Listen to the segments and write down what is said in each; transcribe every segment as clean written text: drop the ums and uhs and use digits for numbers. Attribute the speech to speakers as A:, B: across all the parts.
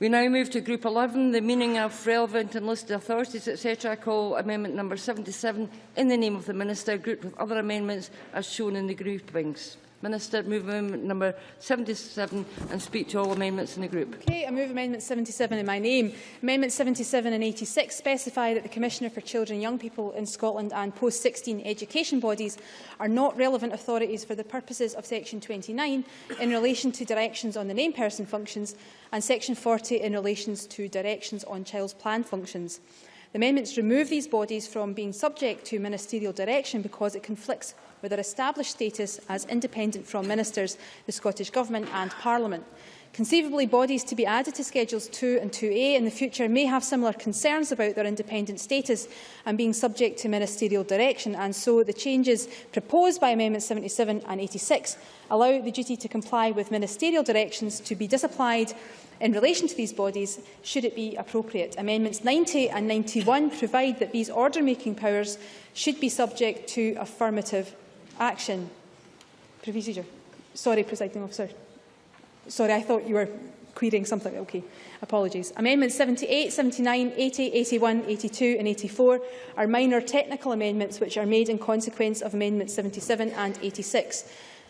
A: We now move to Group 11, the meaning of relevant and listed authorities, etc. I call amendment number 77 in the name of the Minister, grouped with other amendments as shown in the groupings. Minister, move amendment number 77 and speak to all amendments in the group.
B: Okay, I move amendment 77 in my name. Amendments 77 and 86 specify that the Commissioner for Children and Young People in Scotland and post-16 education bodies are not relevant authorities for the purposes of Section 29 in relation to directions on the named person functions and Section 40 in relation to directions on child's plan functions. The amendments remove these bodies from being subject to ministerial direction because it conflicts with their established status as independent from ministers, the Scottish Government and Parliament. Conceivably, bodies to be added to Schedules 2 and 2A in the future may have similar concerns about their independent status and being subject to ministerial direction, and so the changes proposed by Amendments 77 and 86 allow the duty to comply with ministerial directions to be disapplied in relation to these bodies, should it be appropriate. Amendments 90 and 91 provide that these order-making powers should be subject to affirmative action. Procedure. Sorry, Presiding Officer. Sorry, I thought you were querying something. Okay, apologies. Amendments 78, 79, 80, 81, 82 and 84 are minor technical amendments which are made in consequence of Amendments 77 and 86.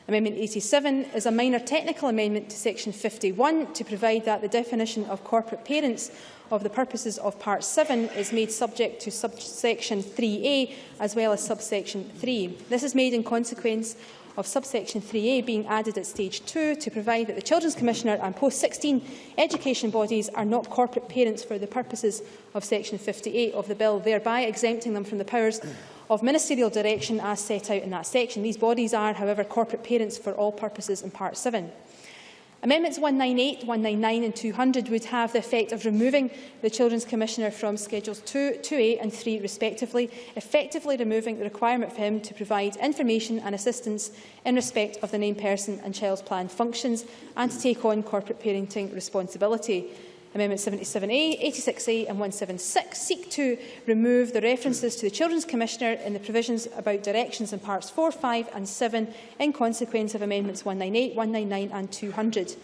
B: Amendment 87 is a minor technical amendment to Section 51 to provide that the definition of corporate parents of the purposes of Part 7 is made subject to subsection 3A as well as subsection 3. This is made in consequence of subsection 3A being added at stage 2 to provide that the Children's Commissioner and post-16 education bodies are not corporate parents for the purposes of section 58 of the bill, thereby exempting them from the powers of ministerial direction as set out in that section. These bodies are, however, corporate parents for all purposes in Part 7. Amendments 198, 199 and 200 would have the effect of removing the Children's Commissioner from Schedules 2, 2A and 3 respectively, effectively removing the requirement for him to provide information and assistance in respect of the named person and child's plan functions and to take on corporate parenting responsibility. Amendments 77A, 86A and 176 seek to remove the references to the Children's Commissioner in the provisions about directions in Parts 4, 5 and 7 in consequence of Amendments 198, 199 and 200.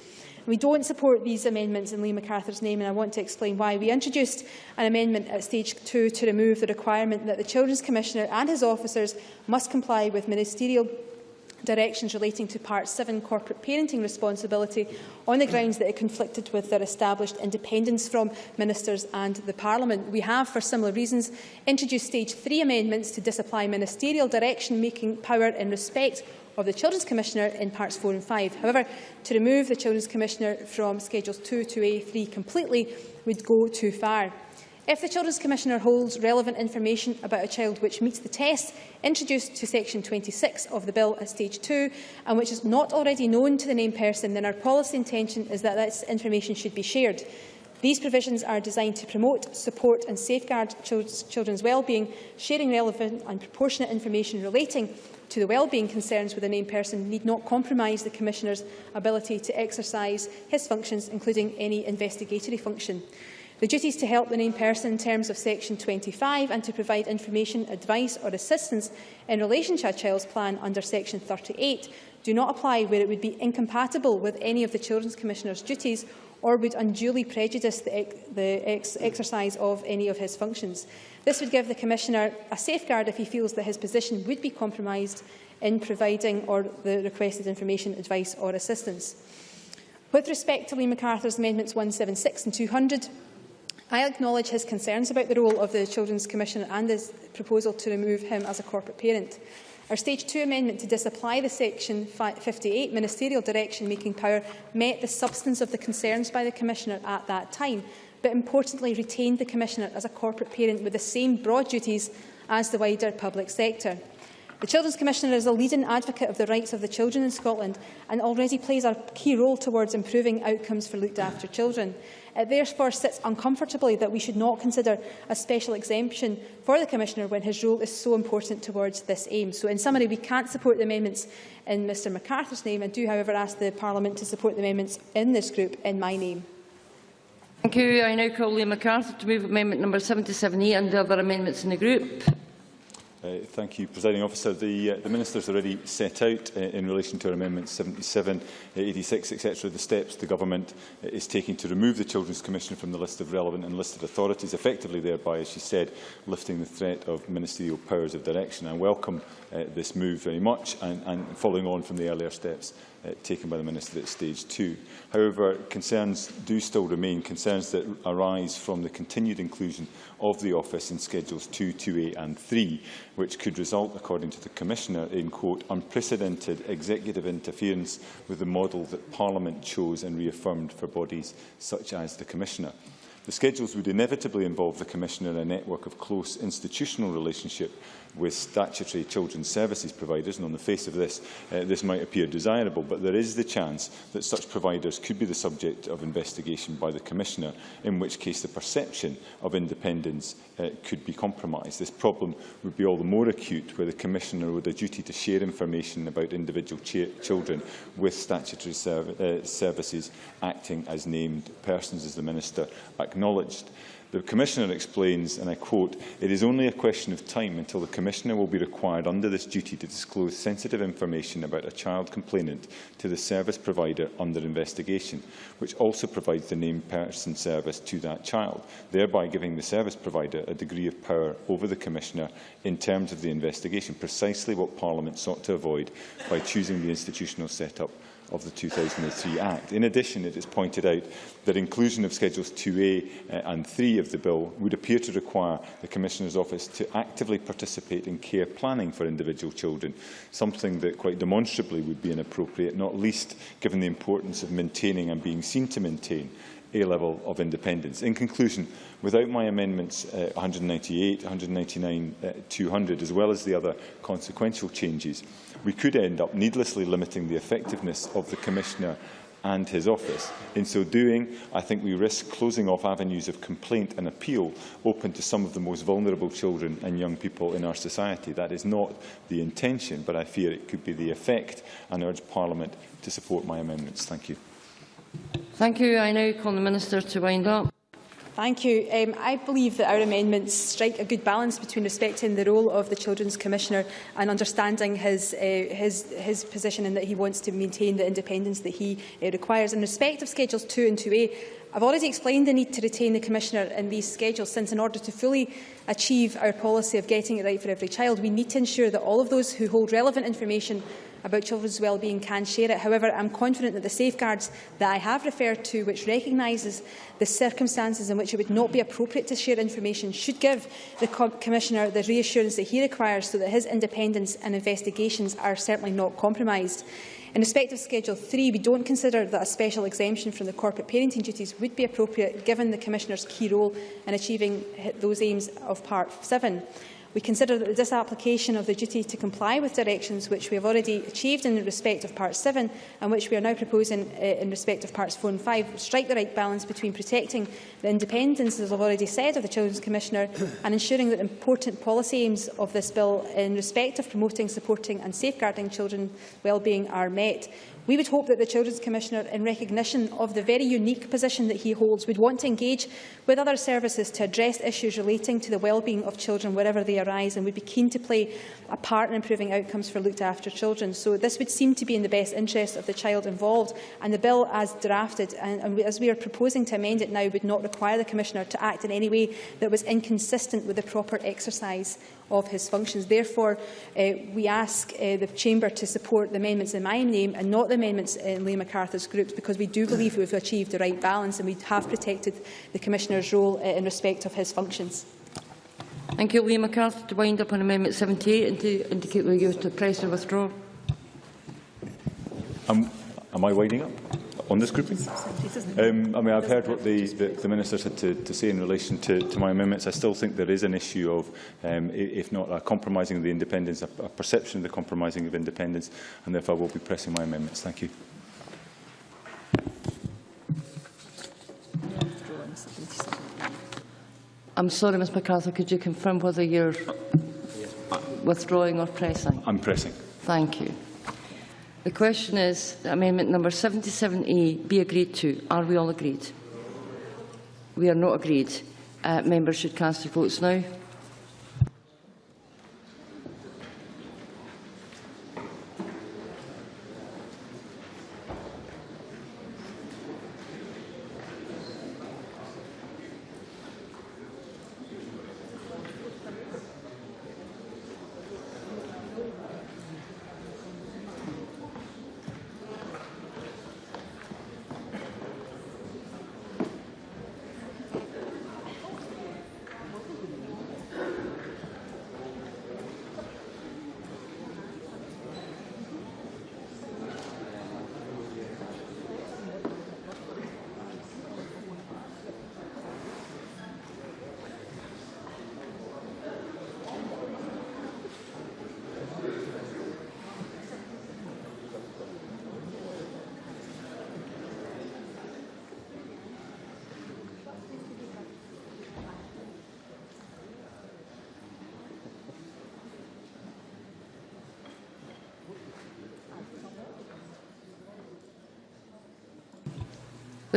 B: We don't support these amendments in Liam MacArthur's name, and I want to explain why. We introduced an amendment at stage 2 to remove the requirement that the Children's Commissioner and his officers must comply with ministerial directions relating to Part 7 corporate parenting responsibility on the grounds that it conflicted with their established independence from ministers and the Parliament. We have, for similar reasons, introduced Stage 3 amendments to disapply ministerial direction-making power in respect of the Children's Commissioner in Parts 4 and 5. However, to remove the Children's Commissioner from Schedules 2, 2A, 3 completely would go too far. If the Children's Commissioner holds relevant information about a child which meets the test introduced to Section 26 of the Bill at Stage 2 and which is not already known to the named person, then our policy intention is that this information should be shared. These provisions are designed to promote, support and safeguard children's well-being. Sharing relevant and proportionate information relating to the well-being concerns with the named person need not compromise the Commissioner's ability to exercise his functions, including any investigatory function. The duties to help the named person in terms of Section 25 and to provide information, advice or assistance in relation to a child's plan under Section 38 do not apply where it would be incompatible with any of the Children's Commissioner's duties or would unduly prejudice the exercise of any of his functions. This would give the Commissioner a safeguard if he feels that his position would be compromised in providing the requested information, advice or assistance. With respect to Liam MacArthur's Amendments 176 and 200, I acknowledge his concerns about the role of the Children's Commissioner and his proposal to remove him as a corporate parent. Our Stage 2 amendment to disapply the Section 58 ministerial direction-making power met the substance of the concerns by the Commissioner at that time, but importantly retained the Commissioner as a corporate parent with the same broad duties as the wider public sector. The Children's Commissioner is a leading advocate of the rights of the children in Scotland and already plays a key role towards improving outcomes for looked-after children. It therefore sits uncomfortably that we should not consider a special exemption for the Commissioner when his role is so important towards this aim. So, in summary, we can't support the amendments in Mr MacArthur's name. I do, however, ask the Parliament to support the amendments in this group in my name.
A: Thank you. I now call Liam MacArthur to move amendment number 77A and the other amendments in the group.
C: Thank you, Presiding Officer. The Minister has already set out in relation to her amendments 77, 86, etc. the steps the Government is taking to remove the Children's Commissioner from the list of relevant and listed authorities, effectively thereby, as she said, lifting the threat of ministerial powers of direction. I welcome this move very much and following on from the earlier steps taken by the Minister at stage 2. However, concerns do still remain, concerns that arise from the continued inclusion of the office in Schedules 2, 2A and 3, which could result, according to the Commissioner, in, quote, unprecedented executive interference with the model that Parliament chose and reaffirmed for bodies such as the Commissioner. The schedules would inevitably involve the Commissioner in a network of close institutional relationship with statutory children's services providers, and on the face of this, this might appear desirable, but there is the chance that such providers could be the subject of investigation by the Commissioner, in which case the perception of independence could be compromised. This problem would be all the more acute where the Commissioner would have a duty to share information about individual children with statutory services acting as named persons, as the Minister acknowledged. The Commissioner explains, and I quote, "It is only a question of time until the Commissioner will be required under this duty to disclose sensitive information about a child complainant to the service provider under investigation, which also provides the named person service to that child, thereby giving the service provider a degree of power over the Commissioner in terms of the investigation, precisely what Parliament sought to avoid by choosing the institutional set-up of the 2003 Act. In addition, it is pointed out that inclusion of Schedules 2A and 3 of the Bill would appear to require the Commissioner's Office to actively participate in care planning for individual children, something that quite demonstrably would be inappropriate, not least given the importance of maintaining and being seen to maintain a level of independence. In conclusion, without my amendments 198, 199, 200, as well as the other consequential changes, we could end up needlessly limiting the effectiveness of the Commissioner and his office. In so doing, I think we risk closing off avenues of complaint and appeal open to some of the most vulnerable children and young people in our society. That is not the intention, but I fear it could be the effect, and urge Parliament to support my amendments. Thank you.
A: Thank you. I now call the Minister to wind up.
B: Thank you. I believe that our amendments strike a good balance between respecting the role of the Children's Commissioner and understanding his position, and that he wants to maintain the independence that he requires. In respect of Schedules 2 and 2A, I've already explained the need to retain the Commissioner in these schedules, since in order to fully achieve our policy of getting it right for every child, we need to ensure that all of those who hold relevant information about children's well-being can share it. However, I am confident that the safeguards that I have referred to, which recognises the circumstances in which it would not be appropriate to share information, should give the Commissioner the reassurance that he requires, so that his independence and investigations are certainly not compromised. In respect of Schedule 3, we don't consider that a special exemption from the corporate parenting duties would be appropriate, given the Commissioner's key role in achieving those aims of Part 7. We consider that the disapplication of the duty to comply with directions, which we have already achieved in respect of Part 7 and which we are now proposing in respect of Parts 4 and 5, strike the right balance between protecting the independence, as I have already said, of the Children's Commissioner and ensuring that important policy aims of this bill in respect of promoting, supporting and safeguarding children's well-being are met. We would hope that the Children's Commissioner, in recognition of the very unique position that he holds, would want to engage with other services to address issues relating to the well-being of children wherever they arise, and would be keen to play a part in improving outcomes for looked after children. So this would seem to be in the best interest of the child involved, and the bill as drafted, and as we are proposing to amend it now, would not require the Commissioner to act in any way that was inconsistent with the proper exercise of his functions. Therefore, we ask the Chamber to support the amendments in my name and not the amendments in Liam MacArthur's group, because we do believe we have achieved the right balance and we have protected the Commissioner's role in respect of his functions.
A: Thank you. Liam MacArthur to wind up on Amendment 78 and to indicate whether you wish to press or withdraw.
C: Am I winding up on this grouping? I mean, I've heard what the Minister said to say in relation to my amendments. I still think there is an issue of, if not a compromising of the independence, a perception of the compromising of independence, and therefore I will be pressing my amendments. Thank you.
A: I'm sorry, Ms MacArthur, could you confirm whether you're withdrawing or pressing?
C: I'm pressing.
A: Thank you. The question is that amendment number 77A be agreed to. Are we all agreed? We are not agreed. Members should cast their votes now.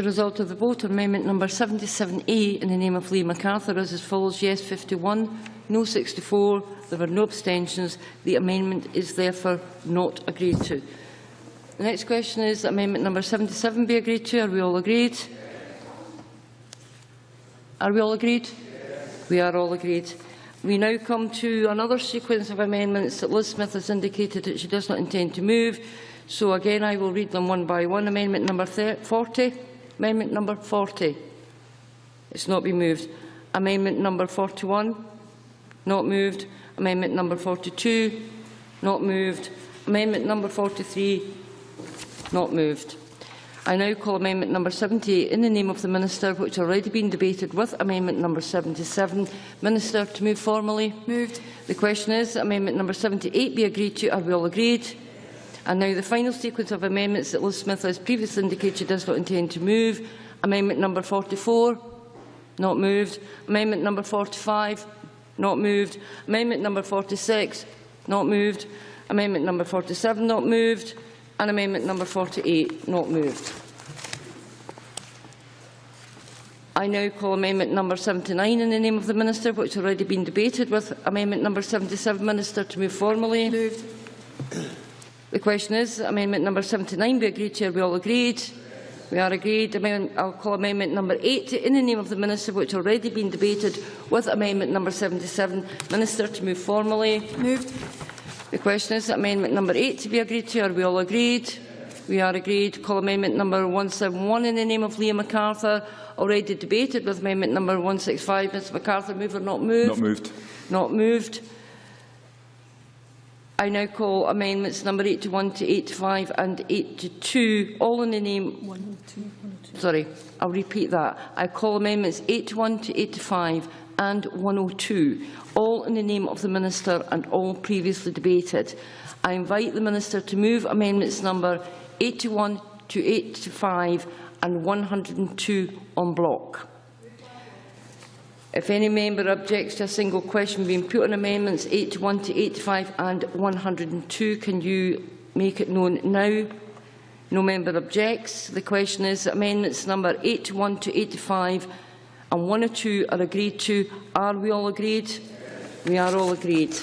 A: The result of the vote on amendment number 77A in the name of Lee MacArthur is as follows: yes 51, no 64. There were no abstentions. The amendment is therefore not agreed to. The next question is that amendment number 77 be agreed to. Are we all agreed? Are we all agreed? We are all agreed. We now come to another sequence of amendments that Liz Smith has indicated that she does not intend to move. So again, I will read them one by one. Amendment number 40. Amendment number 40. It's not been moved. Amendment number 41. Not moved. Amendment number 42. Not moved. Amendment number 43. Not moved. I now call amendment number 78 in the name of the Minister, which has already been debated with amendment number 77. Minister, to move formally.
B: Moved.
A: The question is that amendment number 78 be agreed to. Are we all agreed? And now the final sequence of amendments that Liz Smith has previously indicated she does not intend to move. Amendment number 44. Not moved. Amendment number 45. Not moved. Amendment number 46. Not moved. Amendment number 47. Not moved. And amendment number 48 not moved. I now call amendment number 79 in the name of the Minister, which has already been debated with amendment number 77. Minister, to move formally.
B: Moved.
A: The question is, amendment number 79 be agreed to. Are we all agreed? We are agreed. I'll call amendment number 80 in the name of the Minister, which has already been debated with amendment number 77. Minister, to move formally.
B: Moved.
A: The question is that amendment number 8 to be agreed to. Are we all agreed? We are agreed. Call amendment number 171 in the name of Liam MacArthur, already debated with amendment number 165. Mr MacArthur, move or not move?
C: Not moved. Not
A: moved. I now call amendments number 81 to 85 and 82, all in the name... 102. Sorry, I'll repeat that. I call amendments 81 to 85 and 102, all in the name of the Minister and all previously debated. I invite the Minister to move amendments number 81 to 85 and 102 en bloc. If any member objects to a single question being put on amendments 81 to 85 and 102, can you make it known now? No member objects. The question is that amendments number 81 to 85 and 102 are agreed to. Are we all agreed? We are all agreed.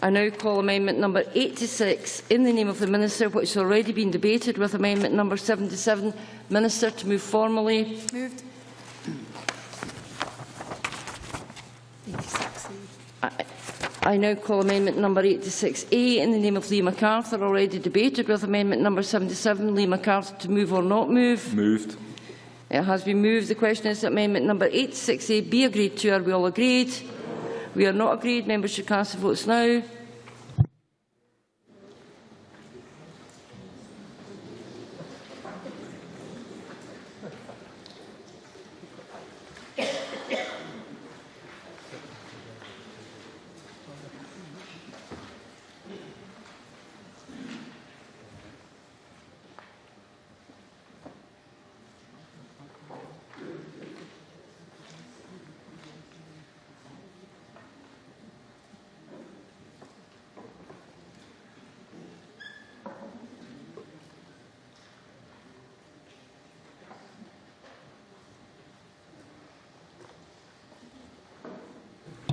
A: I now call amendment number 86 in the name of the Minister, which has already been debated with amendment number 77. Minister, to move formally.
B: Moved.
A: I now call amendment number 86A in the name of Lee MacArthur, already debated with amendment number 77. Lee MacArthur, to move or not move?
C: Moved.
A: It has been moved. The question is that amendment number 86A be agreed to. Are we all agreed? We are not agreed. Members should cast their votes now.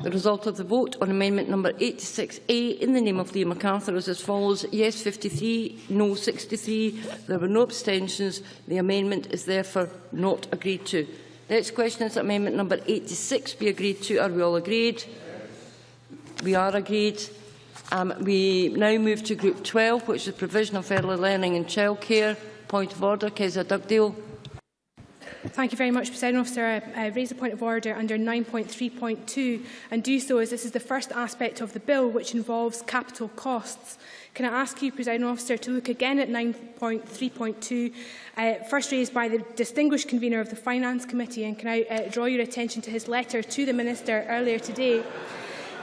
A: The result of the vote on amendment number 86A in the name of Liam MacArthur is as follows: yes 53, no 63. There were no abstentions. The amendment is therefore not agreed to. The next question is that amendment number 86 be agreed to. Are we all agreed? We are agreed. We now move to Group 12, which is provision of early learning and childcare. Point of order, Kezia Dugdale.
B: Thank you very much, President Officer. I raise a point of order under 9.3.2 and do so as this is the first aspect of the bill which involves capital costs. Can I ask you, President Officer, to look again at 9.3.2, first raised by the distinguished convener of the Finance Committee, and can I draw your attention to his letter to the Minister earlier today?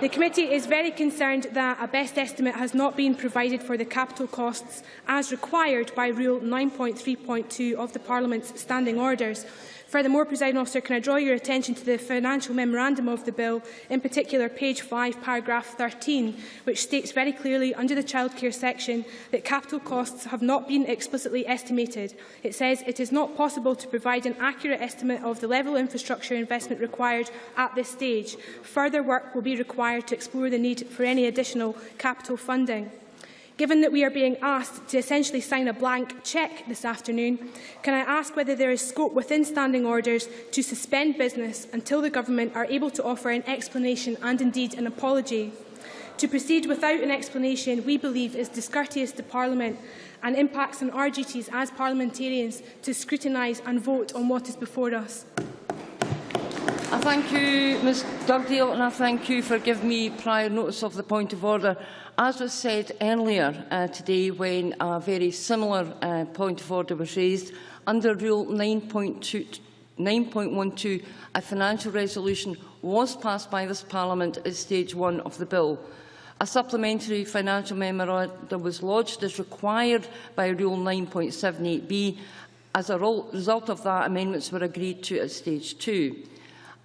B: The committee is very concerned that a best estimate has not been provided for the capital costs as required by Rule 9.3.2 of the Parliament's Standing Orders.
D: Furthermore, Presiding Officer, can I draw your attention to the financial memorandum of the bill, in particular page 5, paragraph 13, which states very clearly under the childcare section that capital costs have not been explicitly estimated. It says it is not possible to provide an accurate estimate of the level of infrastructure investment required at this stage. Further work will be required to explore the need for any additional capital funding. Given that we are being asked to essentially sign a blank cheque this afternoon, can I ask whether there is scope within standing orders to suspend business until the Government are able to offer an explanation and indeed an apology? To proceed without an explanation, we believe, is discourteous to Parliament and impacts on our duties as parliamentarians to scrutinise and vote on what is before us.
A: I thank you, Ms Dugdale, and I thank you for giving me prior notice of the point of order. As was said earlier today, when a very similar point of order was raised, under Rule 9.12, a financial resolution was passed by this Parliament at stage 1 of the bill. A supplementary financial memorandum was lodged as required by Rule 9.78b. As a result of that, amendments were agreed to at stage 2.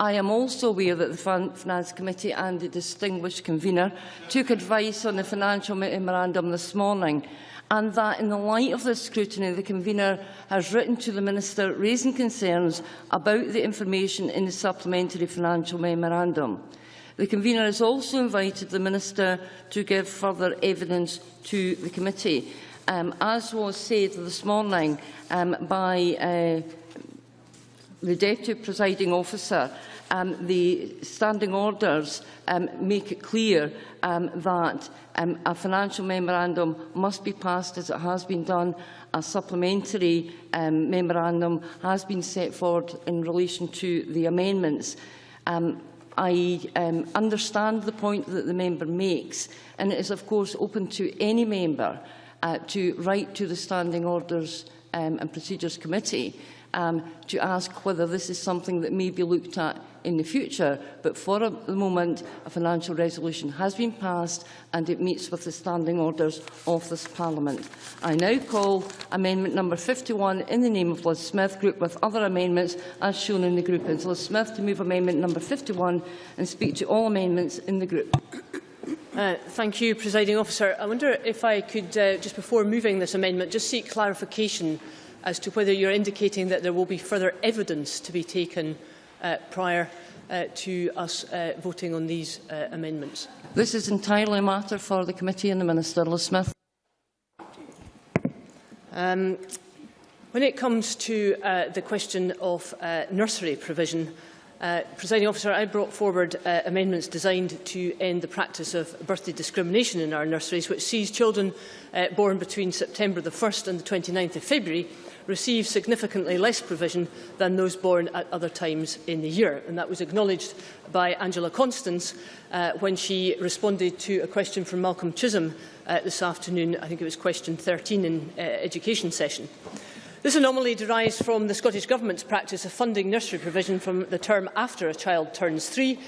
A: I am also aware that the Finance Committee and the distinguished convener took advice on the financial memorandum this morning, and that in the light of this scrutiny, the convener has written to the Minister raising concerns about the information in the supplementary financial memorandum. The convener has also invited the Minister to give further evidence to the committee. As was said this morning by the Deputy Presiding Officer, the standing orders make it clear that a financial memorandum must be passed as it has been done. A supplementary memorandum has been set forward in relation to the amendments. I understand the point that the member makes, and it is of course open to any member to write to the Standing Orders and Procedures Committee to ask whether this is something that may be looked at in the future, but for the moment a financial resolution has been passed and it meets with the standing orders of this Parliament. I now call amendment number 51 in the name of Liz Smith, grouped with other amendments as shown in the groupings. Liz Smith to move amendment number 51 and speak to all amendments in the group.
E: Thank you, Presiding Officer. I wonder if I could, just before moving this amendment, just seek clarification as to whether you're indicating that there will be further evidence to be taken prior to us voting on these amendments.
A: This is entirely a matter for the committee and the Minister. Liz Smith.
E: When it comes to the question of nursery provision, Presiding Officer, I brought forward amendments designed to end the practice of birthday discrimination in our nurseries, which sees children born between September the 1st and the 29th of February receive significantly less provision than those born at other times in the year. And that was acknowledged by Angela Constance when she responded to a question from Malcolm Chisholm this afternoon. I think it was question 13 in education session. This anomaly derives from the Scottish Government's practice of funding nursery provision from the term after a child turns 3,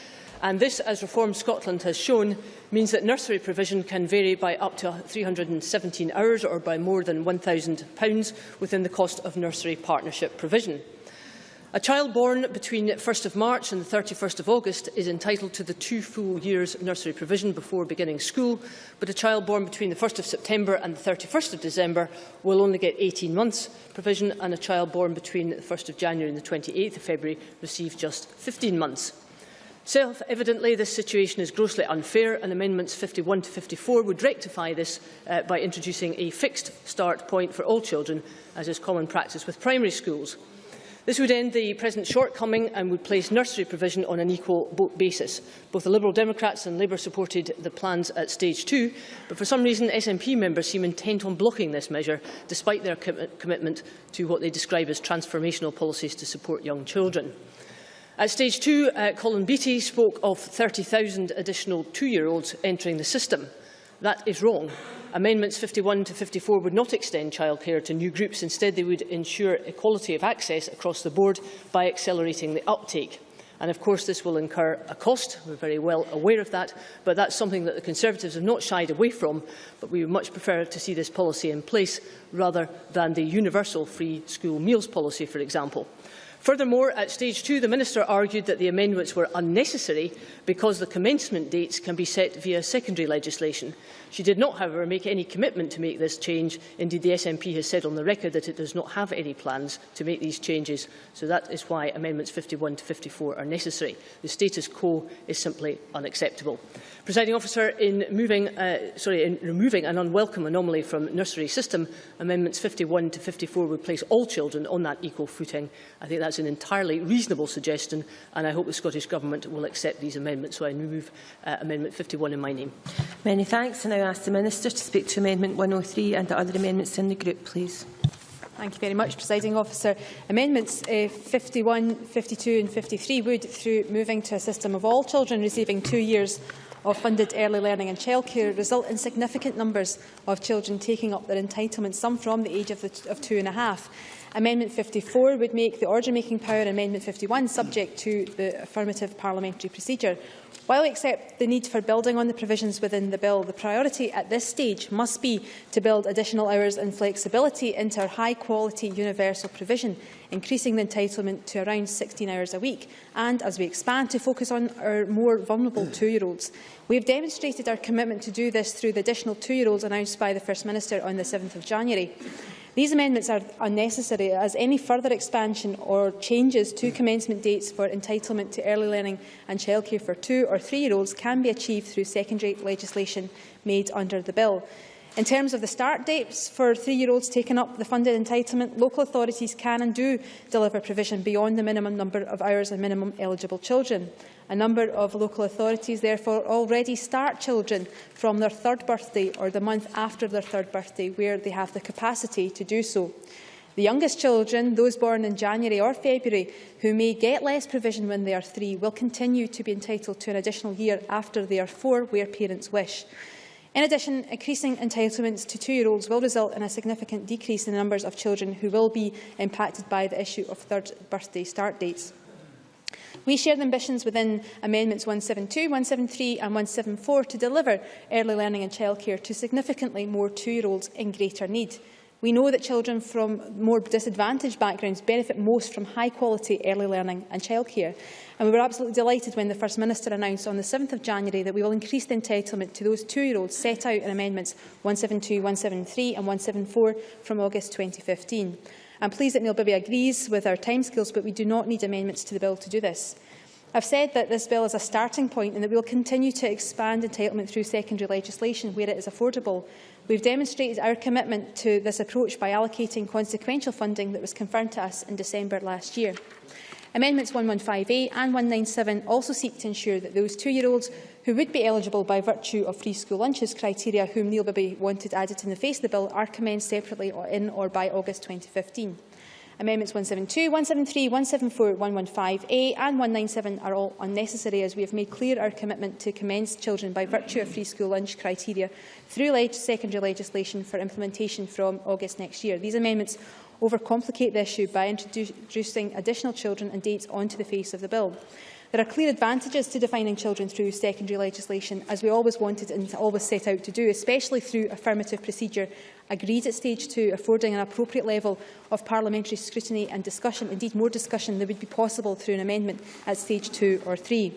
E: and this, as Reform Scotland has shown, means that nursery provision can vary by up to 317 hours or by more than £1,000 within the cost of nursery partnership provision. A child born between 1st of March and the 31st of August is entitled to the 2 full years nursery provision before beginning school, but a child born between the 1st of September and the 31st of December will only get 18 months provision, and a child born between the 1st of January and the 28th of February receives just 15 months. Self-evidently, this situation is grossly unfair, and Amendments 51 to 54 would rectify this by introducing a fixed start point for all children, as is common practice with primary schools. This would end the present shortcoming and would place nursery provision on an equal basis. Both the Liberal Democrats and Labour supported the plans at stage 2, but for some reason SNP members seem intent on blocking this measure, despite their commitment to what they describe as transformational policies to support young children. At stage 2, Colin Beattie spoke of 30,000 additional 2-year-olds entering the system. That is wrong. Amendments 51 to 54 would not extend childcare to new groups. Instead, they would ensure equality of access across the board by accelerating the uptake. And of course, this will incur a cost. We're very well aware of that, but that's something that the Conservatives have not shied away from. But we would much prefer to see this policy in place rather than the universal free school meals policy, for example. Furthermore, at stage 2, the Minister argued that the amendments were unnecessary because the commencement dates can be set via secondary legislation. She did not, however, make any commitment to make this change. Indeed, the SNP has said on the record that it does not have any plans to make these changes, so that is why Amendments 51 to 54 are necessary. The status quo is simply unacceptable. Presiding Officer, in removing an unwelcome anomaly from nursery system, Amendments 51 to 54 would place all children on that equal footing. I think that's an entirely reasonable suggestion, and I hope the Scottish Government will accept these amendments. So I move Amendment 51 in my name.
F: Many thanks. I now ask the Minister to speak to Amendment 103 and the other amendments in the group, please.
B: Thank you very much, Presiding Officer. Amendments 51, 52 and 53 would, through moving to a system of all children receiving 2 years of funded early learning and childcare, result in significant numbers of children taking up their entitlements, some from the age of 2.5. Amendment 54 would make the order-making power in Amendment 51 subject to the affirmative parliamentary procedure. While we accept the need for building on the provisions within the bill, the priority at this stage must be to build additional hours and flexibility into our high-quality universal provision, increasing the entitlement to around 16 hours a week, and, as we expand, to focus on our more vulnerable 2-year-olds. We have demonstrated our commitment to do this through the additional 2-year-olds announced by the First Minister on the 7th of January. These amendments are unnecessary, as any further expansion or changes to commencement dates for entitlement to early learning and childcare for 2- or 3-year-olds can be achieved through secondary legislation made under the bill. In terms of the start dates for 3-year-olds taking up the funded entitlement, local authorities can and do deliver provision beyond the minimum number of hours and minimum eligible children. A number of local authorities, therefore, already start children from their 3rd birthday or the month after their 3rd birthday, where they have the capacity to do so. The youngest children, those born in January or February, who may get less provision when they are 3, will continue to be entitled to an additional year after they are 4, where parents wish. In addition, increasing entitlements to 2-year-olds will result in a significant decrease in the numbers of children who will be impacted by the issue of 3rd birthday start dates. We share the ambitions within Amendments 172, 173 and 174 to deliver early learning and childcare to significantly more 2-year-olds in greater need. We know that children from more disadvantaged backgrounds benefit most from high-quality early learning and childcare. And we were absolutely delighted when the First Minister announced on the 7th of January that we will increase the entitlement to those 2-year-olds set out in Amendments 172, 173 and 174 from August 2015. I'm pleased that Neil Bibby agrees with our timescales, but we do not need amendments to the bill to do this. I've said that this bill is a starting point and that we will continue to expand entitlement through secondary legislation where it is affordable. We've demonstrated our commitment to this approach by allocating consequential funding that was confirmed to us in December last year. Amendments 115A and 197 also seek to ensure that those 2-year-olds who would be eligible by virtue of free school lunches criteria, whom Neil Bibby wanted added in the face of the bill, are commenced separately or in or by August 2015. Amendments 172, 173, 174, 115A and 197 are all unnecessary, as we have made clear our commitment to commence children by virtue of free school lunch criteria through secondary legislation for implementation from August next year. These amendments overcomplicate the issue by introducing additional children and dates onto the face of the bill. There are clear advantages to defining children through secondary legislation, as we always wanted and always set out to do, especially through affirmative procedure agreed at stage 2, affording an appropriate level of parliamentary scrutiny and discussion, indeed more discussion than would be possible through an amendment at stage 2 or 3.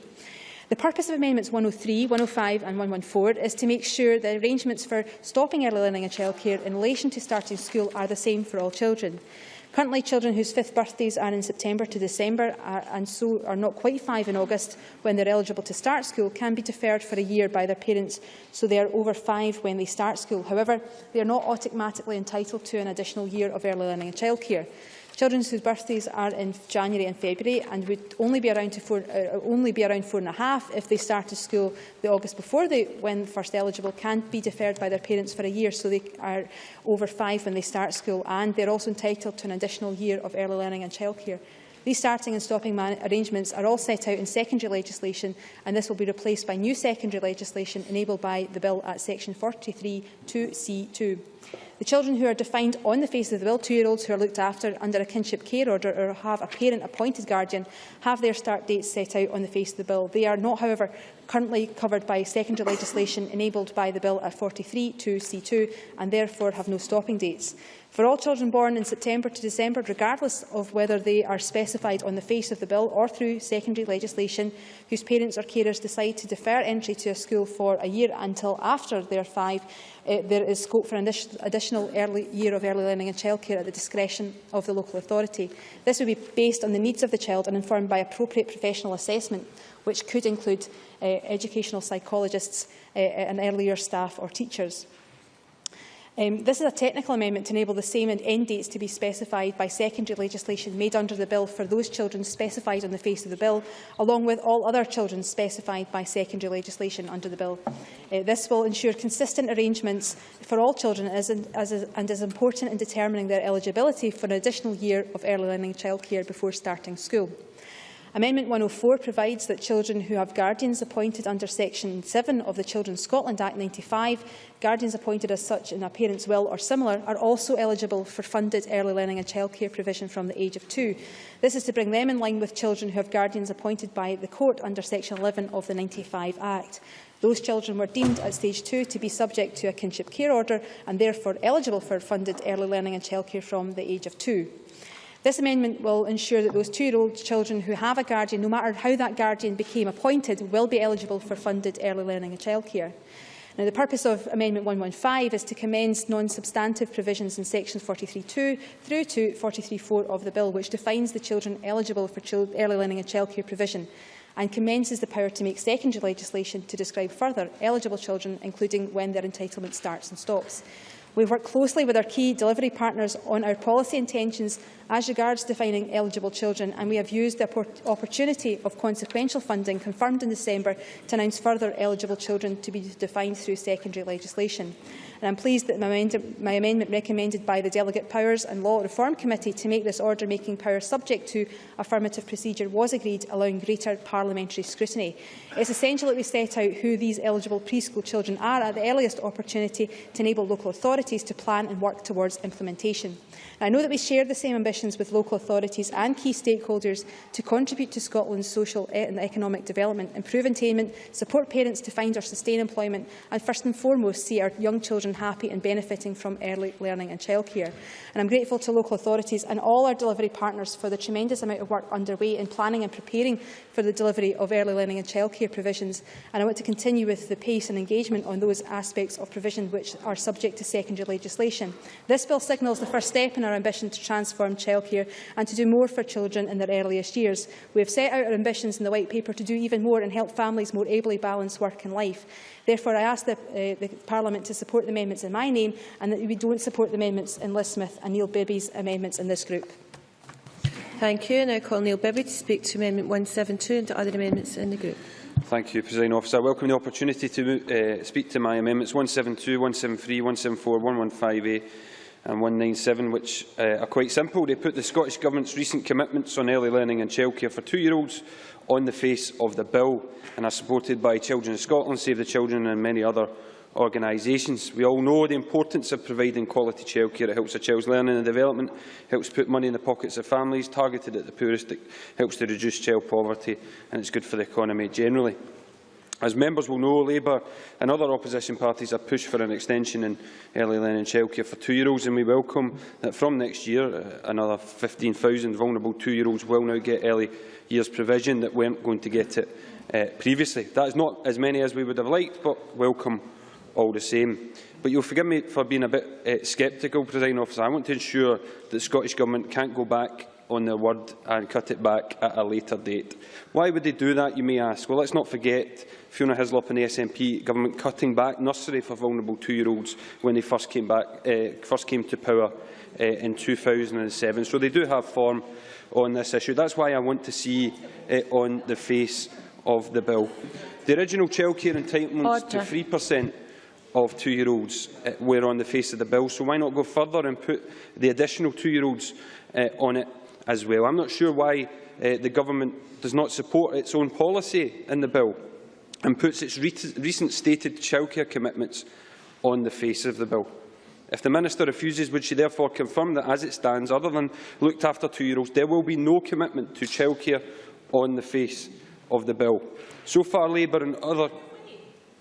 B: The purpose of Amendments 103, 105 and 114 is to make sure that arrangements for stopping early learning and childcare in relation to starting school are the same for all children. Currently, children whose 5th birthdays are in September to December and so are not quite 5 in August when they are eligible to start school can be deferred for a year by their parents, so they are over 5 when they start school. However, they are not automatically entitled to an additional year of early learning and childcare. Children whose birthdays are in January and February and would only be around 4.5 if they started school the August before when first eligible can be deferred by their parents for a year, so they are over 5 when they start school, and they are also entitled to an additional year of early learning and childcare. These starting and stopping arrangements are all set out in secondary legislation, and this will be replaced by new secondary legislation enabled by the bill at section 43 2C2. The children who are defined on the face of the bill, 2-year-olds who are looked after under a kinship care order or have a parent-appointed guardian, have their start dates set out on the face of the bill. They are not, however, currently covered by secondary legislation enabled by the bill at 43(2)(c)(2) and therefore have no stopping dates. For all children born in September to December, regardless of whether they are specified on the face of the bill or through secondary legislation, whose parents or carers decide to defer entry to a school for a year until after they are 5, there is scope for an additional year of early learning and childcare at the discretion of the local authority. This would be based on the needs of the child and informed by appropriate professional assessment, which could include educational psychologists and early year staff or teachers. This is a technical amendment to enable the same end dates to be specified by secondary legislation made under the bill for those children specified on the face of the bill, along with all other children specified by secondary legislation under the bill. This will ensure consistent arrangements for all children and is important in determining their eligibility for an additional year of early learning childcare before starting school. Amendment 104 provides that children who have guardians appointed under Section 7 of the Children's Scotland Act 95, guardians appointed as such in a parent's will or similar, are also eligible for funded early learning and childcare provision from the age of 2. This is to bring them in line with children who have guardians appointed by the court under Section 11 of the 95 Act. Those children were deemed at Stage 2 to be subject to a kinship care order and therefore eligible for funded early learning and childcare from the age of 2. This amendment will ensure that those 2-year-old children who have a guardian, no matter how that guardian became appointed, will be eligible for funded early learning and childcare. Now, the purpose of Amendment 115 is to commence non-substantive provisions in Sections 43(2) through to 43(4) of the Bill, which defines the children eligible for early learning and childcare provision, and commences the power to make secondary legislation to describe further eligible children, including when their entitlement starts and stops. We've worked closely with our key delivery partners on our policy intentions as regards defining eligible children, and we have used the opportunity of consequential funding confirmed in December to announce further eligible children to be defined through secondary legislation. And I'm pleased that my amendment recommended by the Delegate Powers and Law Reform Committee to make this order-making power subject to affirmative procedure was agreed, allowing greater parliamentary scrutiny. It is essential that we set out who these eligible preschool children are at the earliest opportunity to enable local authorities to plan and work towards implementation. I know that we share the same ambitions with local authorities and key stakeholders to contribute to Scotland's social and economic development, improve attainment, support parents to find or sustain employment, and first and foremost see our young children happy and benefiting from early learning and childcare. And I'm grateful to local authorities and all our delivery partners for the tremendous amount of work underway in planning and preparing for the delivery of early learning and childcare provisions. And I want to continue with the pace and engagement on those aspects of provision which are subject to secondary legislation. This bill signals the first step in our ambition to transform childcare and to do more for children in their earliest years. We have set out our ambitions in the White Paper to do even more and help families more ably balance work and life. Therefore, I ask the Parliament to support the amendments in my name and that we don't support the amendments in Liz Smith and Neil Bibby's amendments in this group.
F: Thank you. I now call Neil Bibby to speak to Amendment 172 and to other amendments in the group.
G: Thank you, Presiding Officer. I welcome the opportunity to speak to my amendments 172, 173, 174, 115A and 197, which are quite simple. They put the Scottish Government's recent commitments on early learning and childcare for 2-year-olds on the face of the bill and are supported by Children in Scotland, Save the Children and many other organisations. We all know the importance of providing quality childcare. It helps a child's learning and development, helps put money in the pockets of families, targeted at the poorest, it helps to reduce child poverty, and it's good for the economy generally. As members will know, Labour and other opposition parties have pushed for an extension in early learning childcare for 2-year-olds, and we welcome that from next year another 15,000 vulnerable 2-year-olds will now get early years provision that weren't going to get it previously. That is not as many as we would have liked, but welcome all the same. But you'll forgive me for being a bit sceptical, Presiding Officer. I want to ensure that the Scottish Government can't go back on their word and cut it back at a later date. Why would they do that, you may ask? Well, let's not forget Fiona Hislop and the SNP government cutting back nursery for vulnerable 2-year-olds when they first came to power in 2007. So they do have form on this issue. That's why I want to see it on the face of the bill. The original childcare entitlements to 3% of 2-year-olds were on the face of the bill, so why not go further and put the additional 2-year-olds on it as well? I'm not sure why the Government does not support its own policy in the bill and puts its recent stated childcare commitments on the face of the bill. If the Minister refuses, would she therefore confirm that, as it stands, other than looked after 2-year-olds, there will be no commitment to childcare on the face of the bill. So far, Labour and other...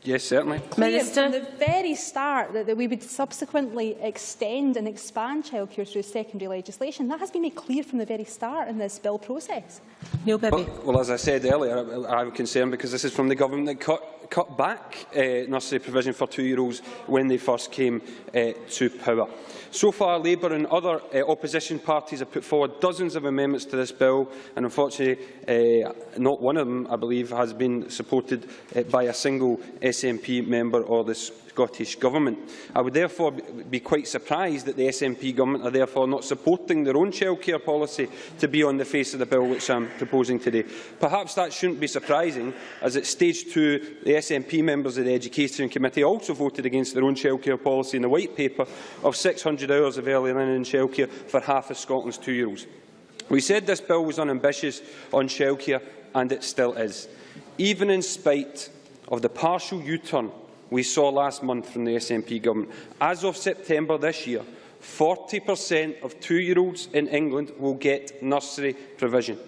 G: Yes, certainly.
B: Minister. From the very start that we would subsequently extend and expand childcare through secondary legislation. That has been made clear from the very start in this bill process.
F: Neil Bibby.
G: Well, as I said earlier, I have concern because this is from the government that cut back nursery provision for 2-year-olds when they first came to power. So far, Labour and other opposition parties have put forward dozens of amendments to this bill, and unfortunately, not one of them, I believe, has been supported by a single SNP member or the Scottish Government. I would therefore be quite surprised that the SNP Government are therefore not supporting their own childcare policy to be on the face of the bill which I am proposing today. Perhaps that shouldn't be surprising, as at stage 2, the SNP members of the Education Committee also voted against their own childcare policy in the White Paper of 600 hours of early learning in childcare for half of Scotland's 2-year-olds. We said this bill was unambitious on childcare, and it still is, even in spite of the partial U-turn we saw last month from the SNP Government. As of September this year, 40% of 2-year-olds in England will get nursery provision.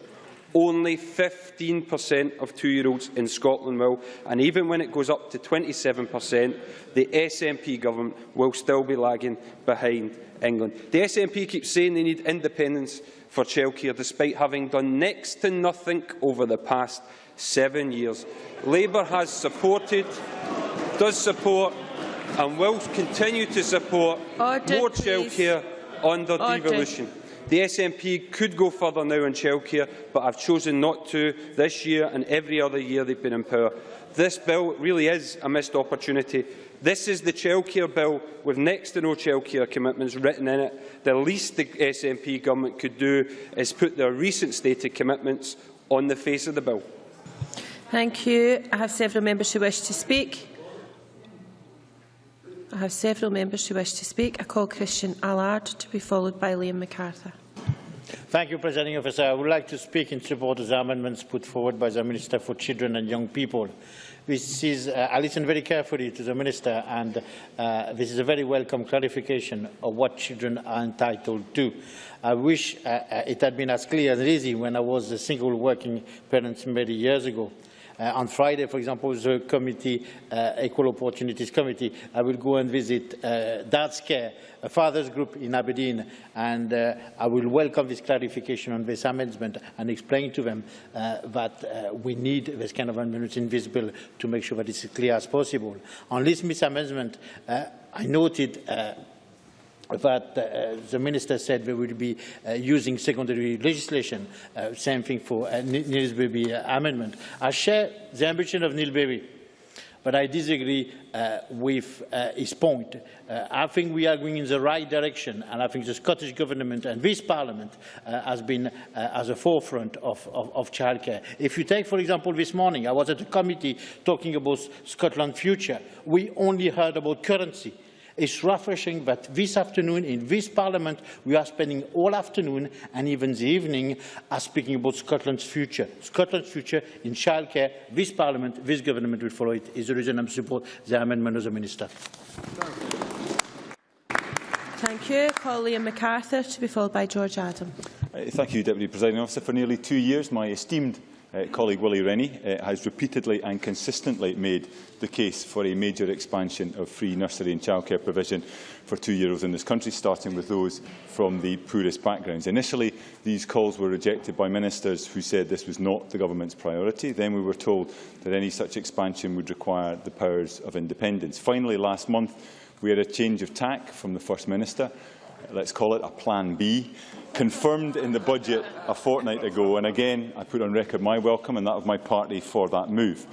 G: Only 15% of 2-year-olds in Scotland will, and even when it goes up to 27%, the SNP Government will still be lagging behind England. The SNP keeps saying they need independence for childcare, despite having done next to nothing over the past 7 years. Labour has supported, does support and will continue to support more childcare under devolution. The SNP could go further now on childcare, but have chosen not to this year and every other year they've been in power. This bill really is a missed opportunity. This is the childcare bill with next to no childcare commitments written in it. The least the SNP Government could do is put their recent stated commitments on the face of the bill.
F: Thank you. I have several members who wish to speak. I call Christian Allard to be followed by Liam MacArthur.
H: Thank you, Presiding Officer. I would like to speak in support of the amendments put forward by the Minister for Children and Young People. I listened very carefully to the Minister, and this is a very welcome clarification of what children are entitled to. I wish it had been as clear and easy when I was a single working parent many years ago. On Friday, for example, the committee, Equal Opportunities Committee, I will go and visit Dad's Care, a father's group in Aberdeen, and I will welcome this clarification on this amendment and explain to them that we need this kind of amendments in this bill to make sure that it's as clear as possible. On this amendment, I noted that the Minister said we will be using secondary legislation. Same thing for Neil Baby amendment. I share the ambition of Neil Baby, but I disagree with his point. I think we are going in the right direction, and I think the Scottish Government and this Parliament has been at the forefront of childcare. If you take, for example, this morning, I was at a committee talking about Scotland's future. We only heard about currency. It's refreshing that this afternoon in this Parliament we are spending all afternoon and even the evening speaking about Scotland's future. Scotland's future in childcare. This Parliament, this Government will follow it. Is the reason I support the amendment of the Minister.
F: Thank you. Call Liam MacArthur to be followed by George Adam.
C: Thank you, Deputy Presiding Officer. For nearly 2 years, my esteemed colleague Willie Rennie has repeatedly and consistently made the case for a major expansion of free nursery and childcare provision for 2-year-olds in this country, starting with those from the poorest backgrounds. Initially, these calls were rejected by ministers who said this was not the government's priority. Then we were told that any such expansion would require the powers of independence. Finally, last month, we had a change of tack from the First Minister. Let's call it a Plan B, confirmed in the budget a fortnight ago, and again I put on record my welcome and that of my party for that move.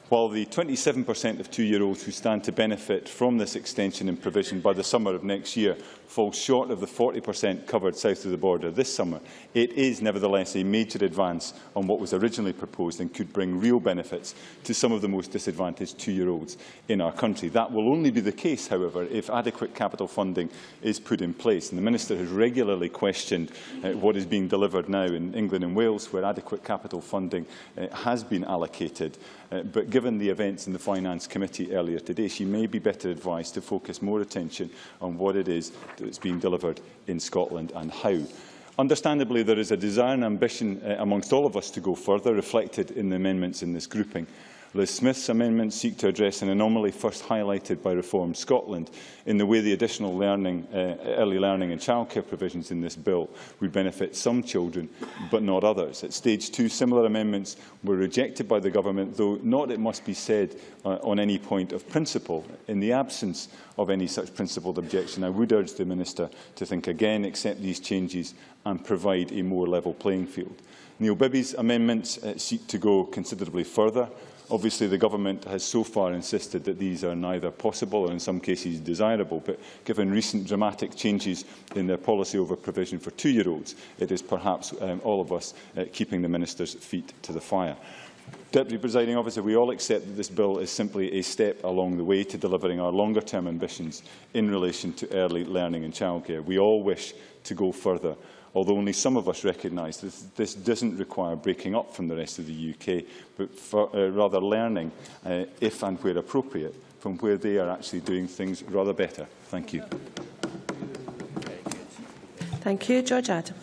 C: While the 27% of 2-year-olds who stand to benefit from this extension in provision by the summer of next year falls short of the 40% covered south of the border this summer, it is nevertheless a major advance on what was originally proposed and could bring real benefits to some of the most disadvantaged 2-year-olds in our country. That will only be the case, however, if adequate capital funding is put in place. And the Minister has regularly questioned what is being delivered now in England and Wales, where adequate capital funding has been allocated. But given the events in the Finance Committee earlier today, she may be better advised to focus more attention on what it is that's being delivered in Scotland and how. Understandably, there is a desire and ambition amongst all of us to go further, reflected in the amendments in this grouping. Liz Smith's amendments seek to address an anomaly first highlighted by Reform Scotland in the way the additional early learning and childcare provisions in this bill would benefit some children but not others. At stage 2, similar amendments were rejected by the Government, though not, it must be said, on any point of principle. In the absence of any such principled objection, I would urge the Minister to think again, accept these changes and provide a more level playing field. Neil Bibby's amendments seek to go considerably further. Obviously, the Government has so far insisted that these are neither possible or in some cases desirable, but given recent dramatic changes in their policy over provision for 2-year-olds, it is perhaps all of us keeping the Minister's feet to the fire. Deputy Presiding Officer, we all accept that this bill is simply a step along the way to delivering our longer-term ambitions in relation to early learning and childcare. We all wish to go further, although only some of us recognise that this doesn't require breaking up from the rest of the UK, but rather learning, if and where appropriate, from where they are actually doing things rather better. Thank you.
F: Thank you. George Adam.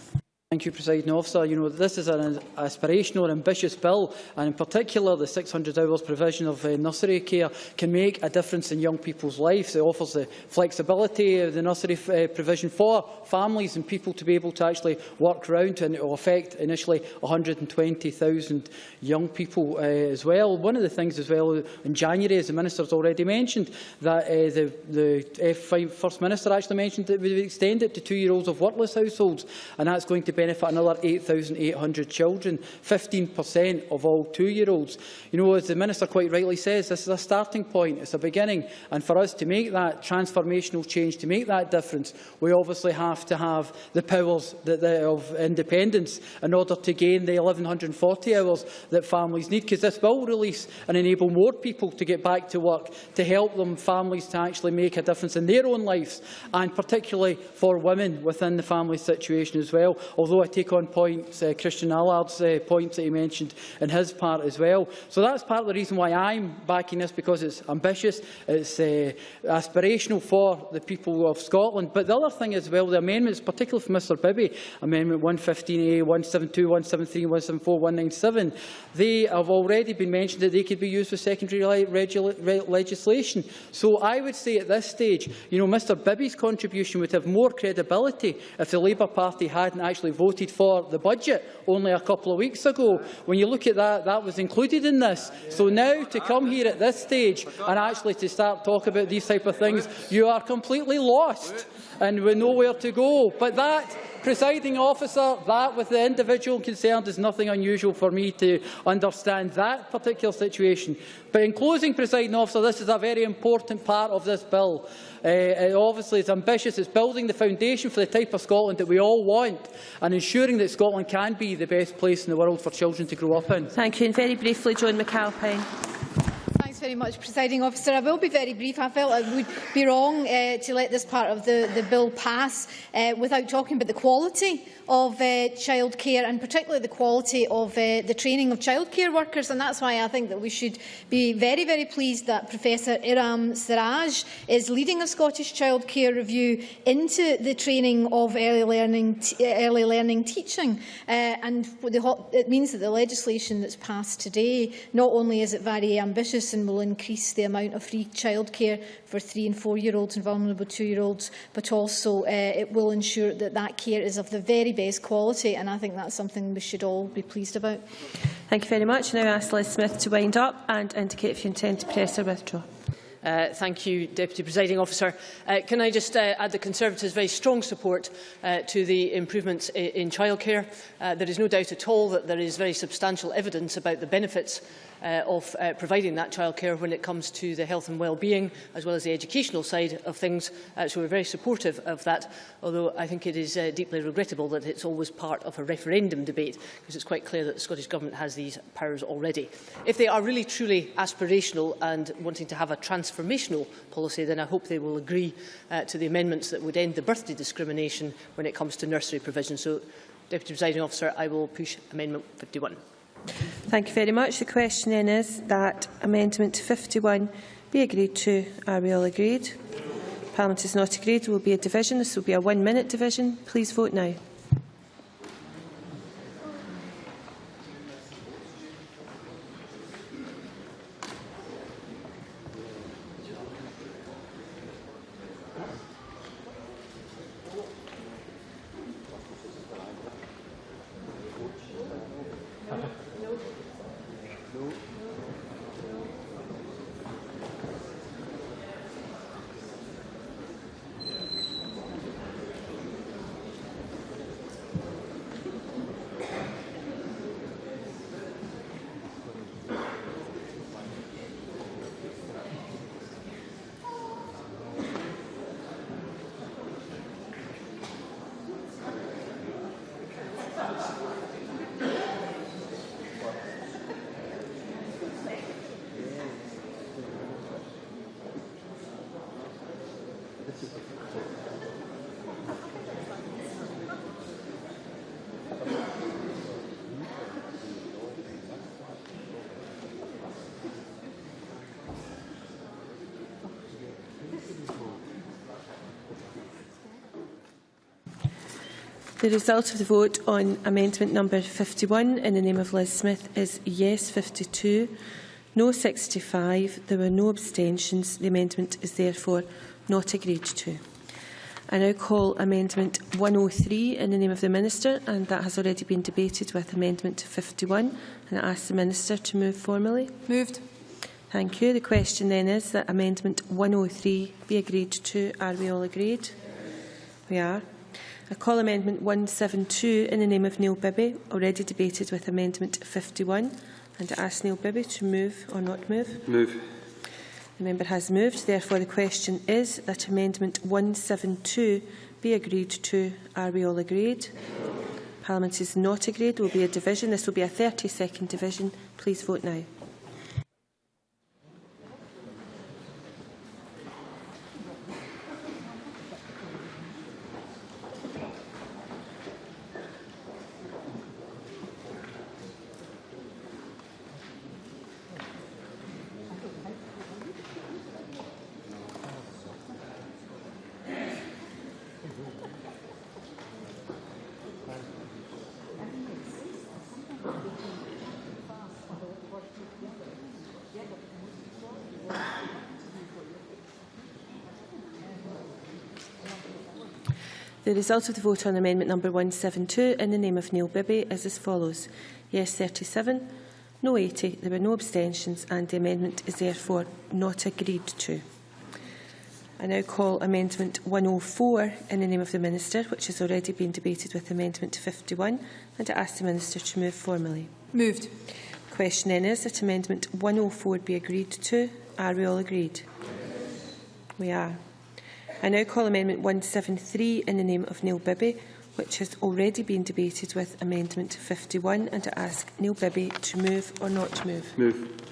I: Thank you, Presiding Officer. This is an aspirational and ambitious bill, and in particular the 600 hours provision of nursery care can make a difference in young people's lives. It offers the flexibility of the nursery provision for families and people to be able to actually work around, and it will affect initially 120,000 young people as well. One of the things as well in January, as the Minister has already mentioned, that the First Minister actually mentioned that we would extend it to 2-year-olds of workless households, and that's going to benefit another 8,800 children, 15% of all 2-year-olds. As the Minister quite rightly says, this is a starting point, it's a beginning, and for us to make that transformational change, to make that difference, we obviously have to have the powers of independence in order to gain the 1,140 hours that families need, because this will release and enable more people to get back to work, to help families to actually make a difference in their own lives, and particularly for women within the family situation as well. Although I take on points, Christian Allard's points that he mentioned in his part as well. So that's part of the reason why I'm backing this, because it's ambitious, it's aspirational for the people of Scotland. But the other thing as well, the amendments, particularly from Mr Bibby, Amendment 115A, 172, 173, 174, 197, they have already been mentioned that they could be used with secondary legislation. So I would say at this stage, Mr Bibby's contribution would have more credibility if the Labour Party hadn't actually voted for the budget only a couple of weeks ago. When you look at that, that was included in this. So now to come here at this stage and actually to start talking about these type of things, you are completely lost and with nowhere to go. But that, Presiding Officer, that with the individual concerned is nothing unusual for me to understand that particular situation. But in closing, Presiding Officer, this is a very important part of this bill. It obviously is ambitious. It's building the foundation for the type of Scotland that we all want, and ensuring that Scotland can be the best place in the world for children to grow up in.
F: Thank you. And very briefly, Joan McAlpine.
B: Thanks very much, Presiding Officer. I will be very brief. I felt it would be wrong to let this part of the bill pass without talking about the quality of childcare, and particularly the quality of the training of childcare workers. And that's why I think that we should be very, very pleased that Professor Iram Siraj is leading a Scottish childcare review into the training of early learning teaching. And it means that the legislation that's passed today, not only is it very ambitious and will increase the amount of free childcare for 3- and 4-year-olds and vulnerable 2-year-olds, but also it will ensure that that care is of the very best quality, and I think that's something we should all be pleased about.
F: Thank you very much. Now I ask Liz Smith to wind up and indicate if you intend to press or withdraw.
E: Thank you, Deputy Presiding Officer. Can I just add the Conservatives' very strong support to the improvements in childcare. There is no doubt at all that there is very substantial evidence about the benefits of providing that childcare when it comes to the health and well-being, as well as the educational side of things. So we're very supportive of that, although I think it is deeply regrettable that it's always part of a referendum debate, because it's quite clear that the Scottish Government has these powers already. If they are really truly aspirational and wanting to have a transformational policy, then I hope they will agree to the amendments that would end the birthday discrimination when it comes to nursery provision. So, Deputy Presiding Officer, I will push Amendment 51.
F: Thank you very much. The question then is that Amendment 51 be agreed to. Are we all agreed? Parliament is not agreed. There will be a division. This will be a 1-minute division. Please vote now. The result of the vote on amendment number 51 in the name of Liz Smith is yes 52, no 65. There were no abstentions. The amendment is therefore not agreed to. I now call amendment 103 in the name of the Minister, and that has already been debated with amendment 51, and I ask the Minister to move formally.
B: Moved.
F: Thank you. The question then is that amendment 103 be agreed to. Are we all agreed? We are. I call amendment 172 in the name of Neil Bibby, already debated with amendment 51, and I ask Neil Bibby to move or not move.
G: Move.
F: The member has moved. Therefore, the question is that amendment 172 be agreed to. Are we all agreed? Parliament is not agreed. There will be a division. This will be a 30-second division. Please vote now. The result of the vote on amendment number 172 in the name of Neil Bibby is as follows. Yes 37, no 80. There were no abstentions, and the amendment is therefore not agreed to. I now call amendment 104 in the name of the Minister, which has already been debated with amendment 51, and I ask the Minister to move formally.
B: Moved.
F: The question then is that amendment 104 be agreed to. Are we all agreed? We are. I now call amendment 173 in the name of Neil Bibby, which has already been debated with amendment 51, and I ask Neil Bibby to move or not move.
G: Move.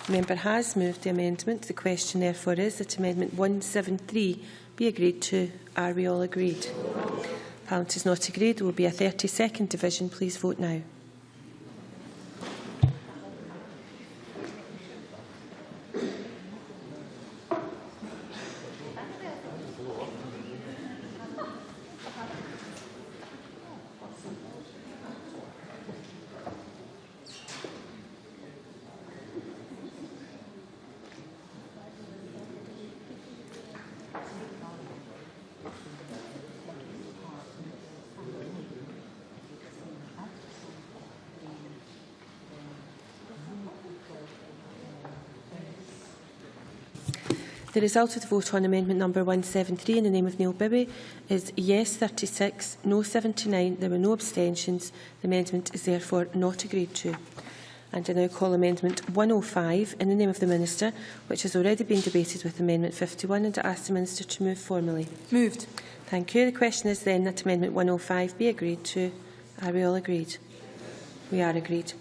F: The member has moved the amendment. The question therefore is that amendment 173 be agreed to. Are we all agreed? Parliament is not agreed. There will be a 30-second division. Please vote now. The result of the vote on amendment number 173 in the name of Neil Bibby is yes 36, no 79. There were no abstentions. The amendment is therefore not agreed to. And I now call amendment 105 in the name of the Minister, which has already been debated with amendment 51, and I ask the Minister to move formally.
B: Moved.
F: Thank you. The question is then that amendment 105 be agreed to. Are we all agreed? We are agreed.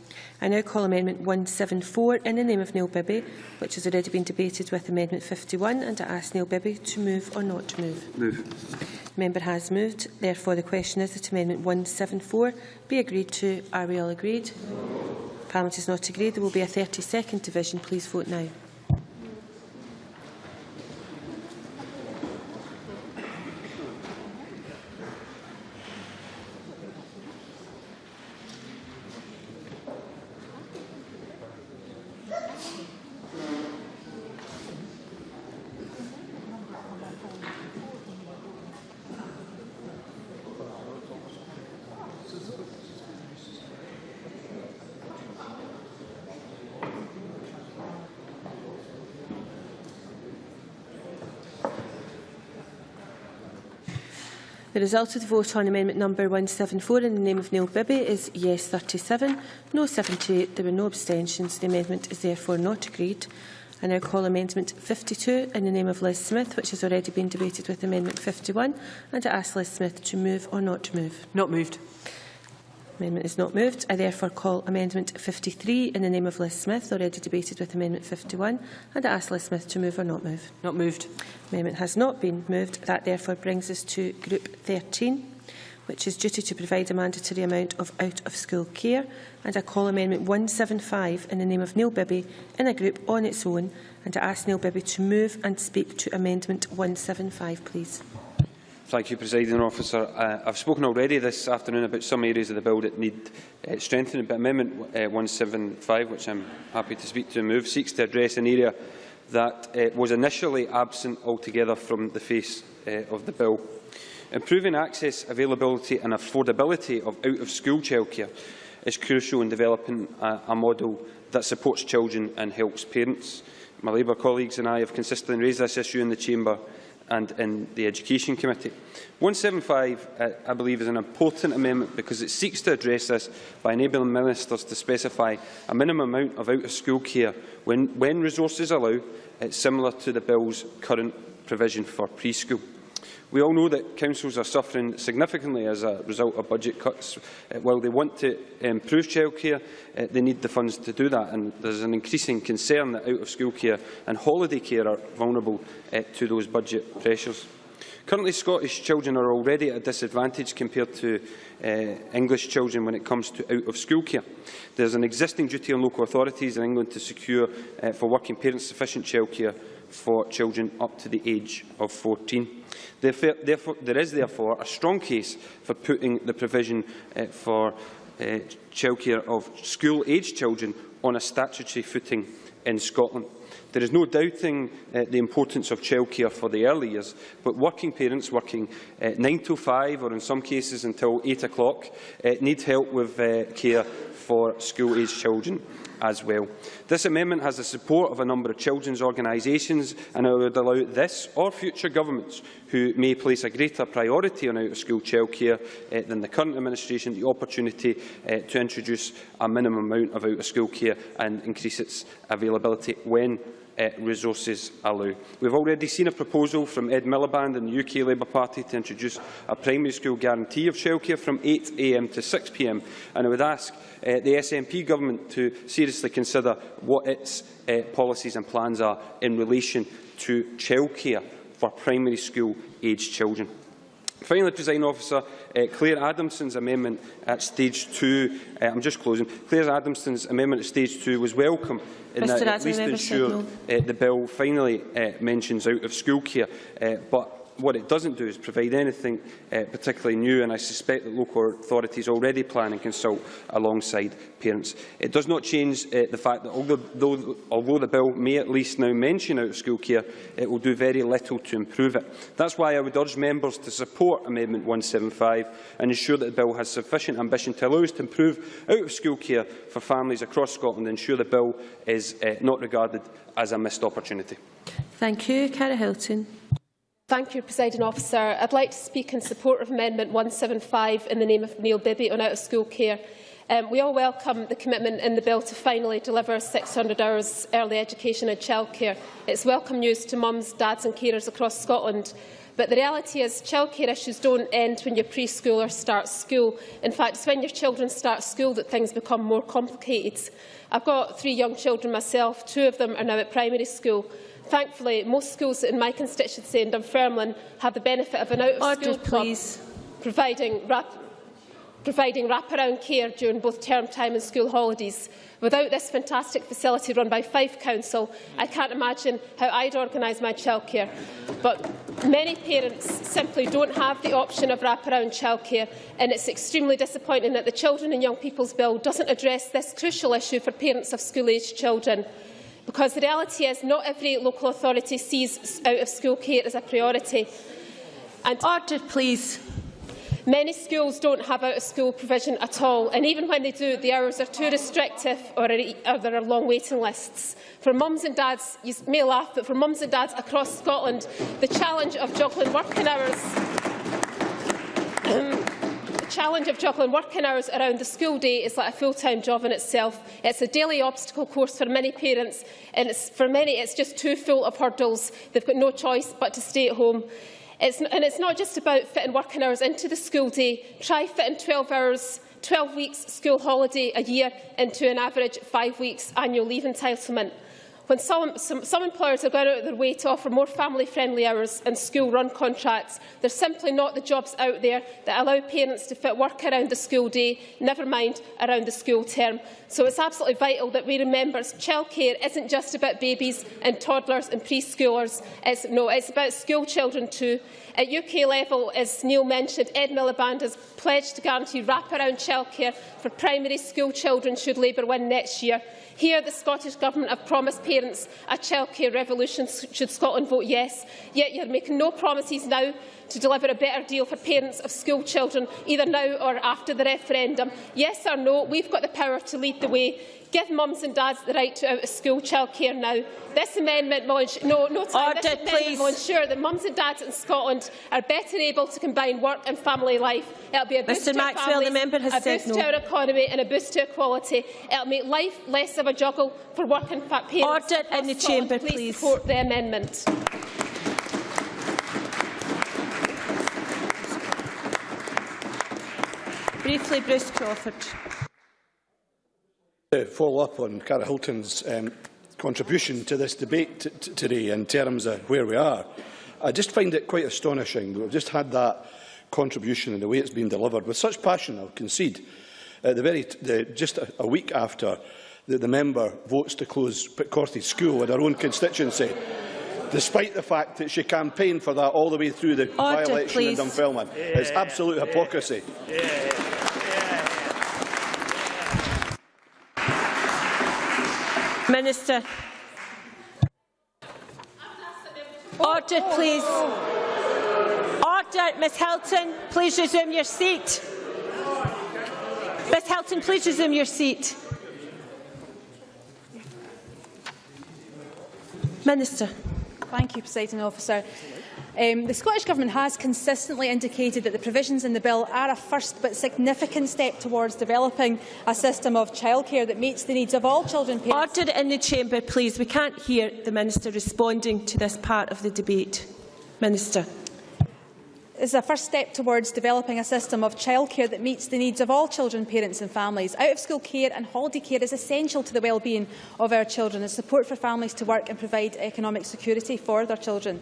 F: I now call amendment 174 in the name of Neil Bibby, which has already been debated with amendment 51, and I ask Neil Bibby to move or not to move.
G: Move.
F: The member has moved. Therefore, the question is that amendment 174 be agreed to. Are we all agreed? Parliament is not agreed. There will be a 30-second division. Please vote now. The result of the vote on amendment number 174 in the name of Neil Bibby is yes 37, no 78. There were no abstentions. The amendment is therefore not agreed. I now call amendment 52 in the name of Liz Smith, which has already been debated with amendment 51, and I ask Liz Smith to move or not to move.
E: Not moved.
F: Amendment is not moved. I therefore call Amendment 53 in the name of Liz Smith, already debated with Amendment 51, and I ask Liz Smith to move or not move.
E: Not moved.
F: Amendment has not been moved. That therefore brings us to Group 13, which is duty to provide a mandatory amount of out-of-school care, and I call Amendment 175 in the name of Neil Bibby in a group on its own, and I ask Neil Bibby to move and speak to Amendment 175, please.
G: Thank you, Presiding Officer. I've spoken already this afternoon about some areas of the bill that need strengthening, but Amendment 175, which I'm happy to speak to and move, seeks to address an area that was initially absent altogether from the face of the bill. Improving access, availability and affordability of out-of-school childcare is crucial in developing a model that supports children and helps parents. My Labour colleagues and I have consistently raised this issue in the Chamber and in the Education Committee. 175, I believe, is an important amendment because it seeks to address this by enabling ministers to specify a minimum amount of out-of-school care when resources allow, similar to the bill's current provision for preschool. We all know that councils are suffering significantly as a result of budget cuts. While they want to improve childcare, they need the funds to do that, and there is an increasing concern that out-of-school care and holiday care are vulnerable to those budget pressures. Currently, Scottish children are already at a disadvantage compared to English children when it comes to out-of-school care. There is an existing duty on local authorities in England to secure for working parents sufficient childcare for children up to the age of 14. There is therefore a strong case for putting the provision for childcare of school-aged children on a statutory footing in Scotland. There is no doubting the importance of childcare for the early years, but working parents working 9 till 5 or in some cases until 8 o'clock need help with care for school-aged children as well. This amendment has the support of a number of children's organisations, and it would allow this or future governments who may place a greater priority on out-of-school childcare than the current administration the opportunity to introduce a minimum amount of out-of-school care and increase its availability when resources allow. We have already seen a proposal from Ed Miliband and the UK Labour Party to introduce a primary school guarantee of childcare from 8 a.m. to 6 p.m. and I would ask the SNP government to seriously consider what its policies and plans are in relation to childcare for primary school aged children. Finally, Presiding Officer, Claire Adamson's amendment at stage 2, I'm just closing, Claire Adamson's amendment at stage 2 was welcome in that at least ensure the bill finally mentions out-of-school care, but what it doesn't do is provide anything particularly new, and I suspect that local authorities already plan and consult alongside parents. It does not change the fact that although the bill may at least now mention out-of-school care, it will do very little to improve it. That is why I would urge members to support Amendment 175 and ensure that the bill has sufficient ambition to allow us to improve out-of-school care for families across Scotland and ensure the bill is not regarded as a missed opportunity.
F: Thank you. Cara Hilton.
J: Thank you, Presiding Officer. I'd like to speak in support of Amendment 175 in the name of Neil Bibby on out-of-school care. We all welcome the commitment in the bill to finally deliver 600 hours early education and childcare. It's welcome news to mums, dads and carers across Scotland. But the reality is childcare issues don't end when your preschooler starts school. In fact, it's when your children start school that things become more complicated. I've got 3 young children myself. 2 of them are now at primary school. Thankfully, most schools in my constituency in Dunfermline have the benefit of an out-of-school club providing wraparound care during both term time and school holidays. Without this fantastic facility run by Fife Council, I can't imagine how I'd organise my childcare. But many parents simply don't have the option of wraparound childcare, and it's extremely disappointing that the Children and Young People's Bill doesn't address this crucial issue for parents of school-aged children. Because the reality is not every local authority sees out-of-school care as a priority. And
F: order, please.
J: Many schools don't have out-of-school provision at all, and even when they do, the hours are too restrictive or there are long waiting lists. For mums and dads, you may laugh, but for mums and dads across Scotland, the challenge of juggling working hours around the school day is like a full-time job in itself. It's a daily obstacle course for many parents, and for many it's just too full of hurdles. They've got no choice but to stay at home. It's not just about fitting working hours into the school day. Try fitting 12 hours 12 weeks school holiday a year into an average 5 weeks annual leave entitlement. When some employers are going out of their way to offer more family-friendly hours and school-run contracts, there's simply not the jobs out there that allow parents to fit work around the school day, never mind around the school term. So it's absolutely vital that we remember childcare isn't just about babies and toddlers and preschoolers. It's about school children too. At UK level, as Neil mentioned, Ed Miliband has pledged to guarantee wraparound childcare for primary school children should Labour win next year. Here, the Scottish Government have promised parents a childcare revolution should Scotland vote yes, yet you're making no promises now to deliver a better deal for parents of school children, either now or after the referendum. Yes or no, we've got the power to lead the way. Give mums and dads the right to out-of-school childcare now. This amendment will ensure that mums and dads in Scotland are better able to combine work and family life. It will be a boost to our families, a boost to our economy and a boost to equality. It will make life less of a juggle for working parents.
F: Order in the chamber,
J: please support the amendment.
F: Briefly, Bruce Crawford.
K: To follow up on Cara Hilton's contribution to this debate today in terms of where we are, I just find it quite astonishing that we've just had that contribution and the way it's been delivered with such passion. I'll concede just a week after the member votes to close Pitcorthy School in her own constituency, despite the fact that she campaigned for that all the way through the by-election in Dunfermline. It's absolute hypocrisy.
F: Minister. Order, please. Order. Ms Hilton, please resume your seat. Ms Hilton, please resume your seat. Minister.
B: Thank you, Presiding Officer. The Scottish Government has consistently indicated that the provisions in the bill are a first but significant step towards developing a system of childcare that meets the needs of all children.
F: Order in the chamber, please. We can't hear the Minister responding to this part of the debate. Minister.
B: This is a first step towards developing a system of childcare that meets the needs of all children, parents and families. Out-of-school care and holiday care is essential to the well-being of our children and support for families to work and provide economic security for their children.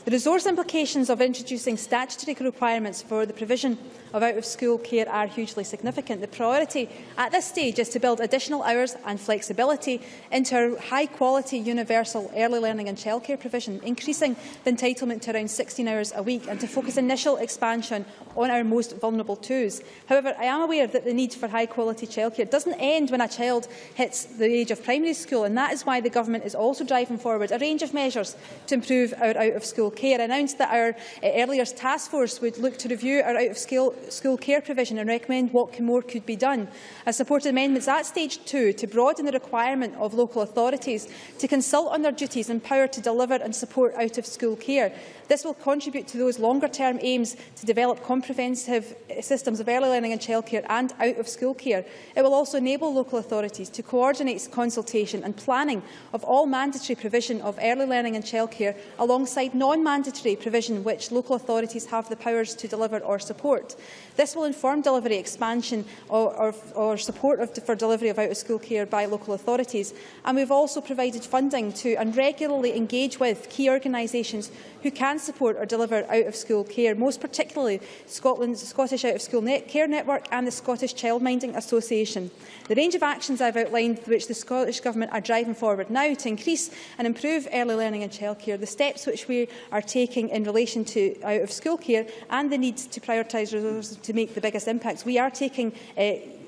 B: The resource implications of introducing statutory requirements for the provision of out-of-school care are hugely significant. The priority at this stage is to build additional hours and flexibility into our high-quality universal early learning and childcare provision, increasing the entitlement to around 16 hours a week and to focus initial expansion on our most vulnerable twos. However, I am aware that the need for high-quality childcare doesn't end when a child hits the age of primary school, and that is why the Government is also driving forward a range of measures to improve our out-of-school care. I announced that our early years task force would look to review our out-of-school care provision and recommend what more could be done. I supported amendments at stage 2 to broaden the requirement of local authorities to consult on their duties and power to deliver and support out-of-school care. This will contribute to those longer-term aims to develop comprehensive systems of early learning and childcare and out-of-school care. It will also enable local authorities to coordinate consultation and planning of all mandatory provision of early learning and childcare alongside non-mandatory provision which local authorities have the powers to deliver or support. This will inform delivery expansion or support for delivery of out-of-school care by local authorities. And we have also provided funding to and regularly engage with key organisations who can support or deliver out-of-school care, most particularly Scotland's Scottish Out-of-School Care Network and the Scottish Childminding Association. The range of actions I have outlined which the Scottish Government are driving forward now to increase and improve early learning and childcare, the steps which we are taking in relation to out-of-school care and the need to prioritise resources to make the biggest impacts. We are taking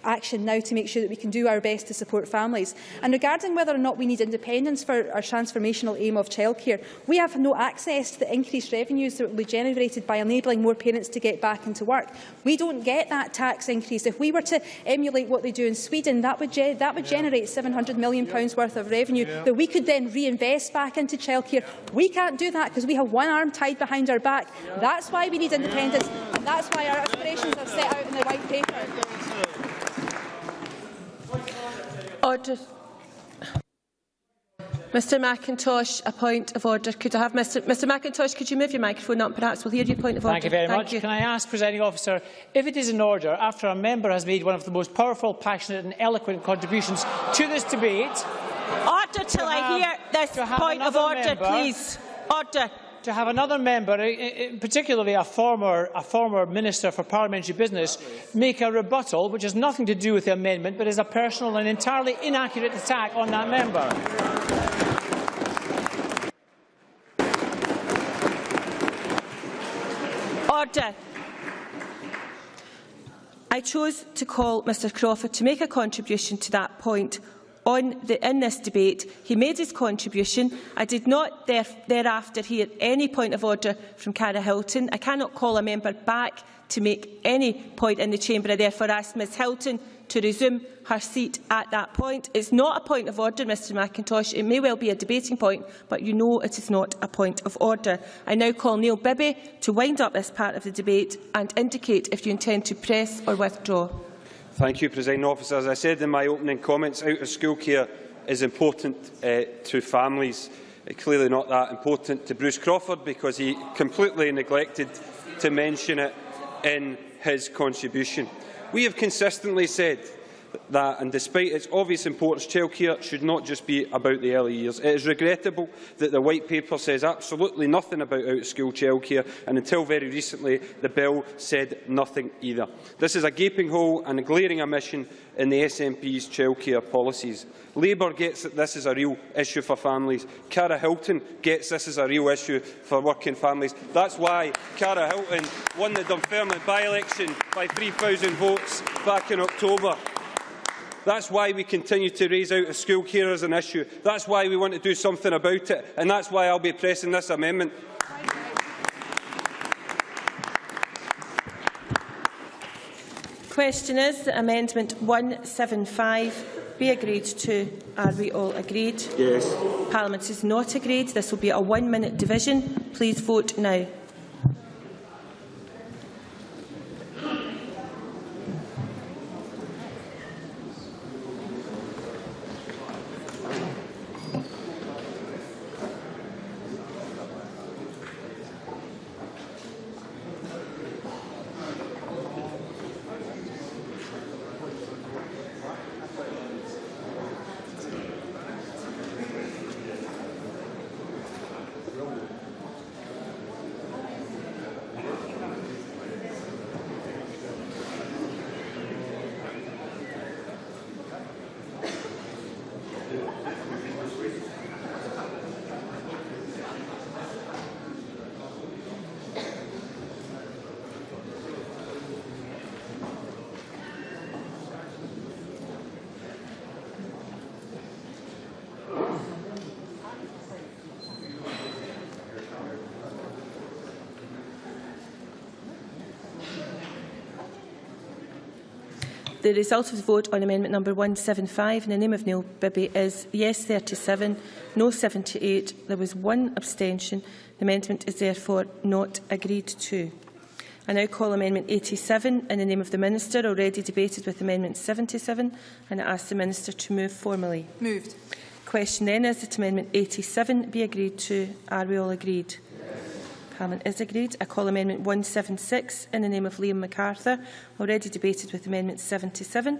B: action now to make sure that we can do our best to support families. And regarding whether or not we need independence for our transformational aim of childcare, we have no access to the increased revenues that will be generated by enabling more parents to get back into work. We don't get that tax increase. If we were to emulate what they do in Sweden, that would generate £700 million worth of revenue that we could then reinvest back into childcare. We can't do that because we have one arm tied behind our back. That's why we need independence, and that's why our aspirations are set out in the white paper.
F: Order. Mr McIntosh, a point of order. Could I have Mr McIntosh, could you move your microphone up? Perhaps we'll hear your point of order.
L: Thank you very much. Can I ask, Presiding Officer, if it is in order, after a member has made one of the most powerful, passionate and eloquent contributions to this debate...
F: Order till I hear this point of order, please. Order.
L: To have another member, particularly a former Minister for Parliamentary Business, make a rebuttal which has nothing to do with the amendment but is a personal and entirely inaccurate attack on that member.
F: Order. I chose to call Mr Crawford to make a contribution to that point in this debate. He made his contribution. I did not thereafter hear any point of order from Cara Hilton. I cannot call a member back to make any point in the chamber. I therefore ask Ms Hilton to resume her seat at that point. It's not a point of order, Mr McIntosh. It may well be a debating point, but you know it is not a point of order. I now call Neil Bibby to wind up this part of the debate and indicate if you intend to press or withdraw.
G: Thank you, Presiding Officer. As I said in my opening comments, out-of-school care is important to families. Clearly not that important to Bruce Crawford because he completely neglected to mention it in his contribution. We have consistently said that, and despite its obvious importance, childcare should not just be about the early years. It is regrettable that the White Paper says absolutely nothing about out-of-school childcare, and until very recently the bill said nothing either. This is a gaping hole and a glaring omission in the SNP's childcare policies. Labour gets that this is a real issue for families. Cara Hilton gets this is a real issue for working families. That's why Cara Hilton won the Dunfermline by-election by 3,000 votes back in October. That's why we continue to raise out-of-school care as an issue. That's why we want to do something about it, and that's why I'll be pressing this amendment.
F: Question is that Amendment 175 be agreed to. Are we all agreed?
K: Yes.
F: Parliament is not agreed. This will be a 1-minute division. Please vote now. The result of the vote on amendment number 175 in the name of Neil Bibby is yes 37, no 78. There was one abstention. The amendment is therefore not agreed to. I now call amendment 87 in the name of the Minister, already debated with amendment 77, and I ask the Minister to move formally.
B: Moved.
F: Question then is that amendment 87 be agreed to. Are we all agreed? Parliament is agreed. I call amendment 176 in the name of Liam MacArthur, already debated with amendment 77,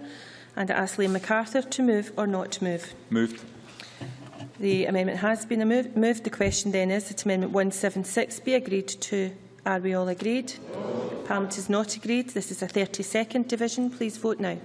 F: and I ask Liam MacArthur to move or not move.
C: Moved.
F: The amendment has been moved. The question then is that amendment 176 be agreed to. Are we all agreed? No. Parliament is not agreed. This is a 32nd division. Please vote now.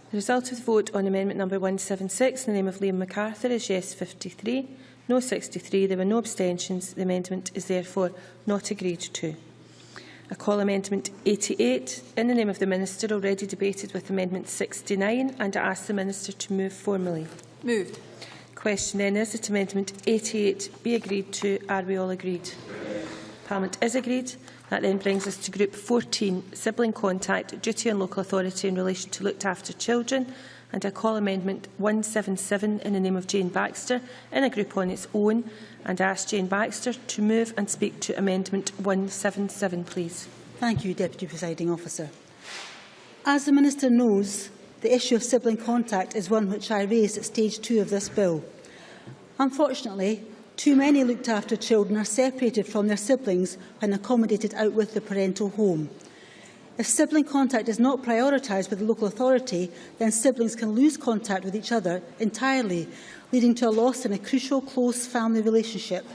F: The result of the vote on amendment number 176 in the name of Liam MacArthur is yes 53, no 63. There were no abstentions. The amendment is therefore not agreed to. I call Amendment 88 in the name of the Minister, already debated with Amendment 69, and I ask the Minister to move formally.
A: Moved.
F: Question then is that Amendment 88 be agreed to. Are we all agreed? Parliament is agreed. That then brings us to Group 14, Sibling Contact, Duty on Local Authority in relation to looked after children. And I call Amendment 177 in the name of Jane Baxter in a group on its own. And I ask Jane Baxter to move and speak to Amendment 177, please.
M: Thank you, Deputy Presiding Officer. As the Minister knows, the issue of sibling contact is one which I raised at stage 2 of this bill. Unfortunately, too many looked after children are separated from their siblings when accommodated out with the parental home. If sibling contact is not prioritised by the local authority, then siblings can lose contact with each other entirely, leading to a loss in a crucial close family relationship.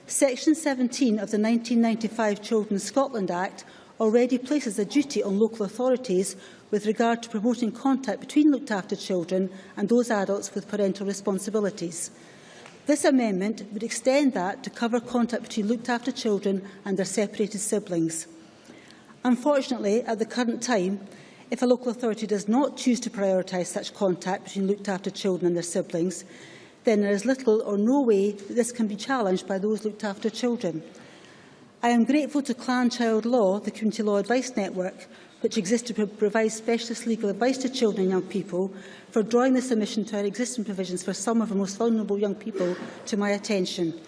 M: Section 17 of the 1995 Children's Scotland Act already places a duty on local authorities with regard to promoting contact between looked after children and those adults with parental responsibilities. This amendment would extend that to cover contact between looked after children and their separated siblings. Unfortunately, at the current time, if a local authority does not choose to prioritise such contact between looked after children and their siblings, then there is little or no way that this can be challenged by those looked after children. I am grateful to Clan Child Law, the Community Law Advice Network, which exists to provide specialist legal advice to children and young people, for drawing this omission to our existing provisions for some of our most vulnerable young people to my attention.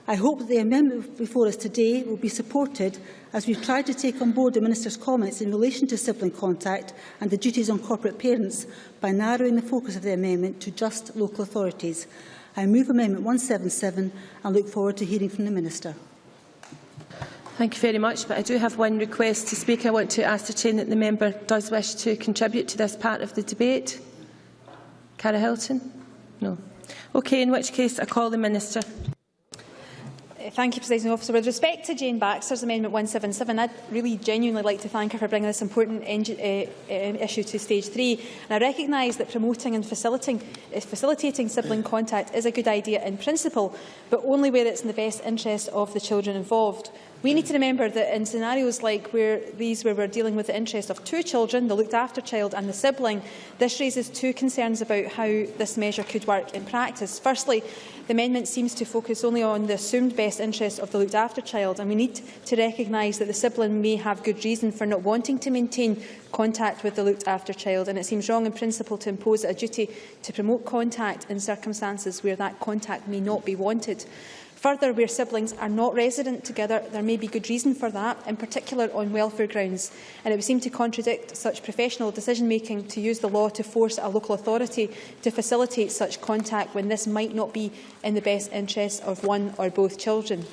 M: I hope that the amendment before us today will be supported as we try to take on board the Minister's comments in relation to sibling contact and the duties on corporate parents by narrowing the focus of the amendment to just local authorities. I move Amendment 177 and look forward to hearing from the Minister.
F: Thank you very much, but I do have one request to speak. I want to ascertain that the member does wish to contribute to this part of the debate. Cara Hilton? No. Okay, in which case I call the Minister.
B: Thank you, Presiding Officer. With respect to Jane Baxter's Amendment 177, I'd really genuinely like to thank her for bringing this important issue to stage 3. And I recognise that promoting and facilitating sibling contact is a good idea in principle, but only where it's in the best interest of the children involved. We need to remember that in scenarios like where we're dealing with the interest of two children, the looked after child and the sibling, this raises two concerns about how this measure could work in practice. Firstly, the amendment seems to focus only on the assumed best interest of the looked after child, and we need to recognise that the sibling may have good reason for not wanting to maintain contact with the looked after child, and it seems wrong in principle to impose a duty to promote contact in circumstances where that contact may not be wanted. Further, where siblings are not resident together, there may be good reason for that, in particular on welfare grounds, and it would seem to contradict such professional decision-making to use the law to force a local authority to facilitate such contact when this might not be in the best interests of one or both children.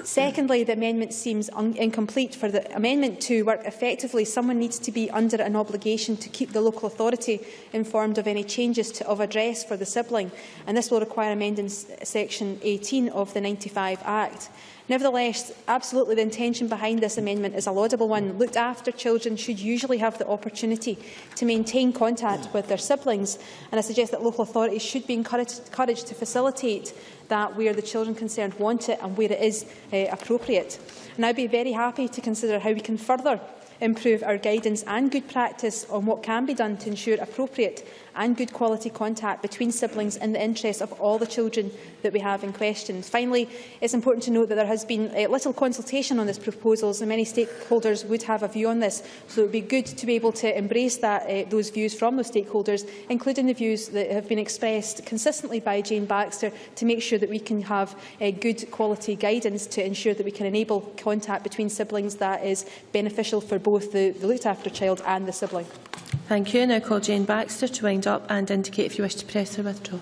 B: Secondly, the amendment seems incomplete. For the amendment to work effectively, someone needs to be under an obligation to keep the local authority informed of any changes of address for the sibling, and this will require amending Section 18 of the 95 Act. Nevertheless, absolutely the intention behind this amendment is a laudable one. Looked after children should usually have the opportunity to maintain contact with their siblings, and I suggest that local authorities should be encouraged to facilitate that where the children concerned want it and where it is appropriate. And I'd be very happy to consider how we can further improve our guidance and good practice on what can be done to ensure appropriate and good quality contact between siblings in the interests of all the children that we have in question. Finally, it's important to note that there has been little consultation on this proposal, and many stakeholders would have a view on this, so it would be good to be able to embrace those views from those stakeholders, including the views that have been expressed consistently by Jane Baxter, to make sure that we can have good quality guidance to ensure that we can enable contact between siblings that is beneficial for both the looked after child and the sibling.
F: Thank you. Now call Jane Baxter to wind up and indicate if you wish to press or withdraw.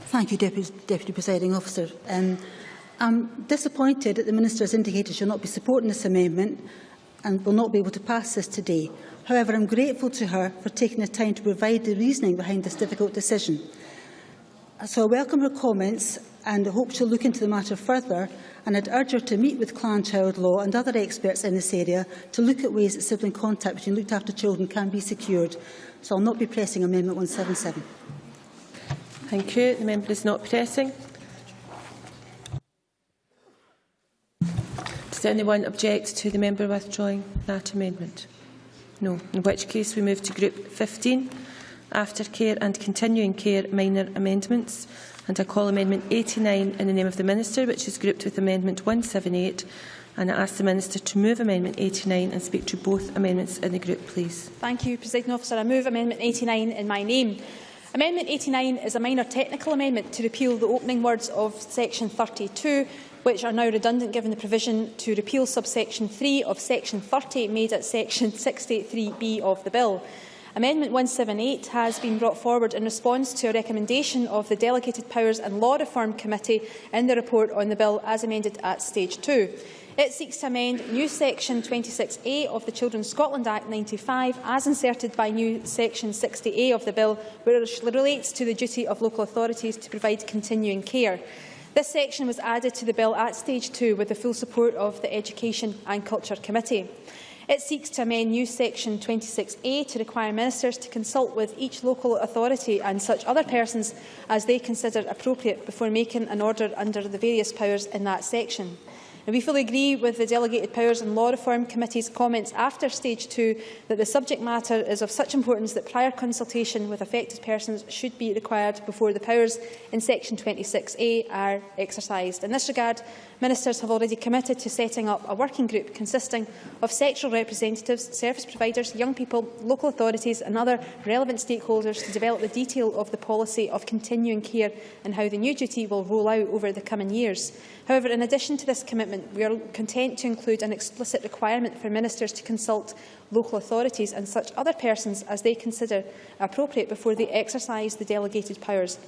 M: Thank you, Deputy Presiding Officer. I'm disappointed that the Minister has indicated she will not be supporting this amendment and will not be able to pass this today. However, I am grateful to her for taking the time to provide the reasoning behind this difficult decision. So I welcome her comments and hope she will look into the matter further, and I'd urge her to meet with Clan Child Law and other experts in this area to look at ways that sibling contact between looked after children can be secured. So I will not be pressing Amendment 177.
F: Thank you. The member is not pressing. To Does anyone object to the member withdrawing that amendment? No. In which case we move to Group 15, Aftercare and Continuing Care Minor Amendments. And I call Amendment 89 in the name of the Minister, which is grouped with Amendment 178. And I ask the Minister to move Amendment 89 and speak to both amendments in the group, please.
B: Thank you, Presiding Officer. I move Amendment 89 in my name. Amendment 89 is a minor technical amendment to repeal the opening words of Section 32, which are now redundant given the provision to repeal subsection 3 of Section 30 made at Section 63B of the Bill. Amendment 178 has been brought forward in response to a recommendation of the Delegated Powers and Law Reform Committee in the report on the Bill as amended at Stage 2. It seeks to amend new Section 26A of the Children's Scotland Act 95 as inserted by new Section 60A of the Bill, which relates to the duty of local authorities to provide continuing care. This section was added to the Bill at Stage 2 with the full support of the Education and Culture Committee. It seeks to amend new Section 26A to require ministers to consult with each local authority and such other persons as they consider appropriate before making an order under the various powers in that section. And we fully agree with the Delegated Powers and Law Reform Committee's comments after Stage 2 that the subject matter is of such importance that prior consultation with affected persons should be required before the powers in Section 26A are exercised. In this regard, ministers have already committed to setting up a working group consisting of sectoral representatives, service providers, young people, local authorities and other relevant stakeholders to develop the detail of the policy of continuing care and how the new duty will roll out over the coming years. However, in addition to this commitment, we are content to include an explicit requirement for ministers to consult local authorities and such other persons as they consider appropriate before they exercise the delegated powers.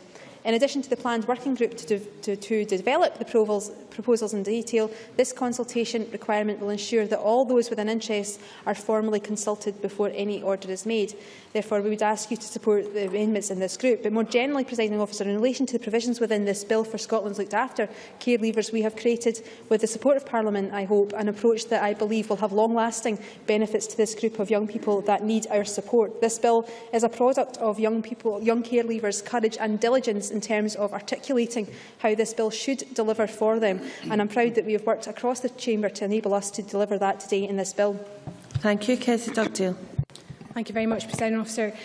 B: In addition to the planned working group to develop the proposals in detail, this consultation requirement will ensure that all those with an interest are formally consulted before any order is made. Therefore, we would ask you to support the amendments in this group. But more generally, Presiding Officer, in relation to the provisions within this bill for Scotland's looked after care leavers, we have created, with the support of Parliament, I hope, an approach that I believe will have long-lasting benefits to this group of young people that need our support. This bill is a product of young care leavers' courage and diligence in terms of articulating how this bill should deliver for them. And I'm proud that we have worked across the chamber to enable us to deliver that today in this bill.
F: Thank you. Kezia Dugdale.
D: Thank you very much, Presiding Officer.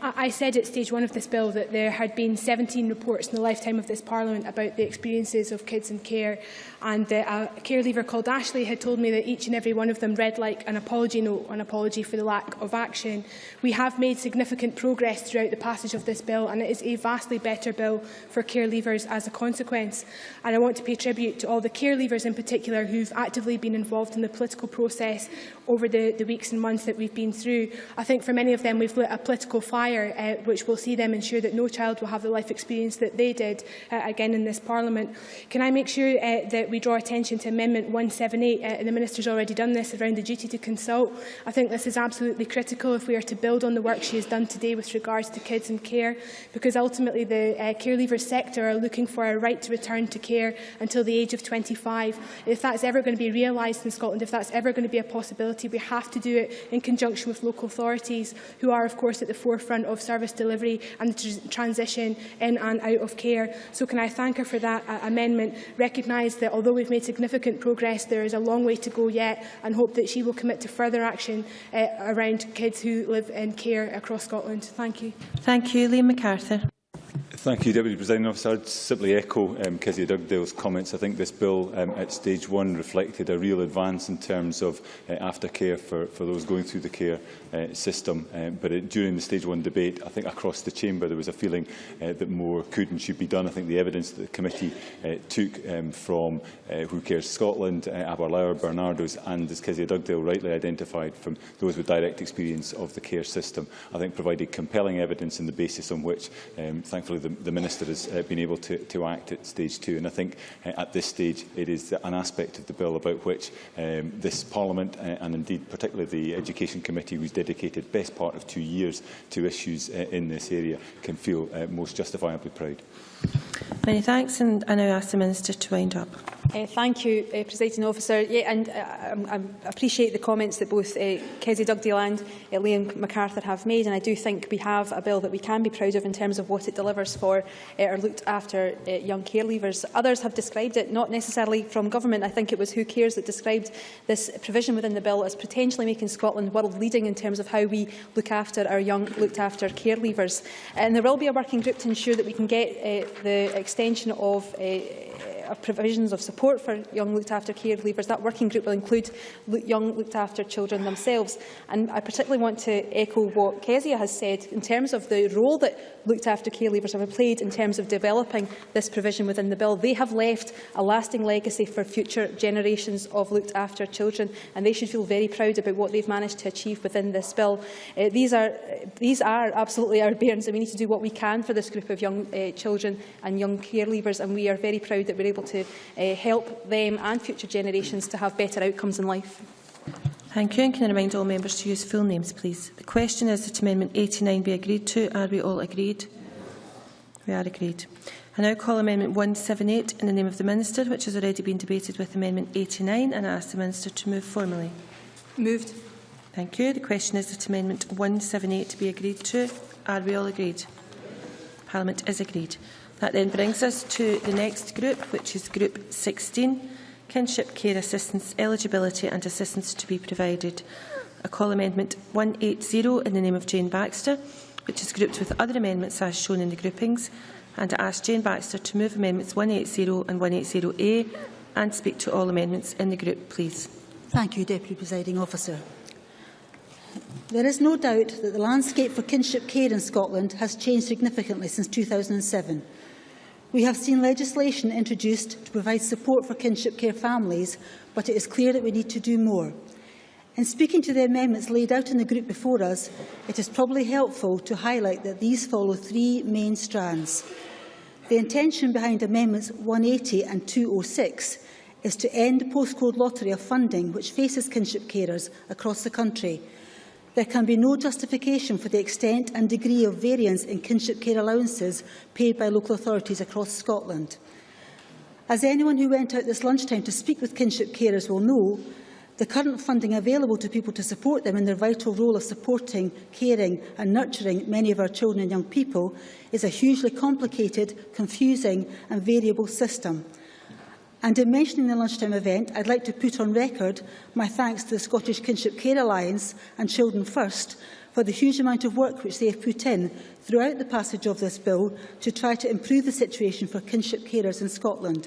D: I said at Stage 1 of this bill that there had been 17 reports in the lifetime of this Parliament about the experiences of kids in care, and a care leaver called Ashley had told me that each and every one of them read like an apology note, an apology for the lack of action. We have made significant progress throughout the passage of this bill, and it is a vastly better bill for care leavers as a consequence. And I want to pay tribute to all the care leavers in particular who've actively been involved in the political process over the weeks and months that we've been through. I think for many of them we've lit a political fire which will see them ensure that no child will have the life experience that they did again in this Parliament. Can I make sure that we draw attention to Amendment 178? And the Minister's already done this around the duty to consult. I think this is absolutely critical if we are to build on the work she has done today with regards to kids in care, because ultimately the care leavers sector are looking for a right to return to care until the age of 25. If that's ever going to be realised in Scotland, if that's ever going to be a possibility, we have to do it in conjunction with local authorities, who are, of course, at the forefront of service delivery and the transition in and out of care. So can I thank her for that amendment, recognise that although we've made significant progress, there is a long way to go yet, and hope that she will commit to further action around kids who live in care across Scotland. Thank you.
F: Thank you. Liam MacArthur.
C: Thank you, Deputy Presiding Officer. I'd simply echo Kezia Dugdale's comments. I think this bill at Stage 1 reflected a real advance in terms of aftercare for those going through the care system. But during the Stage 1 debate, I think across the chamber there was a feeling that more could and should be done. I think the evidence that the committee took from Who Cares Scotland, Aberlour, Bernardo's and, as Kezia Dugdale rightly identified, from those with direct experience of the care system, I think provided compelling evidence on the basis on which, thankfully, the Minister has been able to act at Stage 2. And I think at this stage it is an aspect of the bill about which this Parliament and indeed particularly the Education Committee, who's dedicated best part of 2 years to issues in this area, can feel most justifiably proud.
F: Many thanks, and I now ask the Minister to wind up.
B: Thank you, Presiding Officer. Yeah, and I appreciate the comments that both Kezia Dugdale and Liam MacArthur have made, and I do think we have a bill that we can be proud of in terms of what it delivers for our looked after young care leavers. Others have described it, not necessarily from government. I think it was Who Cares that described this provision within the bill as potentially making Scotland world leading in terms of how we look after our young looked after care leavers. And there will be a working group to ensure that we can get the extension of provisions of support for young looked after care leavers. That working group will include young looked after children themselves. And I particularly want to echo what Kezia has said in terms of the role that looked after care leavers have played in terms of developing this provision within the bill. They have left a lasting legacy for future generations of looked after children, and they should feel very proud about what they've managed to achieve within this bill. These are absolutely our bairns, and we need to do what we can for this group of young children and young care leavers, and we are very proud that we're able to help them and future generations to have better outcomes in life.
F: Thank you. And can I remind all members to use full names, please? The question is that Amendment 89 be agreed to. Are we all agreed? We are agreed. I now call Amendment 178 in the name of the Minister, which has already been debated with Amendment 89, and I ask the Minister to move formally.
B: Moved.
F: Thank you. The question is that Amendment 178 be agreed to. Are we all agreed? Parliament is agreed. That then brings us to the next group, which is Group 16, Kinship Care Assistance, Eligibility and Assistance to be Provided. I call Amendment 180 in the name of Jane Baxter, which is grouped with other amendments as shown in the groupings, and I ask Jane Baxter to move Amendments 180 and 180A and speak to all amendments in the group, please.
M: Thank you, Deputy Presiding Officer. There is no doubt that the landscape for kinship care in Scotland has changed significantly since 2007. We have seen legislation introduced to provide support for kinship care families, but it is clear that we need to do more. In speaking to the amendments laid out in the group before us, it is probably helpful to highlight that these follow three main strands. The intention behind Amendments 180 and 206 is to end the postcode lottery of funding which faces kinship carers across the country. There can be no justification for the extent and degree of variance in kinship care allowances paid by local authorities across Scotland. As anyone who went out this lunchtime to speak with kinship carers will know, the current funding available to people to support them in their vital role of supporting, caring and nurturing many of our children and young people is a hugely complicated, confusing and variable system. And in mentioning the lunchtime event, I'd like to put on record my thanks to the Scottish Kinship Care Alliance and Children First for the huge amount of work which they have put in throughout the passage of this bill to try to improve the situation for kinship carers in Scotland.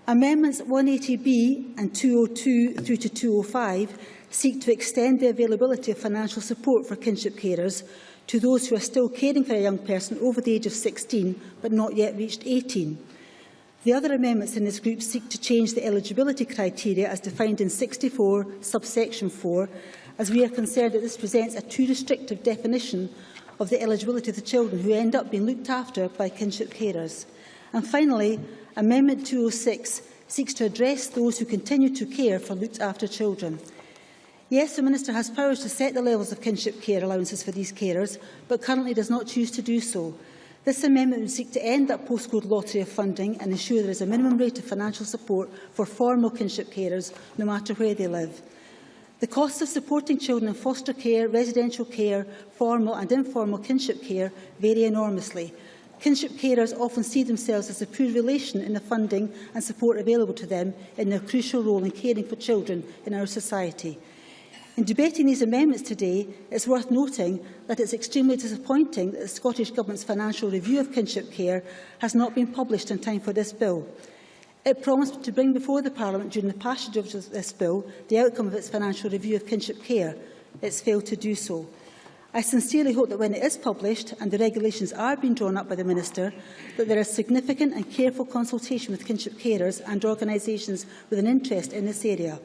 M: Amendments 180B and 202 through to 205 seek to extend the availability of financial support for kinship carers to those who are still caring for a young person over the age of 16 but not yet reached 18. The other amendments in this group seek to change the eligibility criteria as defined in 64 subsection 4, as we are concerned that this presents a too restrictive definition of the eligibility of the children who end up being looked after by kinship carers. And finally, Amendment 206 seeks to address those who continue to care for looked after children. Yes, the Minister has powers to set the levels of kinship care allowances for these carers, but currently does not choose to do so. This amendment would seek to end that postcode lottery of funding and ensure there is a minimum rate of financial support for formal kinship carers, no matter where they live. The costs of supporting children in foster care, residential care, formal and informal kinship care vary enormously. Kinship carers often see themselves as a poor relation in the funding and support available to them in their crucial role in caring for children in our society. In debating these amendments today, it is worth noting that it is extremely disappointing that the Scottish Government's financial review of kinship care has not been published in time for this bill. It promised to bring before the Parliament during the passage of this bill the outcome of its financial review of kinship care. It has failed to do so. I sincerely hope that when it is published and the regulations are being drawn up by the Minister, that there is significant and careful consultation with kinship carers and organisations with an interest in this area.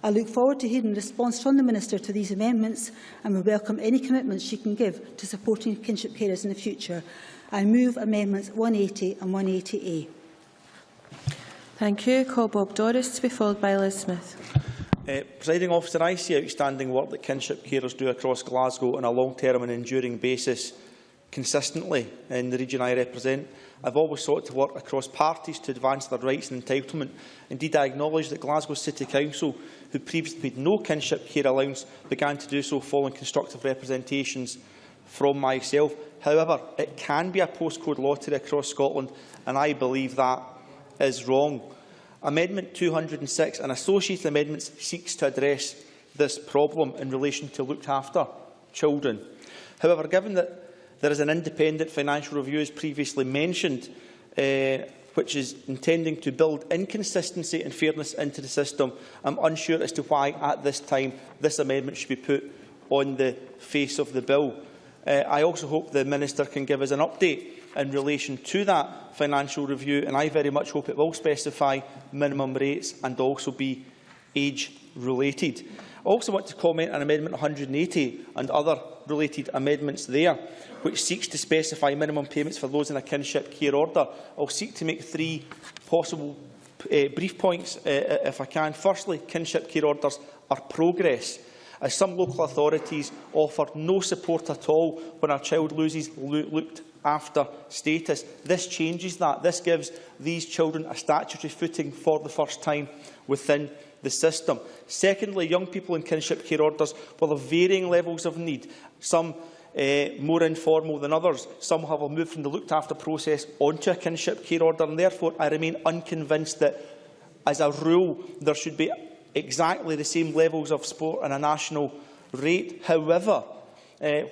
M: I look forward to hearing a response from the Minister to these amendments and will welcome any commitments she can give to supporting kinship carers in the future. I move Amendments 180 and 180A.
F: Thank you. Call Bob Doris to be followed by Liz Smith.
N: Presiding Officer, I see outstanding work that kinship carers do across Glasgow on a long-term and enduring basis. consistently in the region I represent. I've always sought to work across parties to advance their rights and entitlement. Indeed, I acknowledge that Glasgow City Council, who previously paid no kinship care allowance, began to do so following constructive representations from myself. However, it can be a postcode lottery across Scotland, and I believe that is wrong. Amendment 206 and associated amendments seeks to address this problem in relation to looked after children. However, given that there is an independent financial review, as previously mentioned, which is intending to build inconsistency and fairness into the system, I'm unsure as to why, at this time, this amendment should be put on the face of the bill. I also hope the Minister can give us an update in relation to that financial review, and I very much hope it will specify minimum rates and also be age-related. I also want to comment on Amendment 180 and other related amendments there, which seeks to specify minimum payments for those in a kinship care order. I'll seek to make three possible brief points, if I can. Firstly, kinship care orders are progress, as some local authorities offer no support at all when a child loses looked after status. This changes that. This gives these children a statutory footing for the first time within the system. Secondly, young people in kinship care orders will have varying levels of need, some more informal than others. Some have moved from the looked after process onto a kinship care order, and therefore I remain unconvinced that, as a rule, there should be exactly the same levels of support on a national rate. However,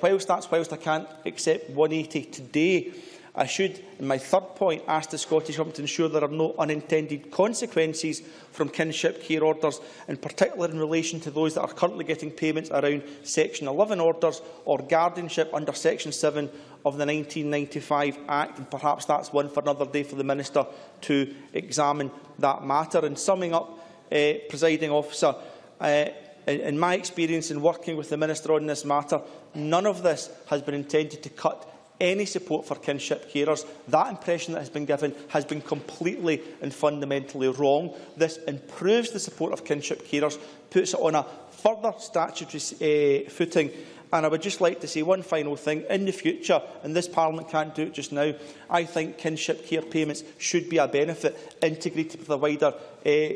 N: whilst I can't accept 180 today, I should, in my third point, ask the Scottish Government to ensure there are no unintended consequences from kinship care orders, in particular in relation to those that are currently getting payments around Section 11 orders or guardianship under Section 7 of the 1995 Act. And perhaps that's one for another day for the Minister to examine that matter. In summing up, Presiding Officer, in my experience in working with the Minister on this matter, none of this has been intended to cut any support for kinship carers. That impression that has been given has been completely and fundamentally wrong. This improves the support of kinship carers, puts it on a further statutory footing. And I would just like to say one final thing. In the future, and this Parliament can't do it just now, I think kinship care payments should be a benefit integrated with a wider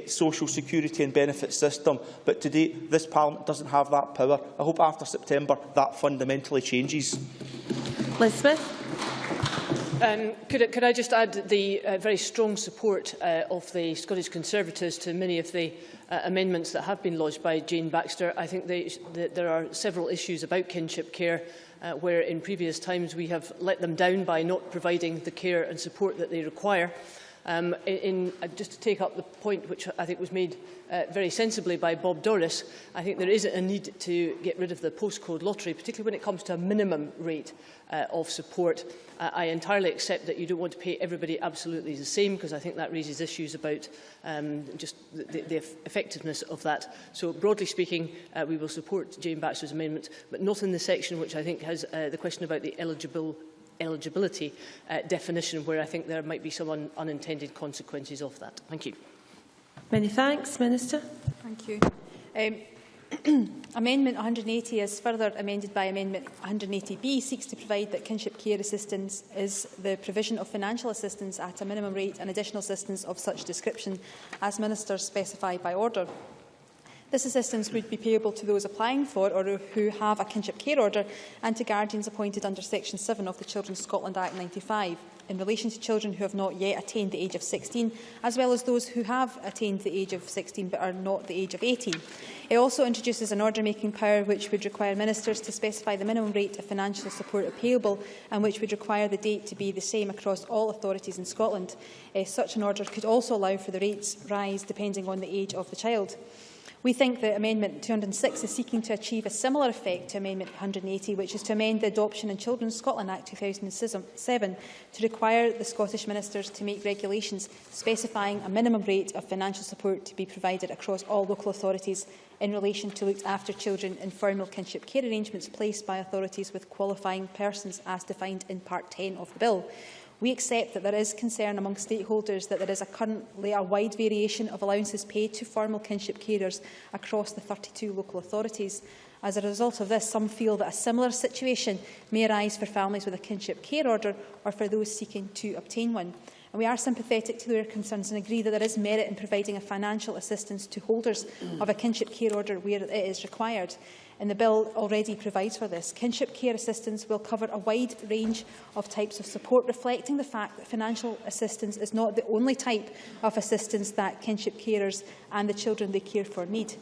N: social security and benefit system. But today, this Parliament doesn't have that power. I hope after September that fundamentally changes.
F: Liz Smith.
E: Could I just add the very strong support of the Scottish Conservatives to many of the amendments that have been lodged by Jane Baxter. I think there are several issues about kinship care where in previous times we have let them down by not providing the care and support that they require. Just to take up the point which I think was made very sensibly by Bob Doris, I think there is a need to get rid of the postcode lottery, particularly when it comes to a minimum rate of support. I entirely accept that you don't want to pay everybody absolutely the same, because I think that raises issues about just the effectiveness of that. So, broadly speaking, we will support Jane Baxter's amendment, but not in the section which I think has the question about the eligibility definition, where I think there might be some unintended consequences of that. Thank you.
F: Many thanks, Minister.
B: Thank you. Amendment 180, as further amended by Amendment 180B, seeks to provide that kinship care assistance is the provision of financial assistance at a minimum rate and additional assistance of such description as ministers specify by order. This assistance would be payable to those applying for or who have a kinship care order and to guardians appointed under Section 7 of the Children's Scotland Act 95, in relation to children who have not yet attained the age of 16, as well as those who have attained the age of 16 but are not the age of 18. It also introduces an order-making power which would require ministers to specify the minimum rate of financial support payable and which would require the date to be the same across all authorities in Scotland. Such an order could also allow for the rates rise depending on the age of the child. We think that Amendment 206 is seeking to achieve a similar effect to Amendment 180, which is to amend the Adoption and Children's Scotland Act 2007 to require the Scottish ministers to make regulations specifying a minimum rate of financial support to be provided across all local authorities in relation to looked after children in formal kinship care arrangements placed by authorities with qualifying persons as defined in Part 10 of the Bill. We accept that there is concern among stakeholders that there is currently a wide variation of allowances paid to formal kinship carers across the 32 local authorities. As a result of this, some feel that a similar situation may arise for families with a kinship care order or for those seeking to obtain one. And we are sympathetic to their concerns and agree that there is merit in providing a financial assistance to holders of a kinship care order where it is required. And the bill already provides for this. Kinship care assistance will cover a wide range of types of support, reflecting the fact that financial assistance is not the only type of assistance that kinship carers and the children they care for need.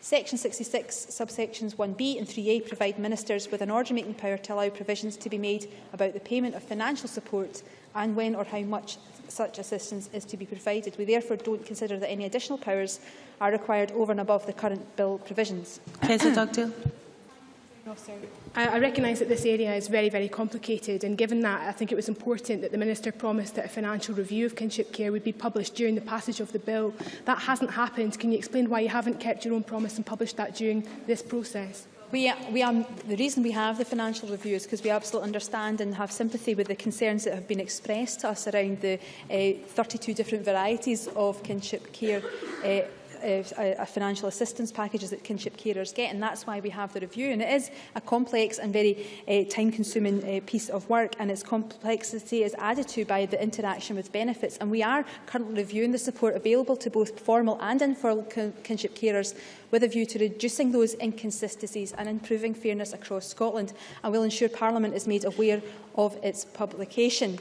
B: Section 66, subsections 1b and 3a provide ministers with an order-making power to allow provisions to be made about the payment of financial support and when or how much such assistance is to be provided. We therefore don't consider that any additional powers are required over and above the current bill provisions.
D: I recognise that this area is very, very complicated, and given that, I think it was important that the Minister promised that a financial review of kinship care would be published during the passage of the bill. That hasn't happened. Can you explain why you haven't kept your own promise and published that during this process?
B: The reason we have the financial review is because we absolutely understand and have sympathy with the concerns that have been expressed to us around the 32 different varieties of kinship care financial assistance packages that kinship carers get, and that's why we have the review. And it is a complex and very time-consuming piece of work, and its complexity is added to by the interaction with benefits. And we are currently reviewing the support available to both formal and informal kinship carers with a view to reducing those inconsistencies and improving fairness across Scotland, and will ensure Parliament is made aware of its publication.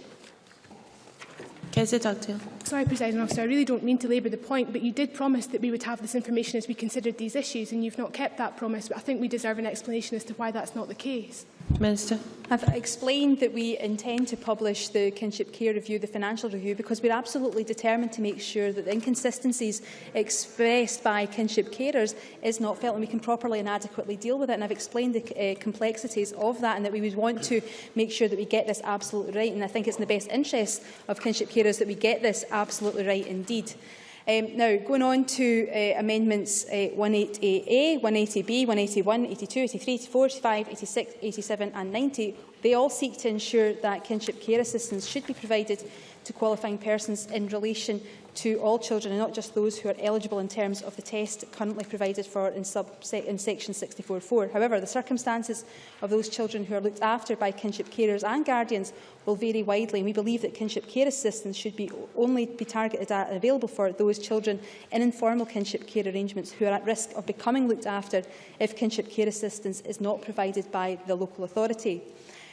D: Sorry, Presiding Officer, I really don't mean to labour the point, but you did promise that we would have this information as we considered these issues, and you've not kept that promise. But I think we deserve an explanation as to why that's not the case.
F: Minister.
B: I've explained that we intend to publish the kinship care review, the financial review, because we're absolutely determined to make sure that the inconsistencies expressed by kinship carers is not felt, and we can properly and adequately deal with it. And I've explained the complexities of that, and that we would want to make sure that we get this absolutely right. And I think it's in the best interest of kinship carers that we get this absolutely right indeed. Now, going on to amendments 180A, 180B, 181, 82, 83, 84, 85, 86, 87 and 90, they all seek to ensure that kinship care assistance should be provided to qualifying persons in relation to all children and not just those who are eligible in terms of the test currently provided for in section 64.4. However, the circumstances of those children who are looked after by kinship carers and guardians will vary widely, and we believe that kinship care assistance should only be targeted at and available for those children in informal kinship care arrangements who are at risk of becoming looked after if kinship care assistance is not provided by the local authority.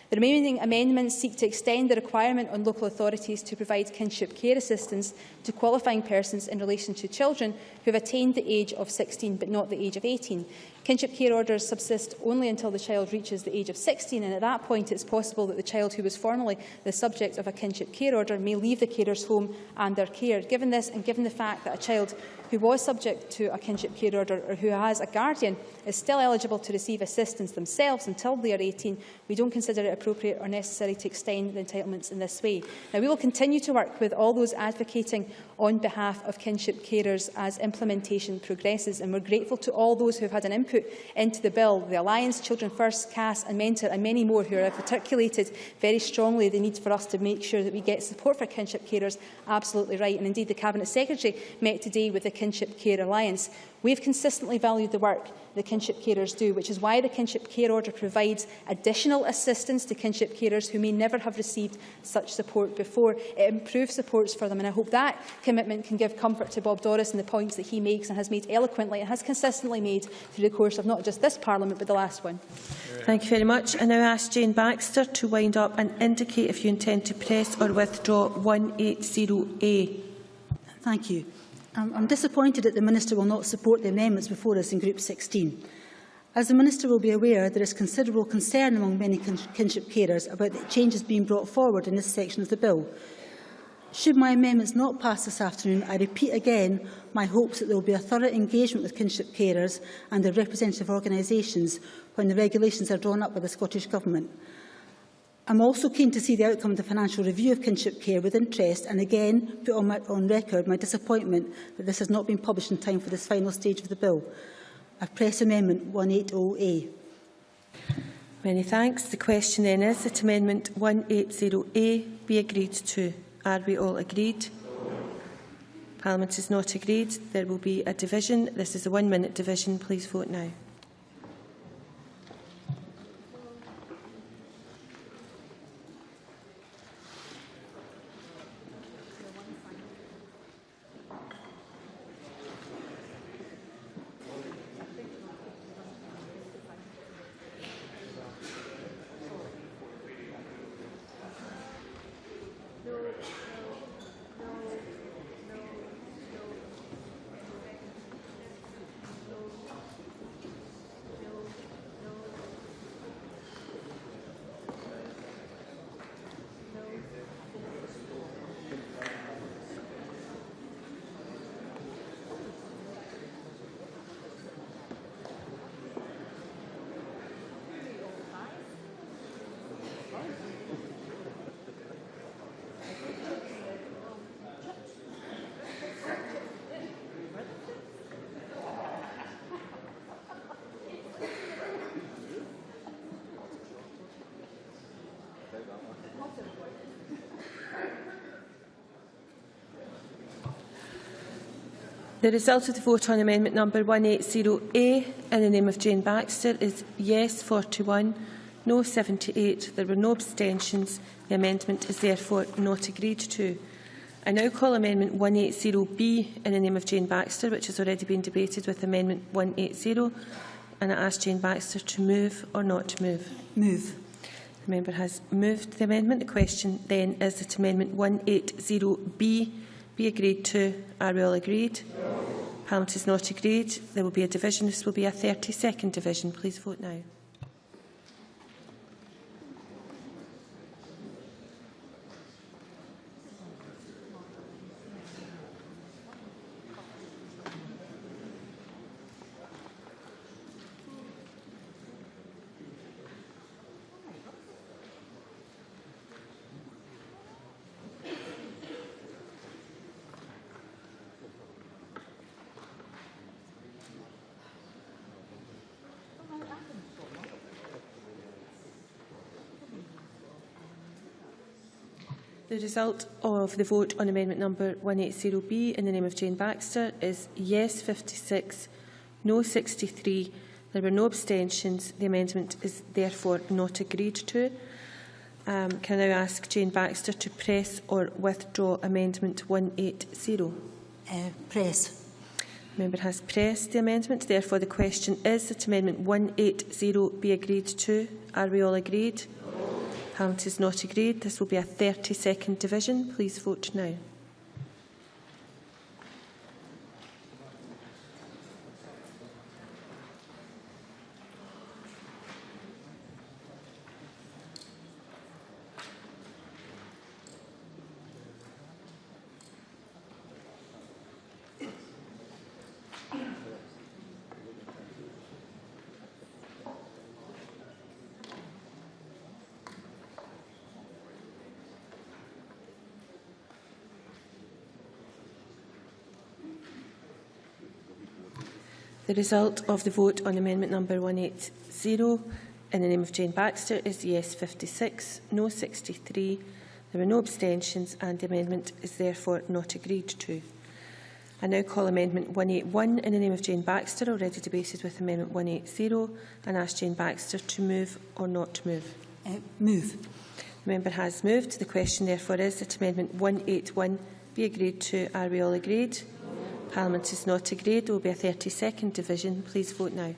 B: The remaining amendments seek to extend the requirement on local authorities to provide kinship care assistance to qualifying persons in relation to children who have attained the age of 16 but not the age of 18. Kinship care orders subsist only until the child reaches the age of 16, and at that point it is possible that the child who was formerly the subject of a kinship care order may leave the carer's home and their care. Given this, and given the fact that a child who was subject to a kinship care order or who has a guardian is still eligible to receive assistance themselves until they are 18, we don't consider it appropriate or necessary to extend the entitlements in this way. Now, we will continue to work with all those advocating on behalf of kinship carers as implementation progresses, and we're grateful to all those who have had an input into the bill, the Alliance, Children First, CAS and Mentor, and many more who have articulated very strongly the need for us to make sure that we get support for kinship carers absolutely right. And indeed, the Cabinet Secretary met today with the Kinship Care Alliance. We have consistently valued the work the kinship carers do, which is why the kinship care order provides additional assistance to kinship carers who may never have received such support before. It improves supports for them, and I hope that commitment can give comfort to Bob Doris and the points that he makes and has made eloquently and has consistently made through the course of not just this Parliament but the last one.
F: Thank you very much. I now ask Jane Baxter to wind up and indicate if you intend to press or withdraw 180A.
M: Thank you. I'm disappointed that the Minister will not support the amendments before us in Group 16. As the Minister will be aware, there is considerable concern among many kinship carers about the changes being brought forward in this section of the bill. Should my amendments not pass this afternoon, I repeat again my hopes that there will be a thorough engagement with kinship carers and their representative organisations when the regulations are drawn up by the Scottish Government. I'm also keen to see the outcome of the financial review of kinship care with interest, and again put on record my disappointment that this has not been published in time for this final stage of the bill. I press Amendment 180A.
F: Many thanks. The question then is that Amendment 180A be agreed to. Are we all agreed? Parliament is not agreed. There will be a division. This is a 1-minute division. Please vote now. The result of the vote on amendment number 180A in the name of Jane Baxter is yes 41, no 78. There were no abstentions. The amendment is therefore not agreed to. I now call amendment 180B in the name of Jane Baxter, which has already been debated with amendment 180, and I ask Jane Baxter to move or not to move.
M: Move.
F: The member has moved the amendment. The question then is that amendment 180B be agreed to. Are we all agreed? No. Parliament is not agreed. There will be a division. This will be a 30-second division. Please vote now. The result of the vote on amendment number 180B in the name of Jane Baxter is yes 56, no 63. There were no abstentions. The amendment is therefore not agreed to. Can I now ask Jane Baxter to press or withdraw amendment 180?
M: Press.
F: The member has pressed the amendment. Therefore, the question is that amendment 180 be agreed to. Are we all agreed? Parliament is not agreed. This will be a 30-second division. Please vote now. The result of the vote on amendment number 180 in the name of Jane Baxter is yes 56, no 63. There were no abstentions and the amendment is therefore not agreed to. I now call amendment 181 in the name of Jane Baxter, already debated with amendment 180, and ask Jane Baxter to move or not to move.
M: Move.
F: The member has moved. The question therefore is that amendment 181 be agreed to. Are we all agreed? Parliament is not agreed. There will be a 30-second division. Please vote now.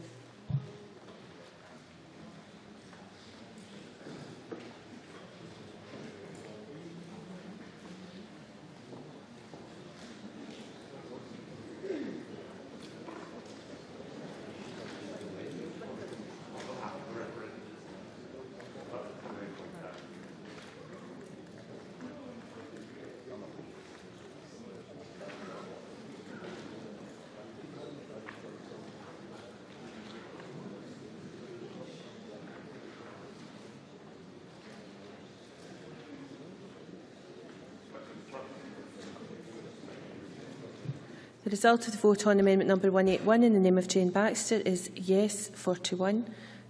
F: The result of the vote on amendment number 181 in the name of Jane Baxter is yes 41,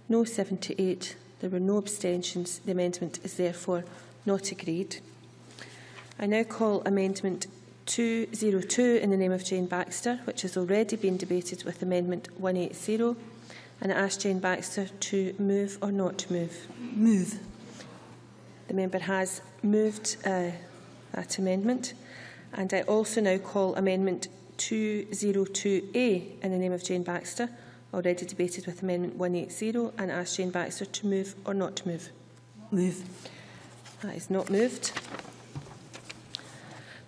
F: no 78. There were no abstentions. The amendment is therefore not agreed. I now call Amendment 202 in the name of Jane Baxter, which has already been debated with Amendment 180, and I ask Jane Baxter to move or not to move.
M: Move.
F: The member has moved that amendment, and I also now call Amendment 202A in the name of Jane Baxter, already debated with Amendment 180, and ask Jane Baxter to move or not to move.
M: Move.
F: That is not moved.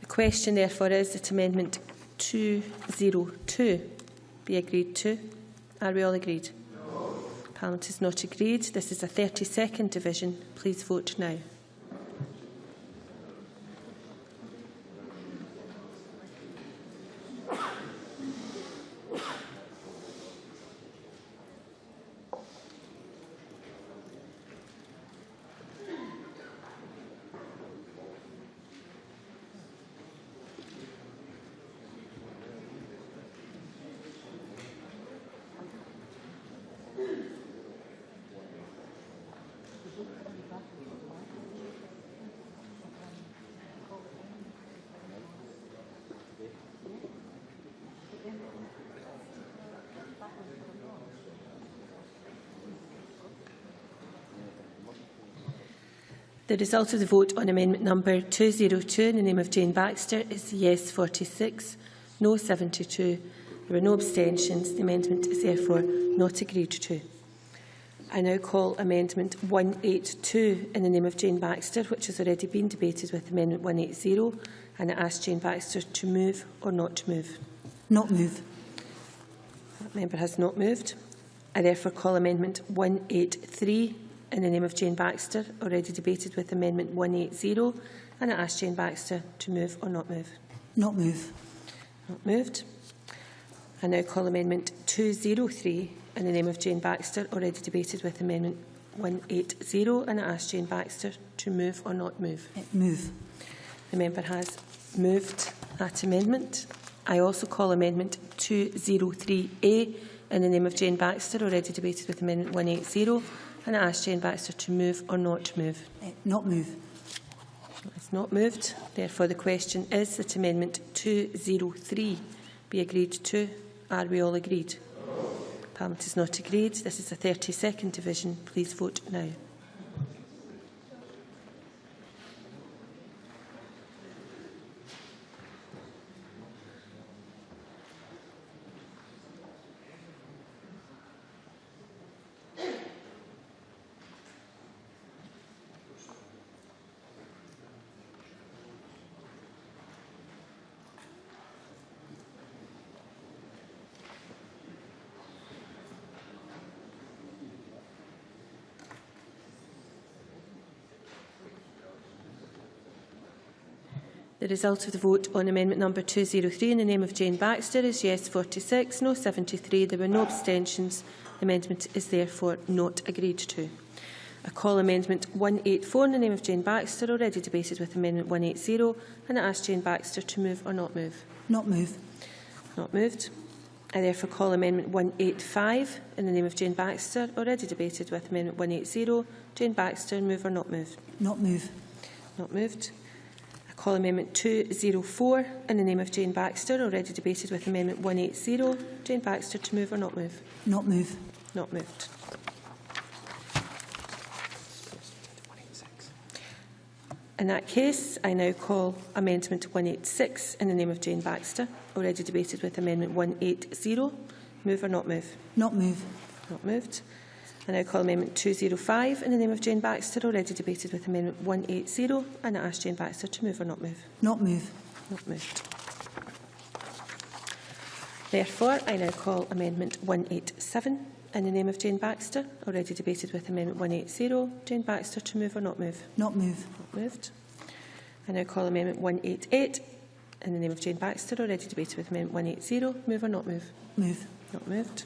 F: The question, therefore, is that Amendment 202 be agreed to. Are we all agreed? No. Parliament is not agreed. This is a 32nd division. Please vote now. The result of the vote on amendment number 202 in the name of Jane Baxter is yes 46, no 72. There were no abstentions. The amendment is therefore not agreed to. I now call amendment 182 in the name of Jane Baxter, which has already been debated with amendment 180, and I ask Jane Baxter to move or not to move.
M: Not move.
F: That member has not moved. I therefore call amendment 183 in the name of Jane Baxter, already debated with amendment 180, and I ask Jane Baxter to move or not move.
M: Not move.
F: Not moved. I now call amendment 203 in the name of Jane Baxter, already debated with amendment 180, and I ask Jane Baxter to move or not move.
M: Move.
F: The member has moved that amendment. I also call amendment 203A in the name of Jane Baxter, already debated with amendment 180, and I ask Jane Baxter to move or not to move.
M: Not move.
F: It's not moved. Therefore, the question is that amendment 203 be agreed to. Are we all agreed? No. Parliament is not agreed. This is a 32nd division. Please vote now. The result of the vote on amendment number 203 in the name of Jane Baxter is yes 46, no 73. There were no abstentions. The amendment is therefore not agreed to. I call amendment 184 in the name of Jane Baxter, already debated with amendment 180, and I ask Jane Baxter to move or not move.
M: Not move.
F: Not moved. I therefore call amendment 185 in the name of Jane Baxter, already debated with amendment 180. Jane Baxter, move or not move?
M: Not move.
F: Not moved. I call amendment 204 in the name of Jane Baxter, already debated with amendment 180. Jane Baxter, to move or not move?
M: Not move.
F: Not moved. In that case, I now call amendment 186 in the name of Jane Baxter, already debated with amendment 180. Move or not move?
M: Not move.
F: Not moved. I now call amendment 205 in the name of Jane Baxter, already debated with amendment 180, and I ask Jane Baxter to move or not move.
M: Not move.
F: Not moved. Therefore, I now call amendment 187 in the name of Jane Baxter, already debated with amendment 180. Jane Baxter, to move or not move?
M: Not move.
F: Not moved. I now call amendment 188 in the name of Jane Baxter, already debated with amendment 180. Move or not move?
M: Move.
F: Not moved.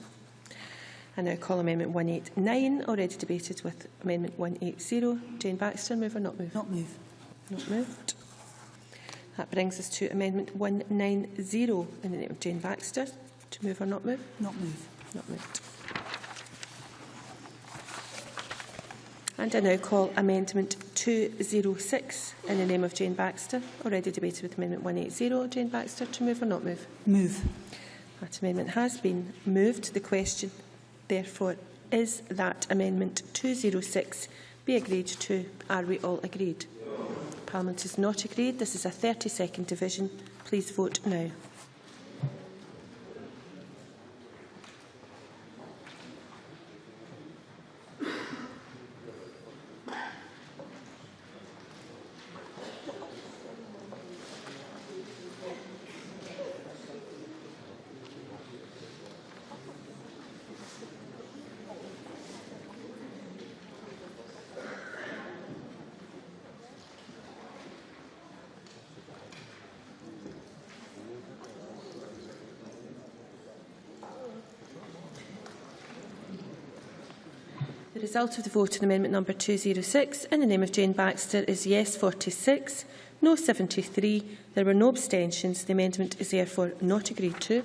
F: I now call amendment 189, already debated with amendment 180. Jane Baxter, move or not move?
M: Not move.
F: Not moved. That brings us to amendment 190 in the name of Jane Baxter. To move or not move?
M: Not move.
F: Not moved. And I now call Amendment 206 in the name of Jane Baxter, already debated with Amendment 180. Jane Baxter, to move or not move?
M: Move.
F: That amendment has been moved. The question, therefore, is that Amendment 206 be agreed to. Are we all agreed? Parliament is not agreed. This is a 30-second division. Please vote now. The result of the vote on amendment number 206 in the name of Jane Baxter is yes 46, no 73. There were no abstentions. The amendment is therefore not agreed to.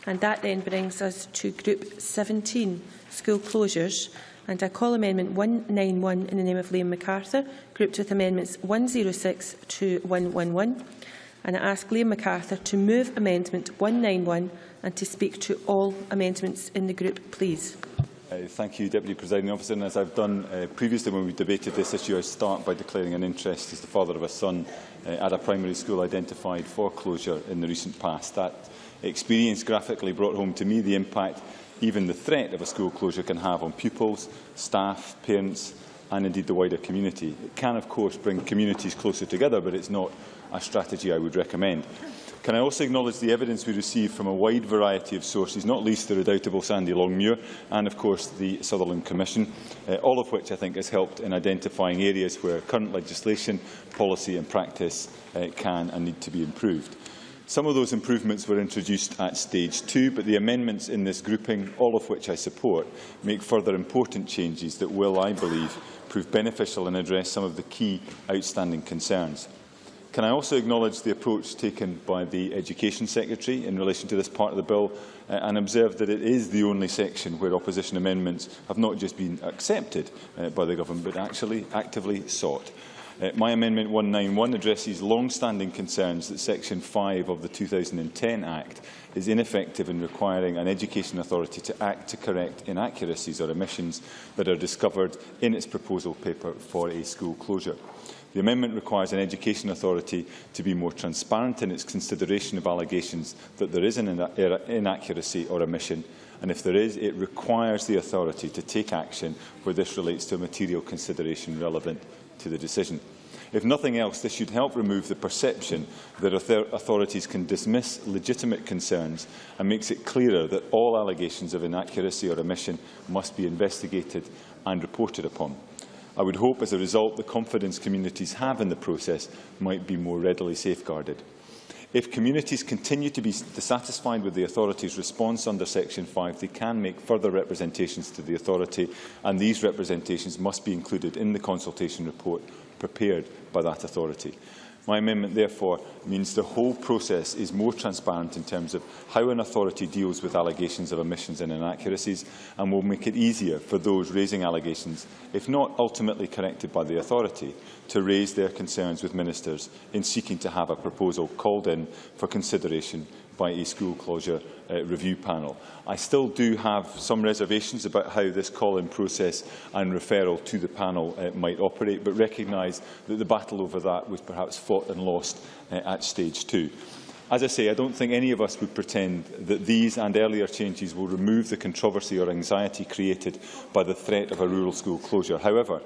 F: And that then brings us to Group 17, school closures. And I call Amendment 191 in the name of Liam MacArthur, grouped with Amendments 106 to 111. And I ask Liam MacArthur to move Amendment 191 and to speak to all amendments in the group, please.
C: Thank you, Deputy Presiding Officer. And as I've done previously when we debated this issue, I start by declaring an interest as the father of a son at a primary school identified for closure in the recent past. That experience graphically brought home to me the impact even the threat of a school closure can have on pupils, staff, parents and indeed the wider community. It can, of course, bring communities closer together, but it's not a strategy I would recommend. Can I also acknowledge the evidence we receive from a wide variety of sources, not least the redoubtable Sandy Longmuir and, of course, the Sutherland Commission, all of which I think has helped in identifying areas where current legislation, policy and practice can and need to be improved. Some of those improvements were introduced at stage 2, but the amendments in this grouping, all of which I support, make further important changes that will, I believe, prove beneficial and address some of the key outstanding concerns. Can I also acknowledge the approach taken by the Education Secretary in relation to this part of the bill and observe that it is the only section where opposition amendments have not just been accepted by the government but actually actively sought. My Amendment 191 addresses long-standing concerns that Section 5 of the 2010 Act is ineffective in requiring an education authority to act to correct inaccuracies or omissions that are discovered in its proposal paper for a school closure. The amendment requires an education authority to be more transparent in its consideration of allegations that there is an inaccuracy or omission, and if there is, it requires the authority to take action where this relates to a material consideration relevant to the decision. If nothing else, this should help remove the perception that authorities can dismiss legitimate concerns and makes it clearer that all allegations of inaccuracy or omission must be investigated and reported upon. I would hope, as a result, the confidence communities have in the process might be more readily safeguarded. If communities continue to be dissatisfied with the authority's response under Section 5, they can make further representations to the authority, and these representations must be included in the consultation report prepared by that authority. My amendment, therefore, means the whole process is more transparent in terms of how an authority deals with allegations of omissions and inaccuracies, and will make it easier for those raising allegations, if not ultimately corrected by the authority, to raise their concerns with ministers in seeking to have a proposal called in for consideration by a school closure review panel. I still do have some reservations about how this call-in process and referral to the panel might operate, but recognise that the battle over that was perhaps fought and lost at stage 2. As I say, I don't think any of us would pretend that these and earlier changes will remove the controversy or anxiety created by the threat of a rural school closure. However,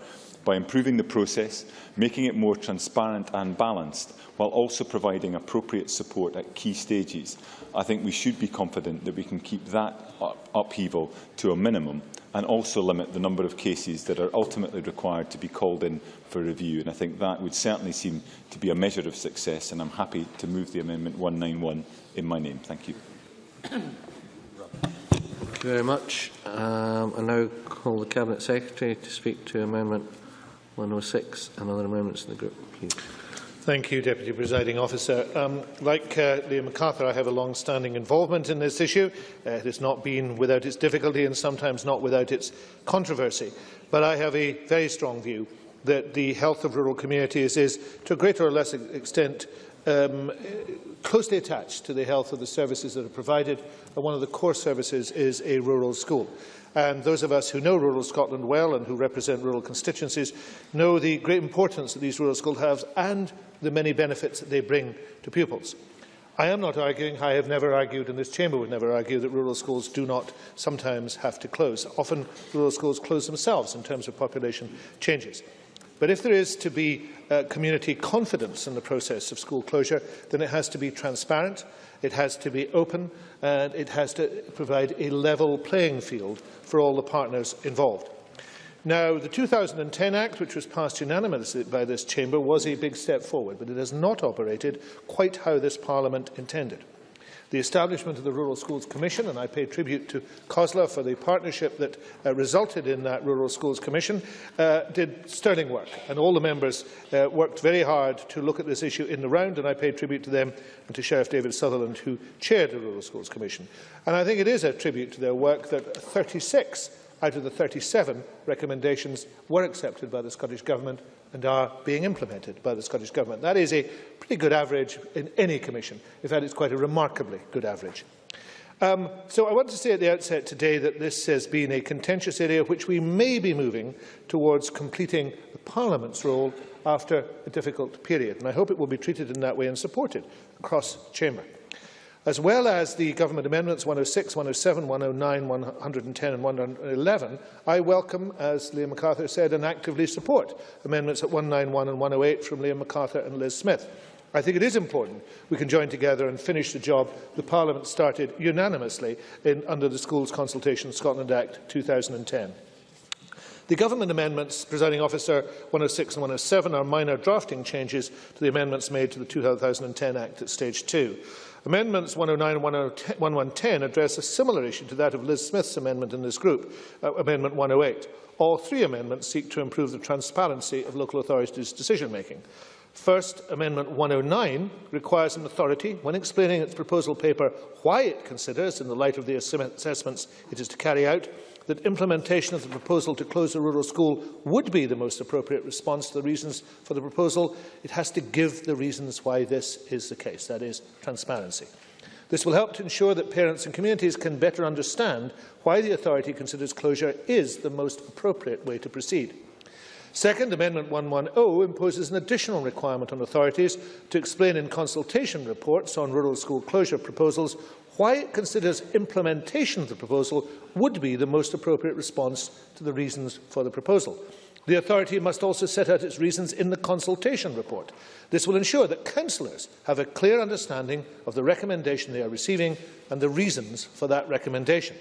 C: by improving the process, making it more transparent and balanced, while also providing appropriate support at key stages, I think we should be confident that we can keep that upheaval to a minimum and also limit the number of cases that are ultimately required to be called in for review. And I think that would certainly seem to be a measure of success, and I'm happy to move the Amendment 191 in my name. Thank you.
O: Thank you very much. I now call the Cabinet Secretary to speak to Amendment 106 and other amendments in the group, please.
P: Thank you, Deputy Presiding Officer. Like Liam MacArthur, I have a long-standing involvement in this issue. It has not been without its difficulty and sometimes not without its controversy. But I have a very strong view that the health of rural communities is, to a greater or less extent, closely attached to the health of the services that are provided, and one of the core services is a rural school. And those of us who know rural Scotland well and who represent rural constituencies know the great importance that these rural schools have and the many benefits that they bring to pupils. I am not arguing, I have never argued, and this chamber would never argue, that rural schools do not sometimes have to close. Often rural schools close themselves in terms of population changes. But if there is to be community confidence in the process of school closure, then it has to be transparent, it has to be open, and it has to provide a level playing field for all the partners involved. Now, the 2010 Act, which was passed unanimously by this chamber, was a big step forward, but it has not operated quite how this Parliament intended. The establishment of the Rural Schools Commission, and I pay tribute to COSLA for the partnership that resulted in that Rural Schools Commission, did sterling work, and all the members worked very hard to look at this issue in the round, and I pay tribute to them and to Sheriff David Sutherland, who chaired the Rural Schools Commission. And I think it is a tribute to their work that 36 out of the 37 recommendations were accepted by the Scottish Government and are being implemented by the Scottish Government. That is a pretty good average in any commission. In fact, it's quite a remarkably good average. So I want to say at the outset today that this has been a contentious area which we may be moving towards completing the Parliament's role after a difficult period. And I hope it will be treated in that way and supported across the chamber. As well as the Government Amendments 106, 107, 109, 110 and 111, I welcome, as Liam MacArthur said, and actively support amendments at 191 and 108 from Liam MacArthur and Liz Smith. I think it is important we can join together and finish the job the Parliament started unanimously under the Schools Consultation Scotland Act 2010. The Government Amendments, Presiding Officer, 106 and 107 are minor drafting changes to the amendments made to the 2010 Act at Stage 2. Amendments 109 and 110 address a similar issue to that of Liz Smith's amendment in this group, Amendment 108. All three amendments seek to improve the transparency of local authorities' decision-making. First, Amendment 109 requires an authority, when explaining its proposal paper why it considers, in the light of the assessments it is to carry out, that implementation of the proposal to close a rural school would be the most appropriate response to the reasons for the proposal, it has to give the reasons why this is the case, that is, transparency. This will help to ensure that parents and communities can better understand why the authority considers closure is the most appropriate way to proceed. Second, Amendment 110 imposes an additional requirement on authorities to explain in consultation reports on rural school closure proposals why it considers implementation of the proposal would be the most appropriate response to the reasons for the proposal. The authority must also set out its reasons in the consultation report. This will ensure that councillors have a clear understanding of the recommendation they are receiving and the reasons for that recommendation.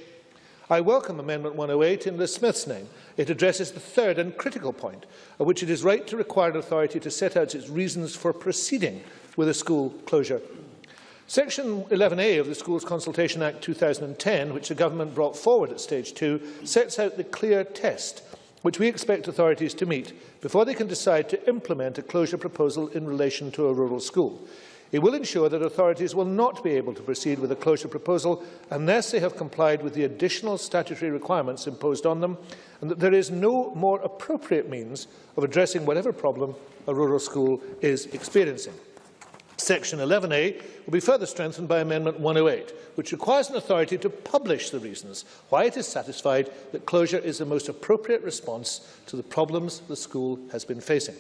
P: I welcome Amendment 108 in Liz Smith's name. It addresses the third and critical point, at which it is right to require an authority to set out its reasons for proceeding with a school closure. Section 11A of the Schools Consultation Act 2010, which the Government brought forward at Stage 2, sets out the clear test which we expect authorities to meet before they can decide to implement a closure proposal in relation to a rural school. It will ensure that authorities will not be able to proceed with a closure proposal unless they have complied with the additional statutory requirements imposed on them, and that there is no more appropriate means of addressing whatever problem a rural school is experiencing. Section 11A will be further strengthened by Amendment 108, which requires an authority to publish the reasons why it is satisfied that closure is the most appropriate response to the problems the school has been facing.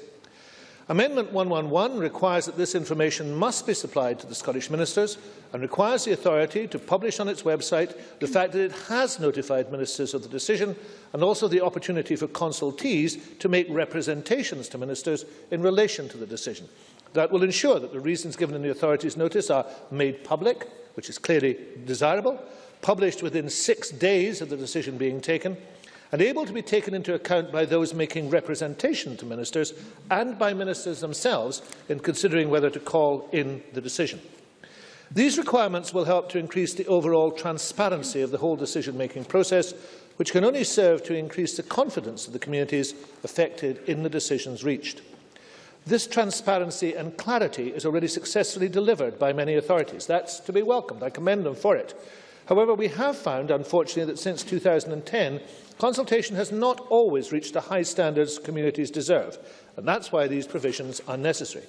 P: Amendment 111 requires that this information must be supplied to the Scottish Ministers and requires the authority to publish on its website the fact that it has notified ministers of the decision and also the opportunity for consultees to make representations to ministers in relation to the decision. That will ensure that the reasons given in the authority's notice are made public, which is clearly desirable, published within 6 days of the decision being taken, and able to be taken into account by those making representation to ministers and by ministers themselves in considering whether to call in the decision. These requirements will help to increase the overall transparency of the whole decision-making process, which can only serve to increase the confidence of the communities affected in the decisions reached. This transparency and clarity is already successfully delivered by many authorities. That's to be welcomed. I commend them for it. However, we have found, unfortunately, that since 2010, consultation has not always reached the high standards communities deserve, and that's why these provisions are necessary.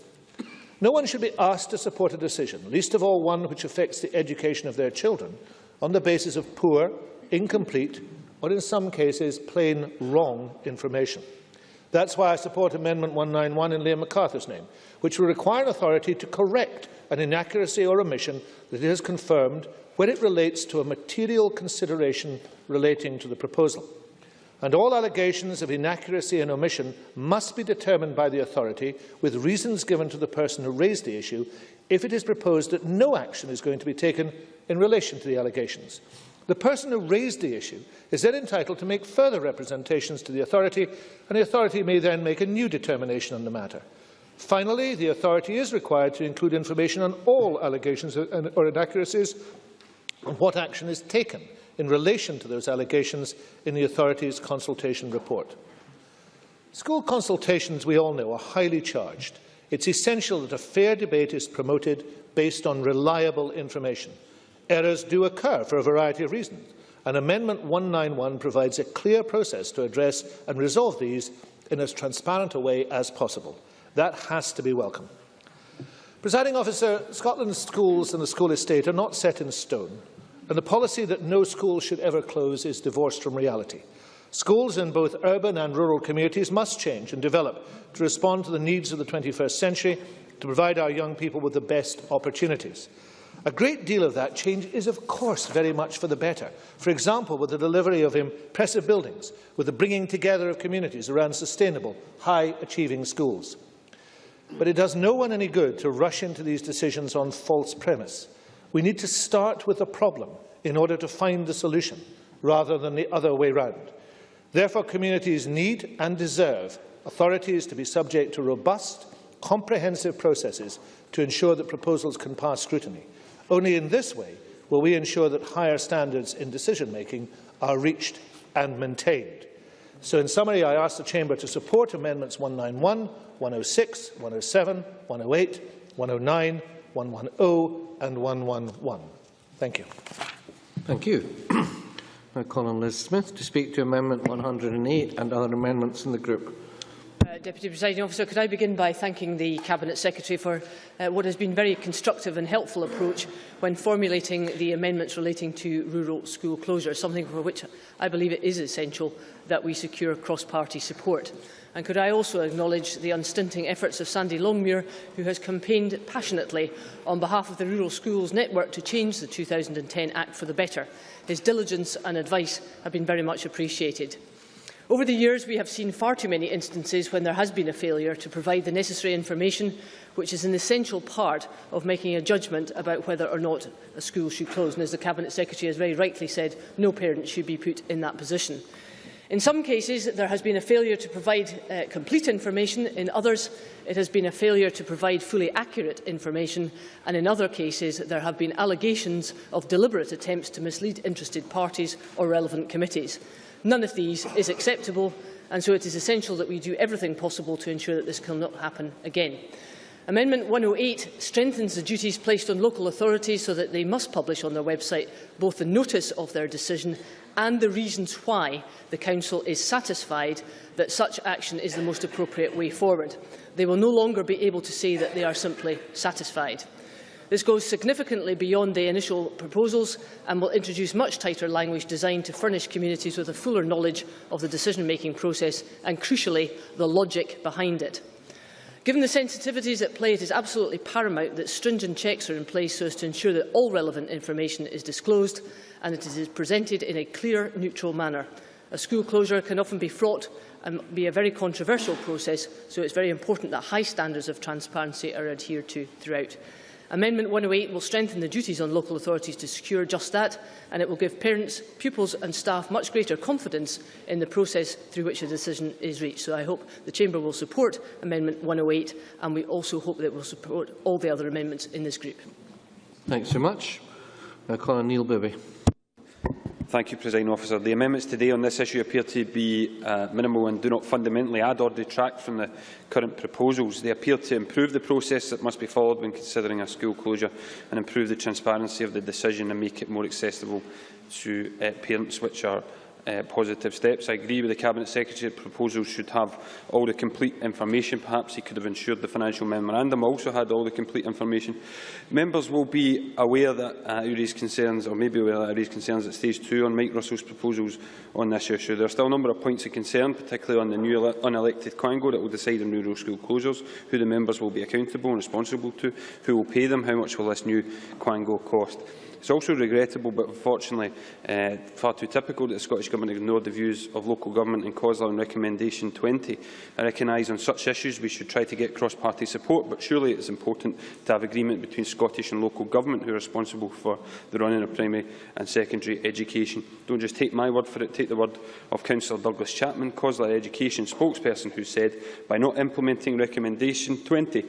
P: No one should be asked to support a decision, least of all one which affects the education of their children, on the basis of poor, incomplete, or in some cases plain wrong information. That's why I support Amendment 191 in Liam MacArthur's name, which will require an authority to correct an inaccuracy or omission that it has confirmed when it relates to a material consideration relating to the proposal. And all allegations of inaccuracy and omission must be determined by the authority with reasons given to the person who raised the issue if it is proposed that no action is going to be taken in relation to the allegations. The person who raised the issue is then entitled to make further representations to the authority, and the authority may then make a new determination on the matter. Finally, the authority is required to include information on all allegations or inaccuracies and what action is taken in relation to those allegations in the authority's consultation report. School consultations, we all know, are highly charged. It's essential that a fair debate is promoted based on reliable information. Errors do occur for a variety of reasons, and Amendment 191 provides a clear process to address and resolve these in as transparent a way as possible. That has to be welcome. Presiding Officer, Scotland's schools and the school estate are not set in stone, and the policy that no school should ever close is divorced from reality. Schools in both urban and rural communities must change and develop to respond to the needs of the 21st century, to provide our young people with the best opportunities. A great deal of that change is, of course, very much for the better. For example, with the delivery of impressive buildings, with the bringing together of communities around sustainable, high-achieving schools. But it does no one any good to rush into these decisions on false premise. We need to start with the problem in order to find the solution, rather than the other way round. Therefore, communities need and deserve authorities to be subject to robust, comprehensive processes to ensure that proposals can pass scrutiny. Only in this way will we ensure that higher standards in decision-making are reached and maintained. So, in summary, I ask the Chamber to support Amendments 191, 106, 107, 108, 109, 110 and 111. Thank you.
O: Thank you. I call on Liz Smith to speak to Amendment 108 and other amendments in the group.
E: Deputy Presiding Officer, could I begin by thanking the Cabinet Secretary for what has been a very constructive and helpful approach when formulating the amendments relating to rural school closure, something for which I believe it is essential that we secure cross-party support. And could I also acknowledge the unstinting efforts of Sandy Longmuir, who has campaigned passionately on behalf of the Rural Schools Network to change the 2010 Act for the better. His diligence and advice have been very much appreciated. Over the years, we have seen far too many instances when there has been a failure to provide the necessary information, which is an essential part of making a judgment about whether or not a school should close. And as the Cabinet Secretary has very rightly said, no parent should be put in that position. In some cases, there has been a failure to provide complete information. In others, it has been a failure to provide fully accurate information. And in other cases, there have been allegations of deliberate attempts to mislead interested parties or relevant committees. None of these is acceptable, and so it is essential that we do everything possible to ensure that this cannot happen again. Amendment 108 strengthens the duties placed on local authorities so that they must publish on their website both the notice of their decision and the reasons why the Council is satisfied that such action is the most appropriate way forward. They will no longer be able to say that they are simply satisfied. This goes significantly beyond the initial proposals and will introduce much tighter language designed to furnish communities with a fuller knowledge of the decision-making process and, crucially, the logic behind it. Given the sensitivities at play, it is absolutely paramount that stringent checks are in place so as to ensure that all relevant information is disclosed and that it is presented in a clear, neutral manner. A school closure can often be fraught and be a very controversial process, so it is very important that high standards of transparency are adhered to throughout. Amendment 108 will strengthen the duties on local authorities to secure just that, and it will give parents, pupils and staff much greater confidence in the process through which a decision is reached. So I hope the Chamber will support Amendment 108, and we also hope that it will support all the other amendments in this group.
O: Thanks so much. I call on Neil Bibby.
G: Thank you, Presiding Officer. The amendments today on this issue appear to be minimal and do not fundamentally add or detract from the current proposals. They appear to improve the process that must be followed when considering a school closure and improve the transparency of the decision and make it more accessible to parents, which are positive steps. I agree with the Cabinet Secretary that proposals should have all the complete information. Perhaps he could have ensured the financial memorandum also had all the complete information. Members will be aware that I raised concerns, or maybe aware that I raised concerns at stage 2 on Mike Russell's proposals on this issue. There are still a number of points of concern, particularly on the new unelected Quango that will decide on rural school closures, who the members will be accountable and responsible to, who will pay them, how much will this new Quango cost. It's also regrettable, but unfortunately far too typical, that the Scottish Government ignored the views of local government in COSLA on Recommendation 20. I recognise on such issues we should try to get cross-party support, but surely it is important to have agreement between Scottish and local government who are responsible for the running of primary and secondary education. Don't just take my word for it, take the word of Councillor Douglas Chapman, COSLA Education spokesperson, who said, by not implementing Recommendation 20,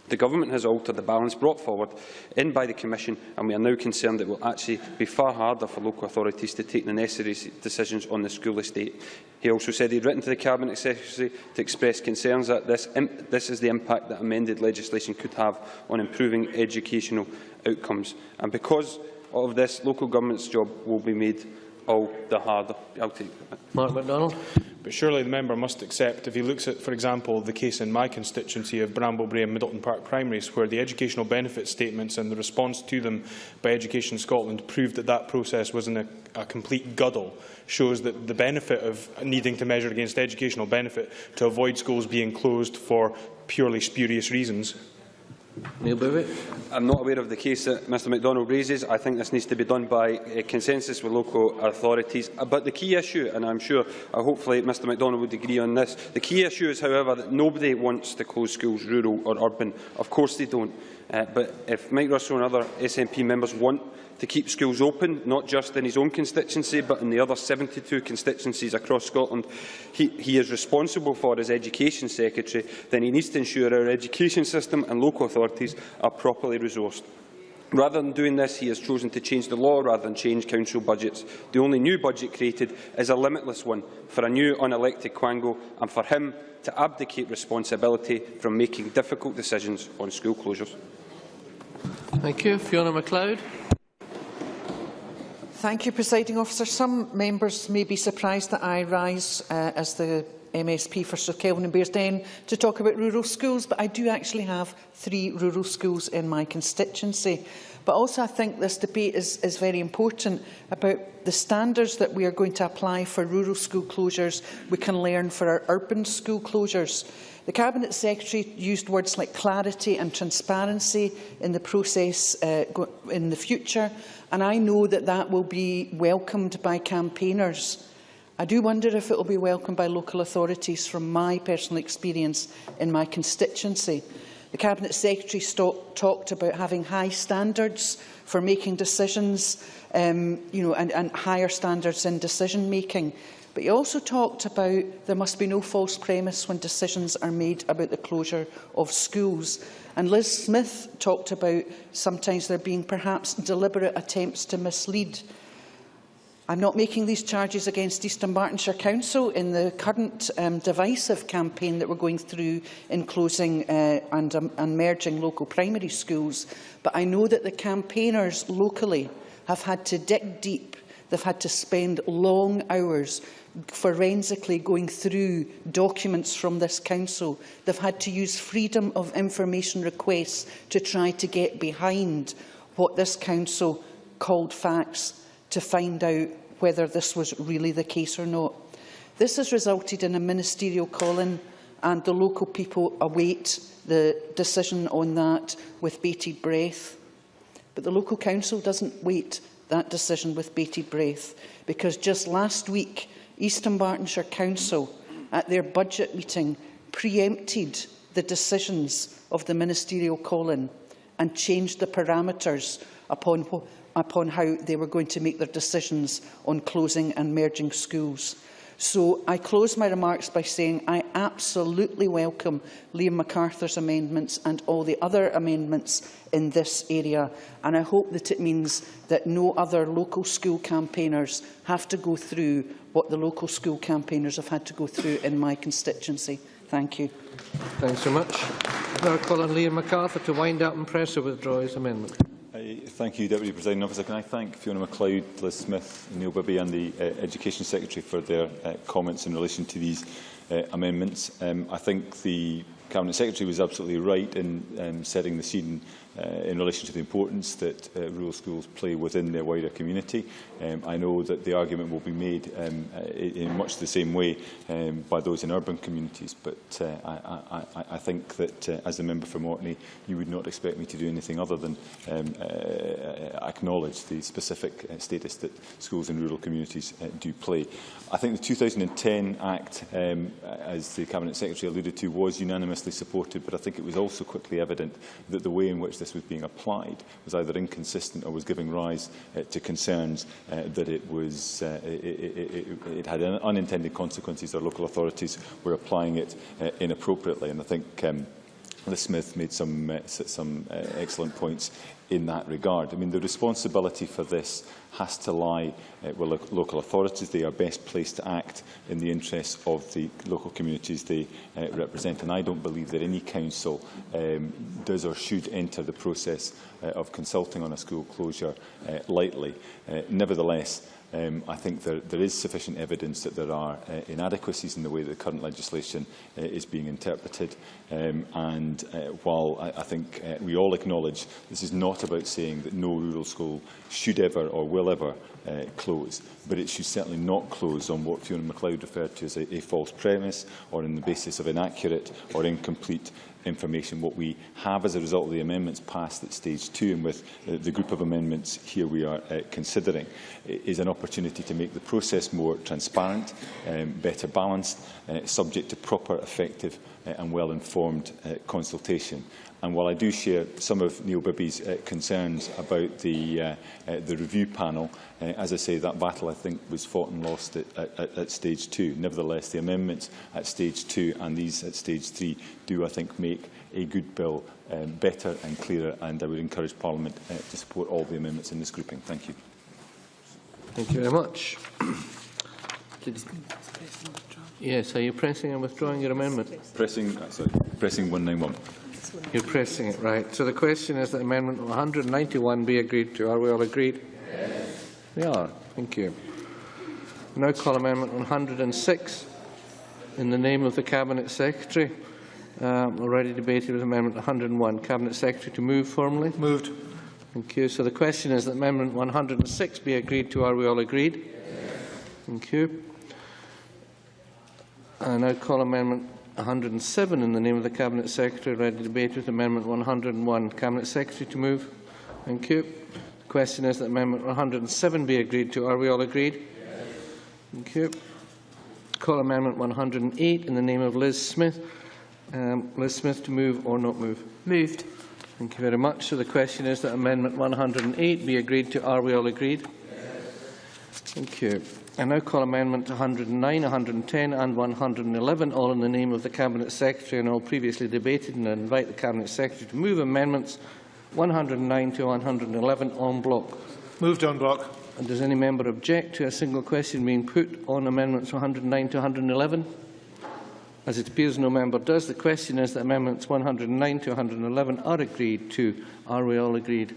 G: the Government has altered the balance brought forward in by the Commission, and we are now concerned it will actually be far harder for local authorities to take the necessary decisions on the school estate. He also said he had written to the Cabinet Secretary to express concerns that this is the impact that amended legislation could have on improving educational outcomes. And because of this, local government's job will be made all the harder. I'll take it.
Q: Mark MacDonald. But surely the member must accept, if he looks at, for example, the case in my constituency of Bramblebrae and Middleton Park Primaries, where the educational benefit statements and the response to them by Education Scotland proved that that process was in a complete guddle, shows that the benefit of needing to measure against educational benefit to avoid schools being closed for purely spurious reasons.
O: Neil Bivett.
G: I'm not aware of the case that Mr MacDonald raises. I think this needs to be done by consensus with local authorities. But the key issue, and I'm sure, hopefully Mr MacDonald would agree on this, the key issue is, however, that nobody wants to close schools, rural or urban. Of course they don't. But if Mike Russell and other SNP members want to keep schools open, not just in his own constituency, but in the other 72 constituencies across Scotland he is responsible for as Education Secretary, then he needs to ensure our education system and local authorities are properly resourced. Rather than doing this, he has chosen to change the law rather than change council budgets. The only new budget created is a limitless one for a new unelected Quango, and for him to abdicate responsibility from making difficult decisions on school closures.
O: Thank you. Fiona MacLeod.
R: Thank you, Presiding Officer. Some members may be surprised that I rise as the MSP for Sir Kelvin and Bearsden to talk about rural schools, but I do actually have 3 rural schools in my constituency. But also I think this debate is very important about the standards that we are going to apply for rural school closures we can learn for our urban school closures. The Cabinet Secretary used words like clarity and transparency in the process in the future, and I know that that will be welcomed by campaigners. I do wonder if it will be welcomed by local authorities from my personal experience in my constituency. The Cabinet Secretary talked about having high standards for making decisions, and higher standards in decision making. But he also talked about there must be no false premise when decisions are made about the closure of schools. And Liz Smith talked about sometimes there being perhaps deliberate attempts to mislead. I'm not making these charges against East Dunbartonshire Council in the current divisive campaign that we're going through in closing and merging local primary schools, but I know that the campaigners locally have had to dig deep. They've had to spend long hours forensically going through documents from this council. They've had to use freedom of information requests to try to get behind what this council called facts to find out whether this was really the case or not. This has resulted in a ministerial call-in, and the local people await the decision on that with bated breath. But the local council doesn't wait that decision with bated breath, because just last week East Dunbartonshire Council at their budget meeting preempted the decisions of the ministerial call-in and changed the parameters upon how they were going to make their decisions on closing and merging schools. So I close my remarks by saying I absolutely welcome Liam MacArthur's amendments and all the other amendments in this area, and I hope that it means that no other local school campaigners have to go through what the local school campaigners have had to go through in my constituency. Thank you.
O: Thanks so much. Now call on Liam MacArthur to wind up and press or withdraw his amendment.
C: Thank you, Deputy Presiding Officer. Can I thank Fiona MacLeod, Liz Smith, Neil Bibby and the Education Secretary for their comments in relation to these amendments. I think the Cabinet Secretary was absolutely right in setting the scene in relation to the importance that rural schools play within their wider community. I know that the argument will be made in much the same way by those in urban communities, but I think that as a member from Orkney, you would not expect me to do anything other than acknowledge the specific status that schools in rural communities do play. I think the 2010 Act, as the Cabinet Secretary alluded to, was unanimously supported, but I think it was also quickly evident that the way in which this was being applied was either inconsistent or was giving rise to concerns that it had unintended consequences or local authorities were applying it inappropriately. And I think Liz Smith made some excellent points in that regard. I mean, the responsibility for this has to lie with local authorities. They are best placed to act in the interests of the local communities they represent, and I don't believe that any council does or should enter the process of consulting on a school closure lightly. Nevertheless, I think there is sufficient evidence that there are inadequacies in the way that the current legislation is being interpreted. While I think we all acknowledge this is not about saying that no rural school should ever or will ever close, but it should certainly not close on what Fiona MacLeod referred to as a false premise or on the basis of inaccurate or incomplete information. What we have as a result of the amendments passed at stage 2 and with the group of amendments here we are considering is an opportunity to make the process more transparent, better balanced, subject to proper, effective and well-informed consultation. And while I do share some of Neil Bibby's concerns about the review panel, as I say, that battle I think was fought and lost at stage 2. Nevertheless, the amendments at stage 2 and these at stage 3 do, I think, make a good bill better and clearer, and I would encourage Parliament to support all the amendments in this grouping. Thank you.
O: Thank you very much. Yes, are you pressing and withdrawing your amendment?
C: Pressing 191.
O: You're pressing it, right. So the question is that Amendment 191 be agreed to. Are we all agreed? Yes. We are. Thank you. Now call Amendment 106 in the name of the Cabinet Secretary. Already debated with Amendment 101. Cabinet Secretary to move formally.
P: Moved.
O: Thank you. So the question is that Amendment 106 be agreed to. Are we all agreed? Yes. Thank you. I now call Amendment 107 in the name of the Cabinet Secretary. Ready to debate with Amendment 101. Cabinet Secretary to move. Thank you. The question is that Amendment 107 be agreed to. Are we all agreed? Yes. Thank you. Call Amendment 108 in the name of Liz Smith. Liz Smith to move or not move? Moved. Thank you very much. So the question is that Amendment 108 be agreed to. Are we all agreed? Yes. Thank you. I now call Amendment 109, 110 and 111, all in the name of the Cabinet Secretary and all previously debated, and I invite the Cabinet Secretary to move Amendments 109 to 111 en bloc.
P: Moved en bloc.
O: And does any member object to a single question being put on Amendments 109 to 111? As it appears no member does, the question is that Amendments 109 to 111 are agreed to. Are we all agreed?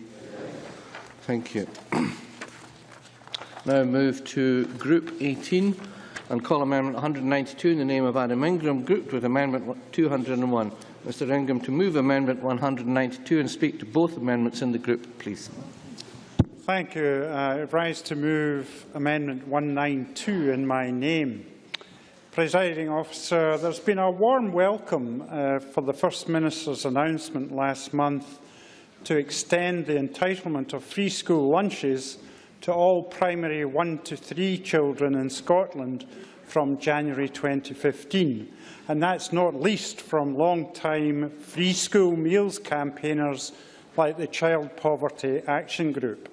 O: Thank you. Now move to Group 18 and call Amendment 192 in the name of Adam Ingram, grouped with Amendment 201. Mr Ingram to move Amendment 192 and speak to both amendments in the group, please.
S: Thank you. I rise to move Amendment 192 in my name. Presiding Officer, there's been a warm welcome for the First Minister's announcement last month to extend the entitlement of free school lunches to all primary 1 to 3 children in Scotland from January 2015, and that's not least from long-time free school meals campaigners like the Child Poverty Action Group.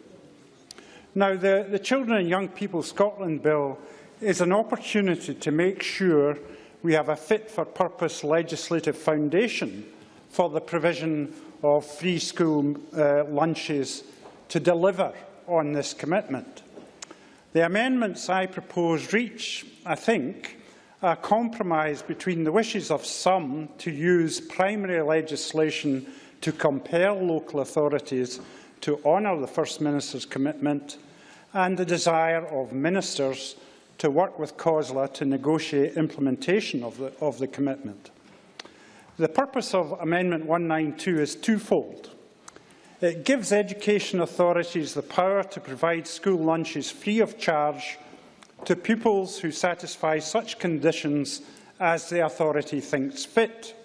S: Now, the Children and Young People Scotland Bill is an opportunity to make sure we have a fit-for-purpose legislative foundation for the provision of free school lunches to deliver on this commitment. The amendments I propose reach, I think, a compromise between the wishes of some to use primary legislation to compel local authorities to honour the First Minister's commitment and the desire of ministers to work with COSLA to negotiate implementation of the commitment. The purpose of Amendment 192 is twofold. It gives education authorities the power to provide school lunches free of charge to pupils who satisfy such conditions as the authority thinks fit.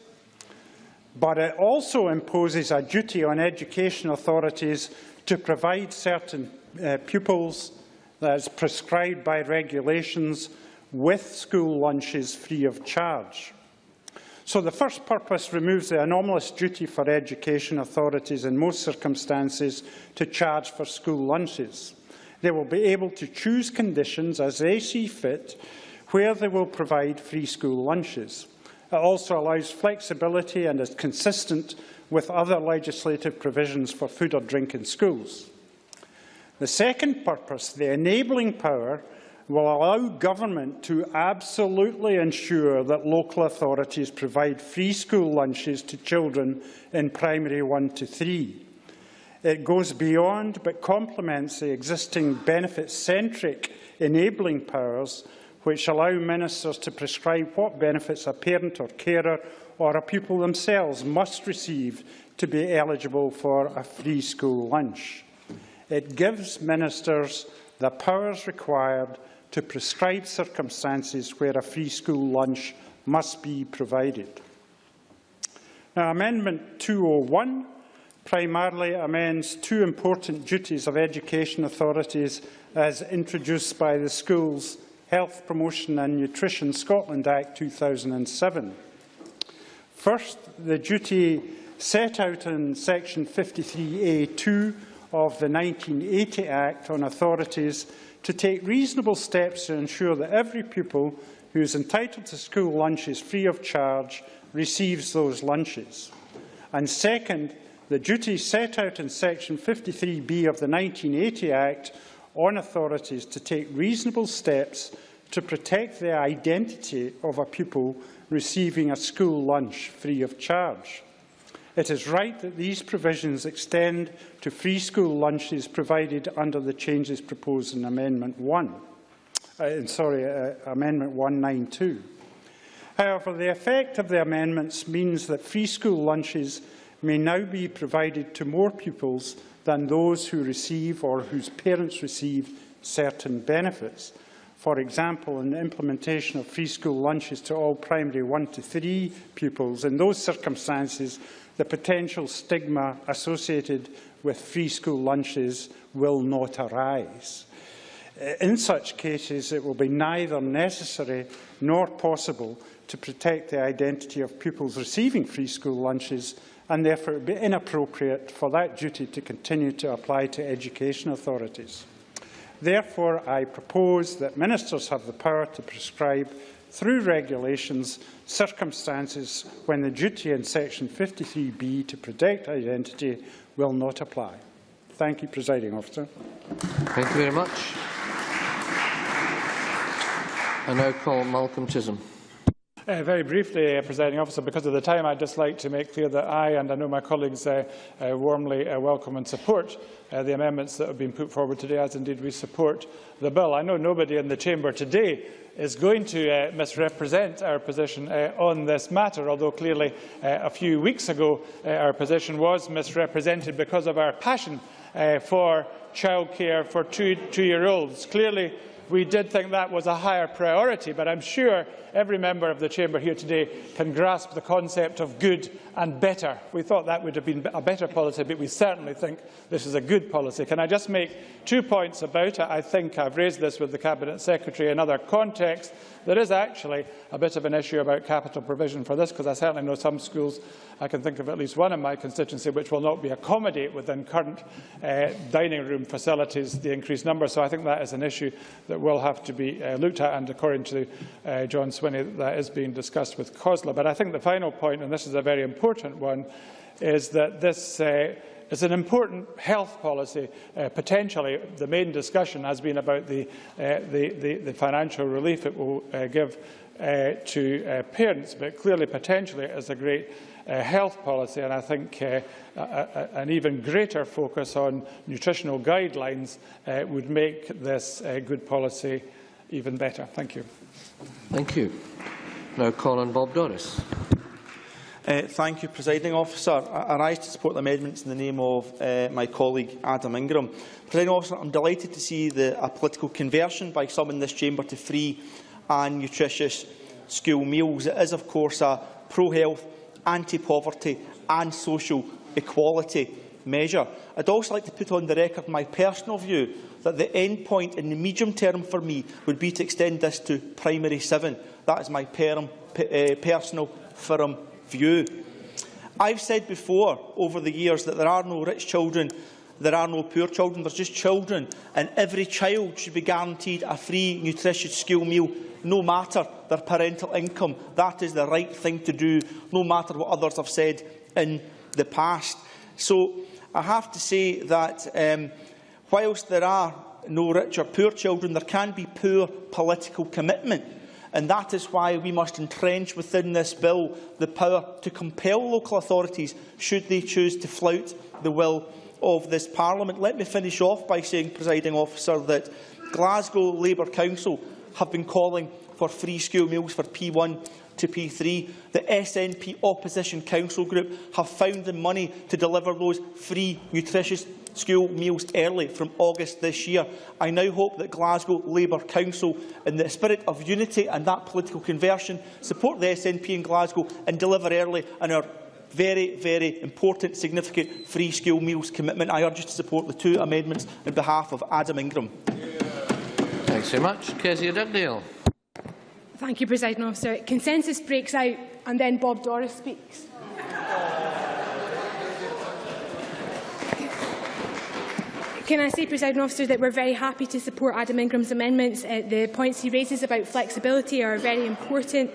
S: But it also imposes a duty on education authorities to provide certain pupils, that is prescribed by regulations, with school lunches free of charge. So the first purpose removes the anomalous duty for education authorities in most circumstances to charge for school lunches. They will be able to choose conditions as they see fit where they will provide free school lunches. It also allows flexibility and is consistent with other legislative provisions for food or drink in schools. The second purpose, the enabling power, will allow government to absolutely ensure that local authorities provide free school lunches to children in primary 1 to 3. It goes beyond but complements the existing benefit-centric enabling powers which allow ministers to prescribe what benefits a parent or carer or a pupil themselves must receive to be eligible for a free school lunch. It gives ministers the powers required to prescribe circumstances where a free school lunch must be provided. Now, Amendment 201 primarily amends two important duties of education authorities as introduced by the Schools Health Promotion and Nutrition Scotland Act 2007. First, the duty set out in Section 53A2 of the 1980 Act on authorities to take reasonable steps to ensure that every pupil who is entitled to school lunches free of charge receives those lunches. And second, the duty set out in Section 53B of the 1980 Act on authorities to take reasonable steps to protect the identity of a pupil receiving a school lunch free of charge. It is right that these provisions extend to free school lunches provided under the changes proposed in Amendment 192. However, the effect of the amendments means that free school lunches may now be provided to more pupils than those who receive or whose parents receive certain benefits. For example, in the implementation of free school lunches to all primary 1 to 3 pupils, in those circumstances, the potential stigma associated with free school lunches will not arise. In such cases, it will be neither necessary nor possible to protect the identity of pupils receiving free school lunches, and therefore it would be inappropriate for that duty to continue to apply to education authorities. Therefore, I propose that ministers have the power to prescribe, through regulations, circumstances when the duty in Section 53B to protect identity will not apply. Thank you, Presiding Officer.
O: Thank you very much. I now call Malcolm Chisholm.
T: Very briefly, Presiding Officer, because of the time, I'd just like to make clear that I and I know my colleagues warmly welcome and support the amendments that have been put forward today, as indeed we support the bill. I know nobody in the Chamber today is going to misrepresent our position on this matter, although clearly a few weeks ago our position was misrepresented because of our passion for childcare for two-year-olds. Clearly, we did think that was a higher priority, but I'm sure every member of the Chamber here today can grasp the concept of good and better. We thought that would have been a better policy, but we certainly think this is a good policy. Can I just make 2 points about it? I think I've raised this with the Cabinet Secretary in other contexts. There is actually a bit of an issue about capital provision for this, because I certainly know some schools, I can think of at least one in my constituency, which will not be accommodate within current dining room facilities the increased number. So I think that is an issue that will have to be looked at, and according to John Swinney, that is being discussed with COSLA. But I think the final point, and this is a very important one, is that this is an important health policy. Potentially, the main discussion has been about the financial relief it will give to parents, but clearly, potentially, it is a great health policy, and I think an even greater focus on nutritional guidelines would make this good policy even better. Thank you.
O: Thank you. Now call on Bob Doris.
N: Thank you, Presiding Officer. I rise to support the amendments in the name of my colleague Adam Ingram. Presiding Officer, I am delighted to see a political conversion by some in this chamber to free and nutritious school meals. It is, of course, a pro-health, anti-poverty and social equality measure. I would also like to put on the record my personal view that the end point in the medium term for me would be to extend this to primary 7. That is my personal firm view. I have said before over the years that there are no rich children, there are no poor children, there are just children, and every child should be guaranteed a free, nutritious school meal, no matter their parental income. That is the right thing to do, no matter what others have said in the past. So I have to say that whilst there are no rich or poor children, there can be poor political commitment. And that is why we must entrench within this bill the power to compel local authorities, should they choose to flout the will of this Parliament. Let me finish off by saying, Presiding Officer, that Glasgow Labour Council have been calling for free school meals for P1 to P3. The SNP Opposition Council Group have found the money to deliver those free, nutritious school meals early from August this year. I now hope that Glasgow Labour Council, in the spirit of unity and that political conversion, support the SNP in Glasgow and deliver early on our very, very important, significant free school meals commitment. I urge you to support the 2 amendments on behalf of Adam Ingram.
O: Thanks very much. Kezia Dugdale.
D: Thank you, Presiding Officer. Consensus breaks out and then Bob Doris speaks. Can I say, Presiding Officer, that we're very happy to support Adam Ingram's amendments. The points he raises about flexibility are very important.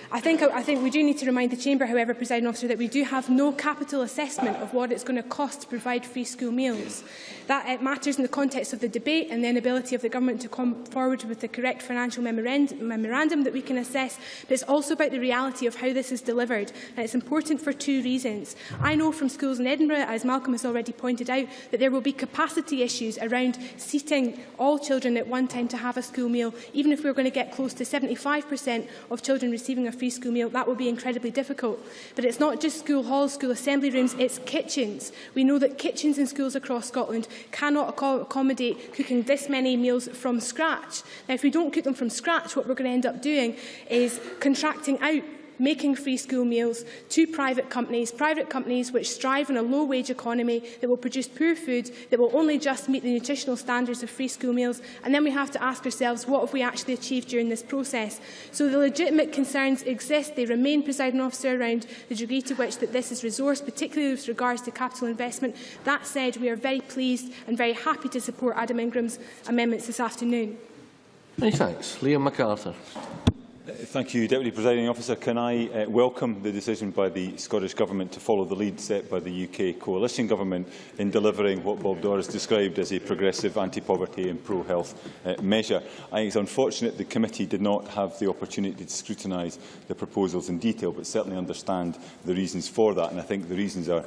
D: I think we do need to remind the Chamber, however, Presiding Officer, that we do have no capital assessment of what it's going to cost to provide free school meals. That matters in the context of the debate and the inability of the Government to come forward with the correct financial memorandum that we can assess, but it's also about the reality of how this is delivered, and it's important for 2 reasons. I know from schools in Edinburgh, as Malcolm has already pointed out, that there will be capacity issues around seating all children at one time to have a school meal. Even if we're going to get close to 75% of children receiving a free school meal, that will be incredibly difficult. But it's not just school halls, school assembly rooms, it's kitchens. We know that kitchens in schools across Scotland cannot accommodate cooking this many meals from scratch. Now, if we don't cook them from scratch, what we're going to end up doing is contracting out making free school meals to private companies which strive in a low-wage economy that will produce poor food, that will only just meet the nutritional standards of free school meals. And then we have to ask ourselves, what have we actually achieved during this process? So the legitimate concerns exist. They remain, Presiding Officer, around the degree to which this is resourced, particularly with regards to capital investment. That said, we are very pleased and very happy to support Adam Ingram's amendments this afternoon.
O: Many thanks. Liam MacArthur.
C: Thank you, Deputy Presiding Officer. Can I welcome the decision by the Scottish Government to follow the lead set by the UK Coalition Government in delivering what Bob Doris described as a progressive anti-poverty and pro-health measure. I think it's unfortunate the committee did not have the opportunity to scrutinise the proposals in detail, but certainly understand the reasons for that. And I think the reasons are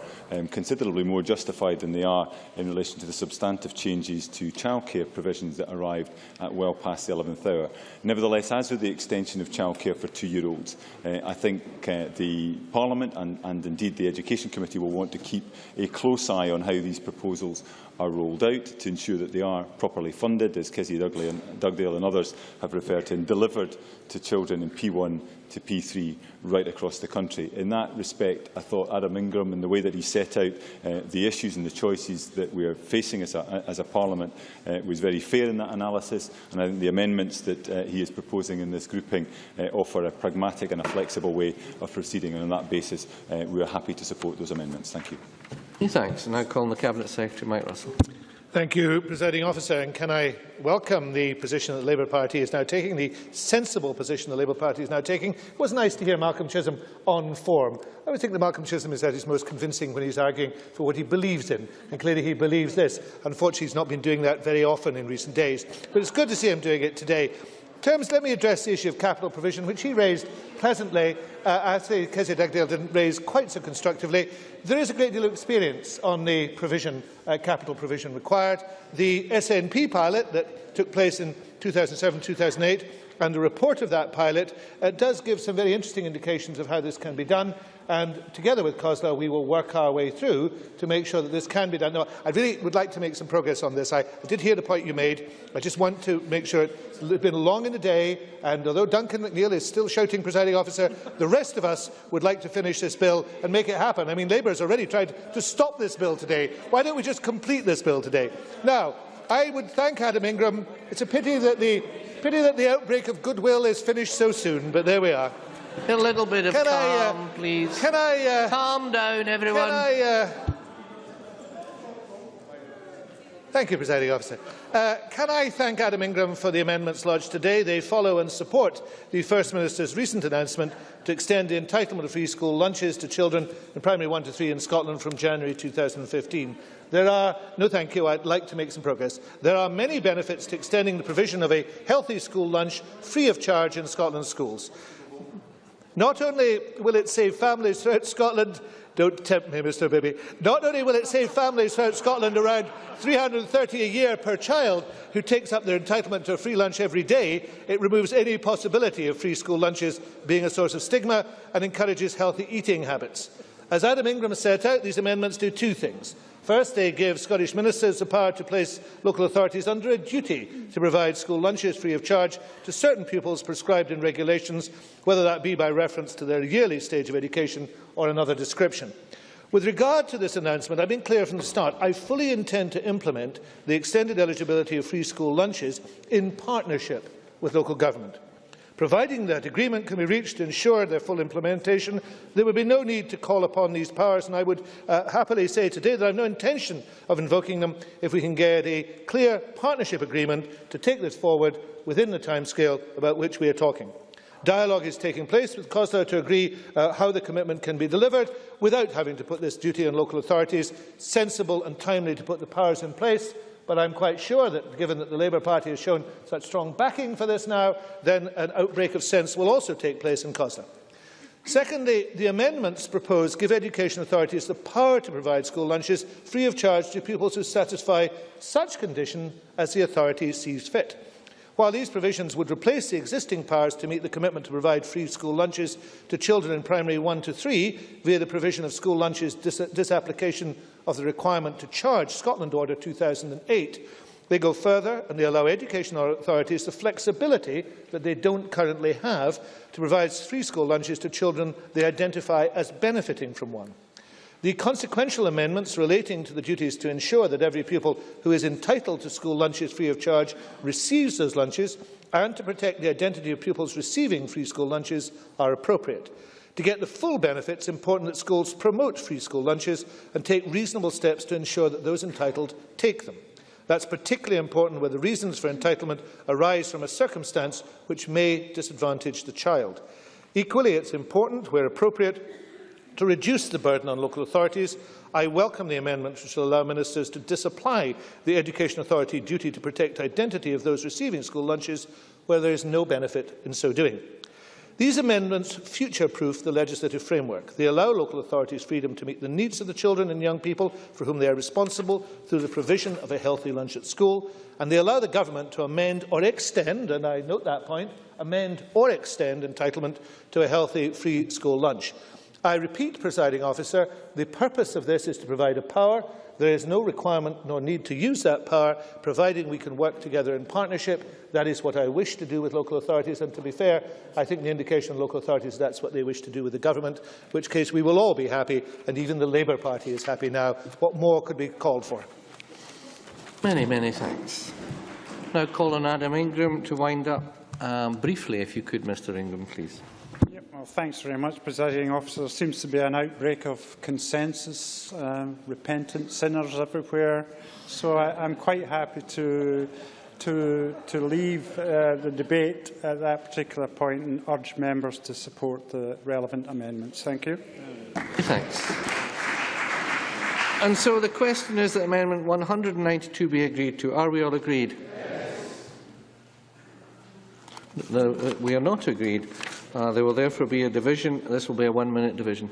C: considerably more justified than they are in relation to the substantive changes to childcare provisions that arrived at well past the 11th hour. Nevertheless, as with the extension of childcare for 2-year-olds, I think the Parliament and indeed the Education Committee will want to keep a close eye on how these proposals are rolled out to ensure that they are properly funded, as Kezia Dugdale and others have referred to, and delivered to children in P1 to P3 right across the country. In that respect, I thought Adam Ingram, and the way that he set out the issues and the choices that we are facing as a Parliament, was very fair in that analysis, and I think the amendments that he is proposing in this grouping offer a pragmatic and a flexible way of proceeding, and on that basis we are happy to support those amendments. Thank you.
O: Many thanks. And I call on the Cabinet Secretary, Mike Russell.
P: Thank you, Presiding Officer. And can I welcome the position that the Labour Party is now taking, the sensible position the Labour Party is now taking. It was nice to hear Malcolm Chisholm on form. I would think that Malcolm Chisholm is at his most convincing when he's arguing for what he believes in, and clearly he believes this. Unfortunately, he's not been doing that very often in recent days, but it's good to see him doing it today. Terms, let me address the issue of capital provision, which he raised pleasantly, as Kezia Dugdale didn't raise quite so constructively. There is a great deal of experience on the provision, capital provision required. The SNP pilot that took place in 2007-2008 and the report of that pilot does give some very interesting indications of how this can be done. And together with COSLA, we will work our way through to make sure that this can be done. Now, I really would like to make some progress on this. I did hear the point you made. I just want to make sure it's been long in the day, and although Duncan McNeill is still shouting, Presiding Officer, the rest of us would like to finish this bill and make it happen. I mean, Labour has already tried to stop this bill today. Why don't we just complete this bill today? Now, I would thank Adam Ingram. It's a pity that the outbreak of goodwill is finished so soon, but there we are.
O: A little bit of calm, please. Calm down, everyone.
P: Thank you, Presiding Officer. Can I thank Adam Ingram for the amendments lodged today? They follow and support the First Minister's recent announcement to extend the entitlement of free school lunches to children in primary 1 to 3 in Scotland from January 2015. No, thank you. I'd like to make some progress. There are many benefits to extending the provision of a healthy school lunch free of charge in Scotland's schools. Not only will it save families throughout Scotland, don't tempt me, Mr Bibby, not only will it save families throughout Scotland around $330 a year per child who takes up their entitlement to a free lunch every day, it removes any possibility of free school lunches being a source of stigma and encourages healthy eating habits. As Adam Ingram set out, these amendments do two things. First, they give Scottish ministers the power to place local authorities under a duty to provide school lunches free of charge to certain pupils prescribed in regulations, whether that be by reference to their yearly stage of education or another description. With regard to this announcement, I've been clear from the start. I fully intend to implement the extended eligibility of free school lunches in partnership with local government. Providing that agreement can be reached to ensure their full implementation, there would be no need to call upon these powers, and I would happily say today that I have no intention of invoking them if we can get a clear partnership agreement to take this forward within the timescale about which we are talking. Dialogue is taking place with COSLA to agree how the commitment can be delivered without having to put this duty on local authorities. Sensible and timely to put the powers in place. But I'm quite sure that, given that the Labour Party has shown such strong backing for this now, then an outbreak of sense will also take place in COSLA. Secondly, the amendments proposed give education authorities the power to provide school lunches free of charge to pupils who satisfy such condition as the authority sees fit. While these provisions would replace the existing powers to meet the commitment to provide free school lunches to children in primary 1 to 3 via the provision of school lunches disapplication of the requirement to charge Scotland Order 2008, they go further and they allow education authorities the flexibility that they don't currently have to provide free school lunches to children they identify as benefiting from one. The consequential amendments relating to the duties to ensure that every pupil who is entitled to school lunches free of charge receives those lunches and to protect the identity of pupils receiving free school lunches are appropriate. To get the full benefit, it's important that schools promote free school lunches and take reasonable steps to ensure that those entitled take them. That's particularly important where the reasons for entitlement arise from a circumstance which may disadvantage the child. Equally, it's important, where appropriate, to reduce the burden on local authorities. I welcome the amendments which will allow ministers to disapply the Education Authority duty to protect identity of those receiving school lunches where there is no benefit in so doing. These amendments future-proof the legislative framework. They allow local authorities freedom to meet the needs of the children and young people for whom they are responsible through the provision of a healthy lunch at school, and they allow the government to amend or extend, and I note that point, amend or extend entitlement to a healthy free school lunch. I repeat, Presiding Officer, the purpose of this is to provide a power. There is no requirement nor need to use that power, providing we can work together in partnership. That is what I wish to do with local authorities, and to be fair, I think the indication of local authorities that's what they wish to do with the government, in which case we will all be happy, and even the Labour Party is happy now. What more could be called for?
O: Many, many thanks. Now call on Adam Ingram to wind up briefly, if you could, Mr Ingram, please.
S: Yep, Well, thanks very much, Presiding Officer. There seems to be an outbreak of consensus, repentant sinners everywhere. So I'm quite happy to leave the debate at that particular point and urge members to support the relevant amendments. Thank you.
O: Thanks. And so the question is that Amendment 192 be agreed to. Are we all agreed? Yes. No, we are not agreed. There will therefore be a division. This will be a 1-minute division.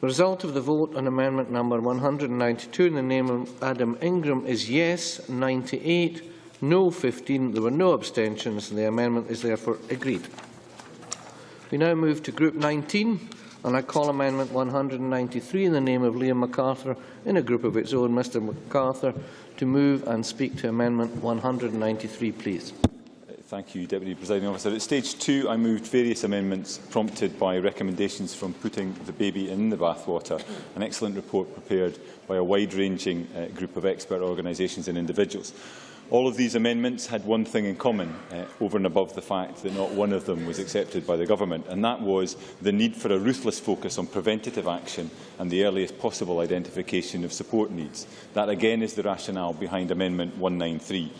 O: The result of the vote on amendment number 192 in the name of Adam Ingram is yes 98, no 15. There were no abstentions. The amendment is therefore agreed. We now move to Group 19, and I call amendment 193 in the name of Liam MacArthur in a group of its own. Mr MacArthur to move and speak to amendment 193, please.
C: Thank you, Deputy Presiding Officer. At stage 2, I moved various amendments prompted by recommendations from putting the baby in the bathwater, an excellent report prepared by a wide-ranging group of expert organisations and individuals. All of these amendments had one thing in common, over and above the fact that not one of them was accepted by the Government, and that was the need for a ruthless focus on preventative action and the earliest possible identification of support needs. That again is the rationale behind Amendment 193.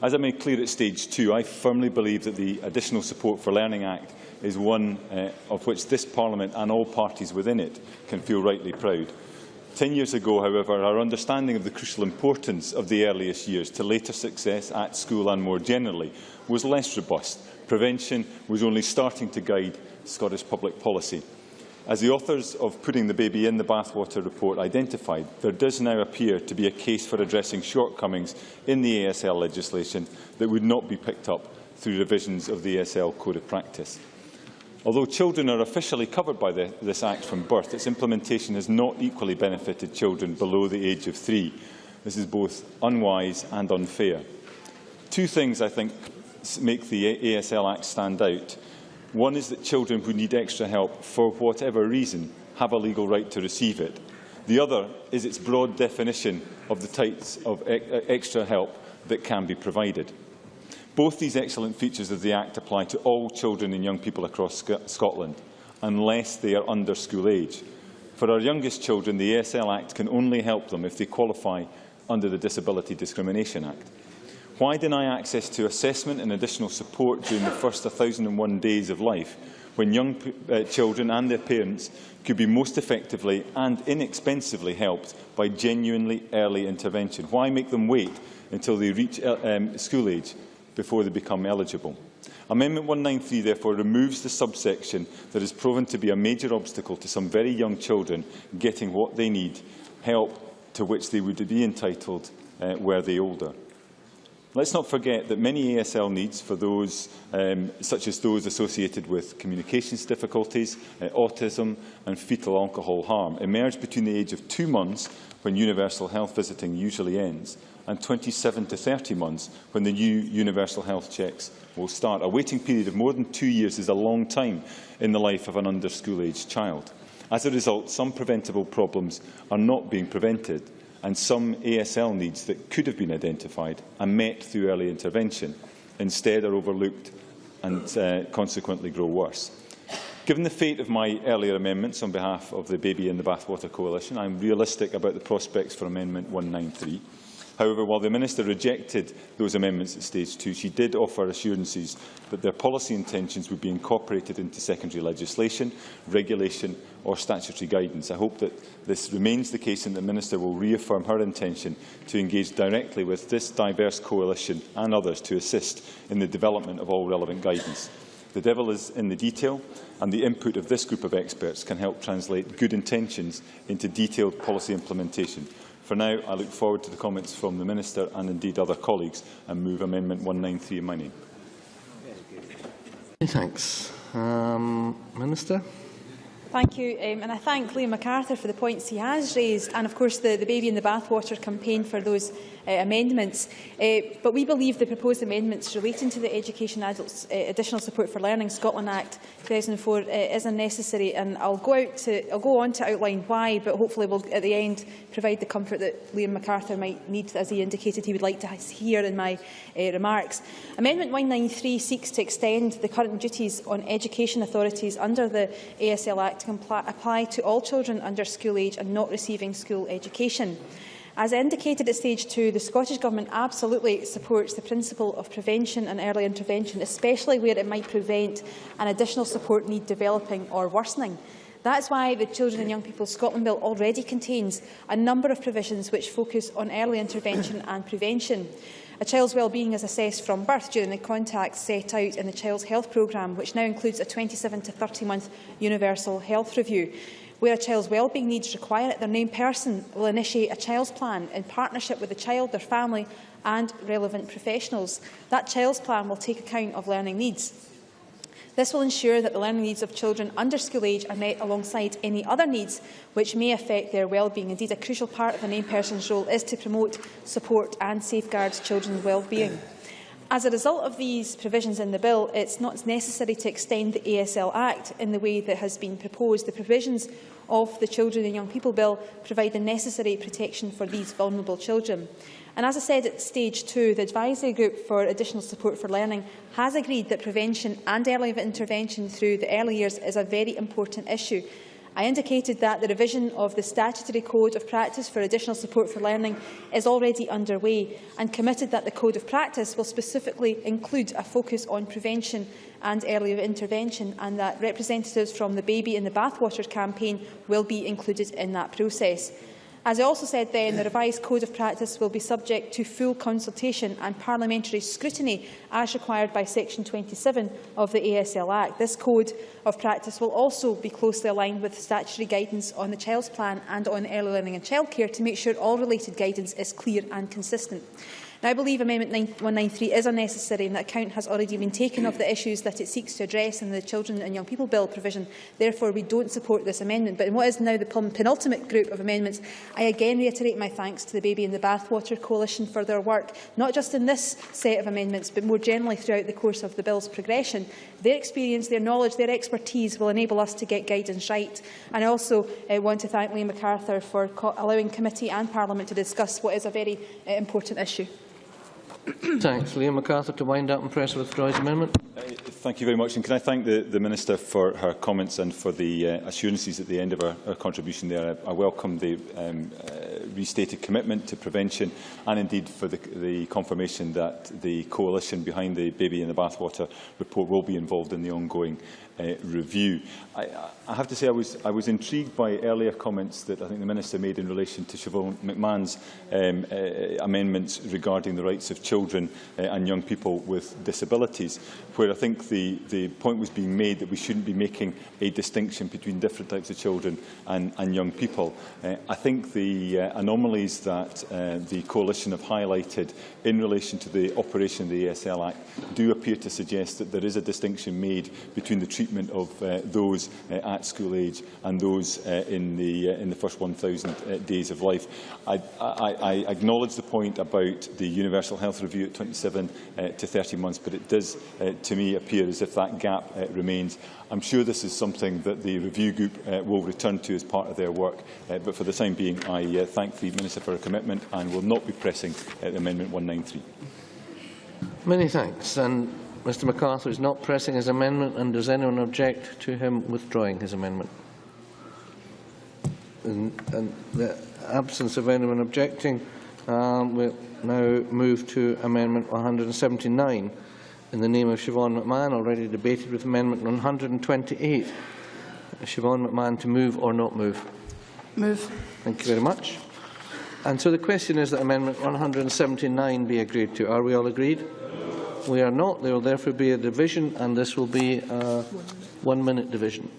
C: As I made clear at stage 2, I firmly believe that the Additional Support for Learning Act is one of which this Parliament and all parties within it can feel rightly proud. 10 years ago, however, our understanding of the crucial importance of the earliest years to later success at school and more generally was less robust. Prevention was only starting to guide Scottish public policy. As the authors of Putting the Baby in the Bathwater report identified, there does now appear to be a case for addressing shortcomings in the ASL legislation that would not be picked up through revisions of the ASL Code of Practice. Although children are officially covered by this Act from birth, its implementation has not equally benefited children below the age of 3. This is both unwise and unfair. Two things, I think, make the ASL Act stand out. One is that children who need extra help for whatever reason have a legal right to receive it. The other is its broad definition of the types of extra help that can be provided. Both these excellent features of the Act apply to all children and young people across Scotland, unless they are under school age. For our youngest children, the ASL Act can only help them if they qualify under the Disability Discrimination Act. Why deny access to assessment and additional support during the first 1,001 days of life, when young children and their parents could be most effectively and inexpensively helped by genuinely early intervention? Why make them wait until they reach school age before they become eligible? Amendment 193, therefore, removes the subsection that has proven to be a major obstacle to some very young children getting what they need, help to which they would be entitled were they older. Let's not forget that many ASL needs, for those such as those associated with communications difficulties, autism and fetal alcohol harm, emerge between the age of 2 months, when universal health visiting usually ends, and 27 to 30 months, when the new universal health checks will start. A waiting period of more than 2 years is a long time in the life of an under-school-aged child. As a result, some preventable problems are not being prevented, and some ASL needs that could have been identified and met through early intervention instead are overlooked and consequently grow worse. Given the fate of my earlier amendments on behalf of the Baby in the Bathwater Coalition, I am realistic about the prospects for Amendment 193. However, while the Minister rejected those amendments at stage 2, she did offer assurances that their policy intentions would be incorporated into secondary legislation, regulation or statutory guidance. I hope that this remains the case and the Minister will reaffirm her intention to engage directly with this diverse coalition and others to assist in the development of all relevant guidance. The devil is in the detail, and the input of this group of experts can help translate good intentions into detailed policy implementation. For now, I look forward to the comments from the Minister and indeed other colleagues and move Amendment 193 in my name.
O: Thanks. Minister?
B: Thank you, and I thank Liam MacArthur for the points he has raised, and of course the baby in the bathwater campaign for those amendments. But we believe the proposed amendments relating to the Education Adults Additional Support for Learning Scotland Act 2004 is unnecessary, and I'll go on to outline why, but hopefully will at the end provide the comfort that Liam MacArthur might need, as he indicated he would like to hear in my remarks. Amendment 193 seeks to extend the current duties on education authorities under the ASL Act to apply to all children under school age and not receiving school education. As indicated at stage 2, the Scottish Government absolutely supports the principle of prevention and early intervention, especially where it might prevent an additional support need developing or worsening. That is why the Children and Young People Scotland Bill already contains a number of provisions which focus on early intervention and prevention. A child's wellbeing is assessed from birth during the contacts set out in the Child's Health Programme, which now includes a 27 to 30-month universal health review. Where a child's wellbeing needs require it, their named person will initiate a child's plan in partnership with the child, their family and relevant professionals. That child's plan will take account of learning needs. This will ensure that the learning needs of children under school age are met alongside any other needs which may affect their wellbeing. Indeed, a crucial part of the named person's role is to promote, support and safeguard children's wellbeing. As a result of these provisions in the bill, it is not necessary to extend the ASL Act in the way that has been proposed. The provisions of the Children and Young People Bill provide the necessary protection for these vulnerable children. And as I said at stage 2, the Advisory Group for Additional Support for Learning has agreed that prevention and early intervention through the early years is a very important issue. I indicated that the revision of the statutory Code of Practice for Additional Support for Learning is already underway, and committed that the Code of Practice will specifically include a focus on prevention and early intervention, and that representatives from the Baby in the Bathwater campaign will be included in that process. As I also said then, the revised Code of Practice will be subject to full consultation and parliamentary scrutiny as required by Section 27 of the ASL Act. This Code of Practice will also be closely aligned with statutory guidance on the Child's Plan and on early learning and childcare to make sure all related guidance is clear and consistent. Now, I believe Amendment 193 is unnecessary and that account has already been taken of the issues that it seeks to address in the Children and Young People Bill provision. Therefore, we don't support this amendment. But in what is now the penultimate group of amendments, I again reiterate my thanks to the Baby in the Bathwater Coalition for their work, not just in this set of amendments, but more generally throughout the course of the bill's progression. Their experience, their knowledge, their expertise will enable us to get guidance right. And I also want to thank Liam MacArthur for allowing committee and Parliament to discuss what is a very important issue.
O: Thanks. Liam MacArthur to wind up and press withdraw his amendment.
C: Thank you very much. And can I thank the Minister for her comments and for the assurances at the end of her contribution there. I welcome the restated commitment to prevention and indeed for the confirmation that the coalition behind the Baby in the Bathwater report will be involved in the ongoing review. I have to say I was intrigued by earlier comments that I think the Minister made in relation to Siobhan McMahon's amendments regarding the rights of children and young people with disabilities, where I think the point was being made that we shouldn't be making a distinction between different types of children and young people. I think the anomalies that the Coalition have highlighted in relation to the operation of the ASL Act do appear to suggest that there is a distinction made between the treatment of those at school age and those in the first 1,000 days of life. I acknowledge the point about the Universal Health Review at 27 to 30 months, but it does, to me, appear as if that gap remains. I'm sure this is something that the review group will return to as part of their work, but for the time being, I thank the Minister for her commitment and will not be pressing Amendment 193.
O: Many thanks. And Mr MacArthur is not pressing his amendment, and does anyone object to him withdrawing his amendment? In the absence of anyone objecting, We'll now move to Amendment 179 in the name of Siobhan McMahon, already debated with Amendment 128. Siobhan McMahon, to move or not move?
U: Move.
O: Thank you very much. And so the question is that Amendment 179 be agreed to. Are we all agreed? We are not. There will therefore be a division, and this will be a 1-minute division.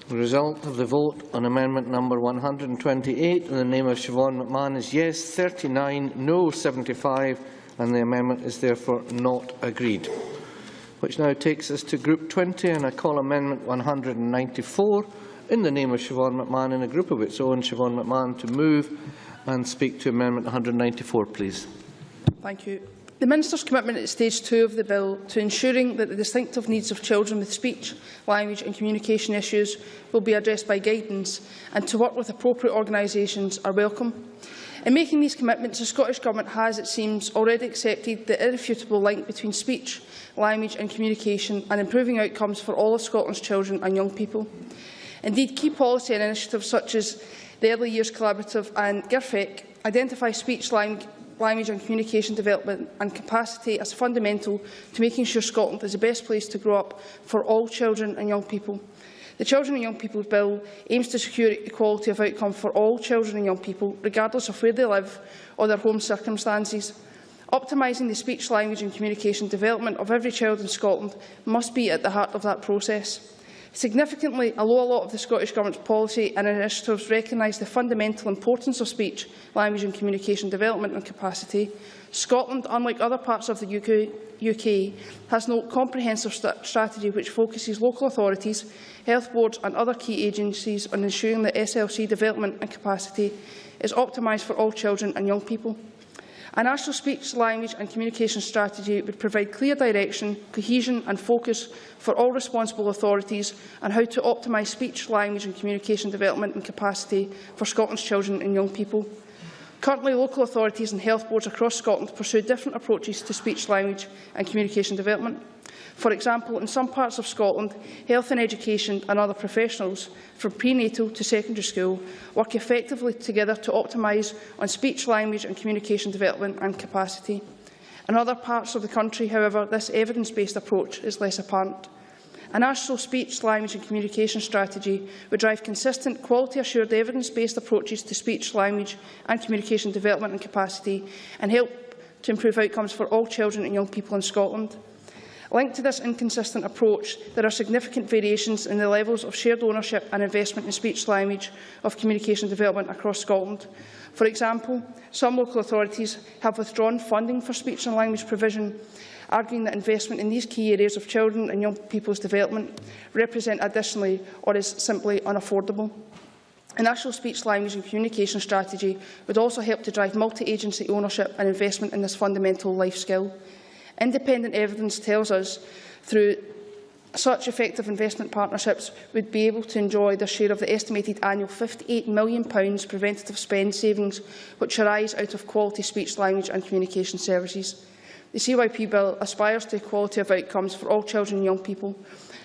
O: The result of the vote on amendment number 128 in the name of Siobhan McMahon is yes 39, no 75, and the amendment is therefore not agreed. Which now takes us to Group 20, and I call Amendment 194 in the name of Siobhan McMahon in a group of its own. Siobhan McMahon to move and speak to Amendment 194, please.
U: Thank you. The Minister's commitment at stage 2 of the bill to ensuring that the distinctive needs of children with speech, language and communication issues will be addressed by guidance and to work with appropriate organisations are welcome. In making these commitments, the Scottish Government has, it seems, already accepted the irrefutable link between speech, language and communication and improving outcomes for all of Scotland's children and young people. Indeed, key policy and initiatives such as the Early Years Collaborative and GIRFEC identify speech, language and communication development and capacity as fundamental to making sure Scotland is the best place to grow up for all children and young people. The Children and Young People's Bill aims to secure equality of outcome for all children and young people, regardless of where they live or their home circumstances. Optimising the speech, language and communication development of every child in Scotland must be at the heart of that process. Significantly, although a lot of the Scottish Government's policy and initiatives recognise the fundamental importance of speech, language and communication development and capacity, Scotland, unlike other parts of the UK, has no comprehensive strategy which focuses local authorities, health boards and other key agencies on ensuring that SLC development and capacity is optimised for all children and young people. A national speech, language and communication strategy would provide clear direction, cohesion and focus for all responsible authorities on how to optimise speech, language and communication development and capacity for Scotland's children and young people. Currently, local authorities and health boards across Scotland pursue different approaches to speech, language and communication development. For example, in some parts of Scotland, health and education and other professionals, from prenatal to secondary school, work effectively together to optimise on speech, language and communication development and capacity. In other parts of the country, however, this evidence-based approach is less apparent. A national speech, language and communication strategy would drive consistent, quality-assured, evidence-based approaches to speech, language and communication development and capacity and help to improve outcomes for all children and young people in Scotland. Linked to this inconsistent approach, there are significant variations in the levels of shared ownership and investment in speech, language of communication development across Scotland. For example, some local authorities have withdrawn funding for speech and language provision, arguing that investment in these key areas of children and young people's development represent additionally or is simply unaffordable. A national speech, language and communication strategy would also help to drive multi-agency ownership and investment in this fundamental life skill. Independent evidence tells us through such effective investment partnerships would be able to enjoy their share of the estimated annual £58 million preventative spend savings which arise out of quality speech, language and communication services. The CYP Bill aspires to equality of outcomes for all children and young people.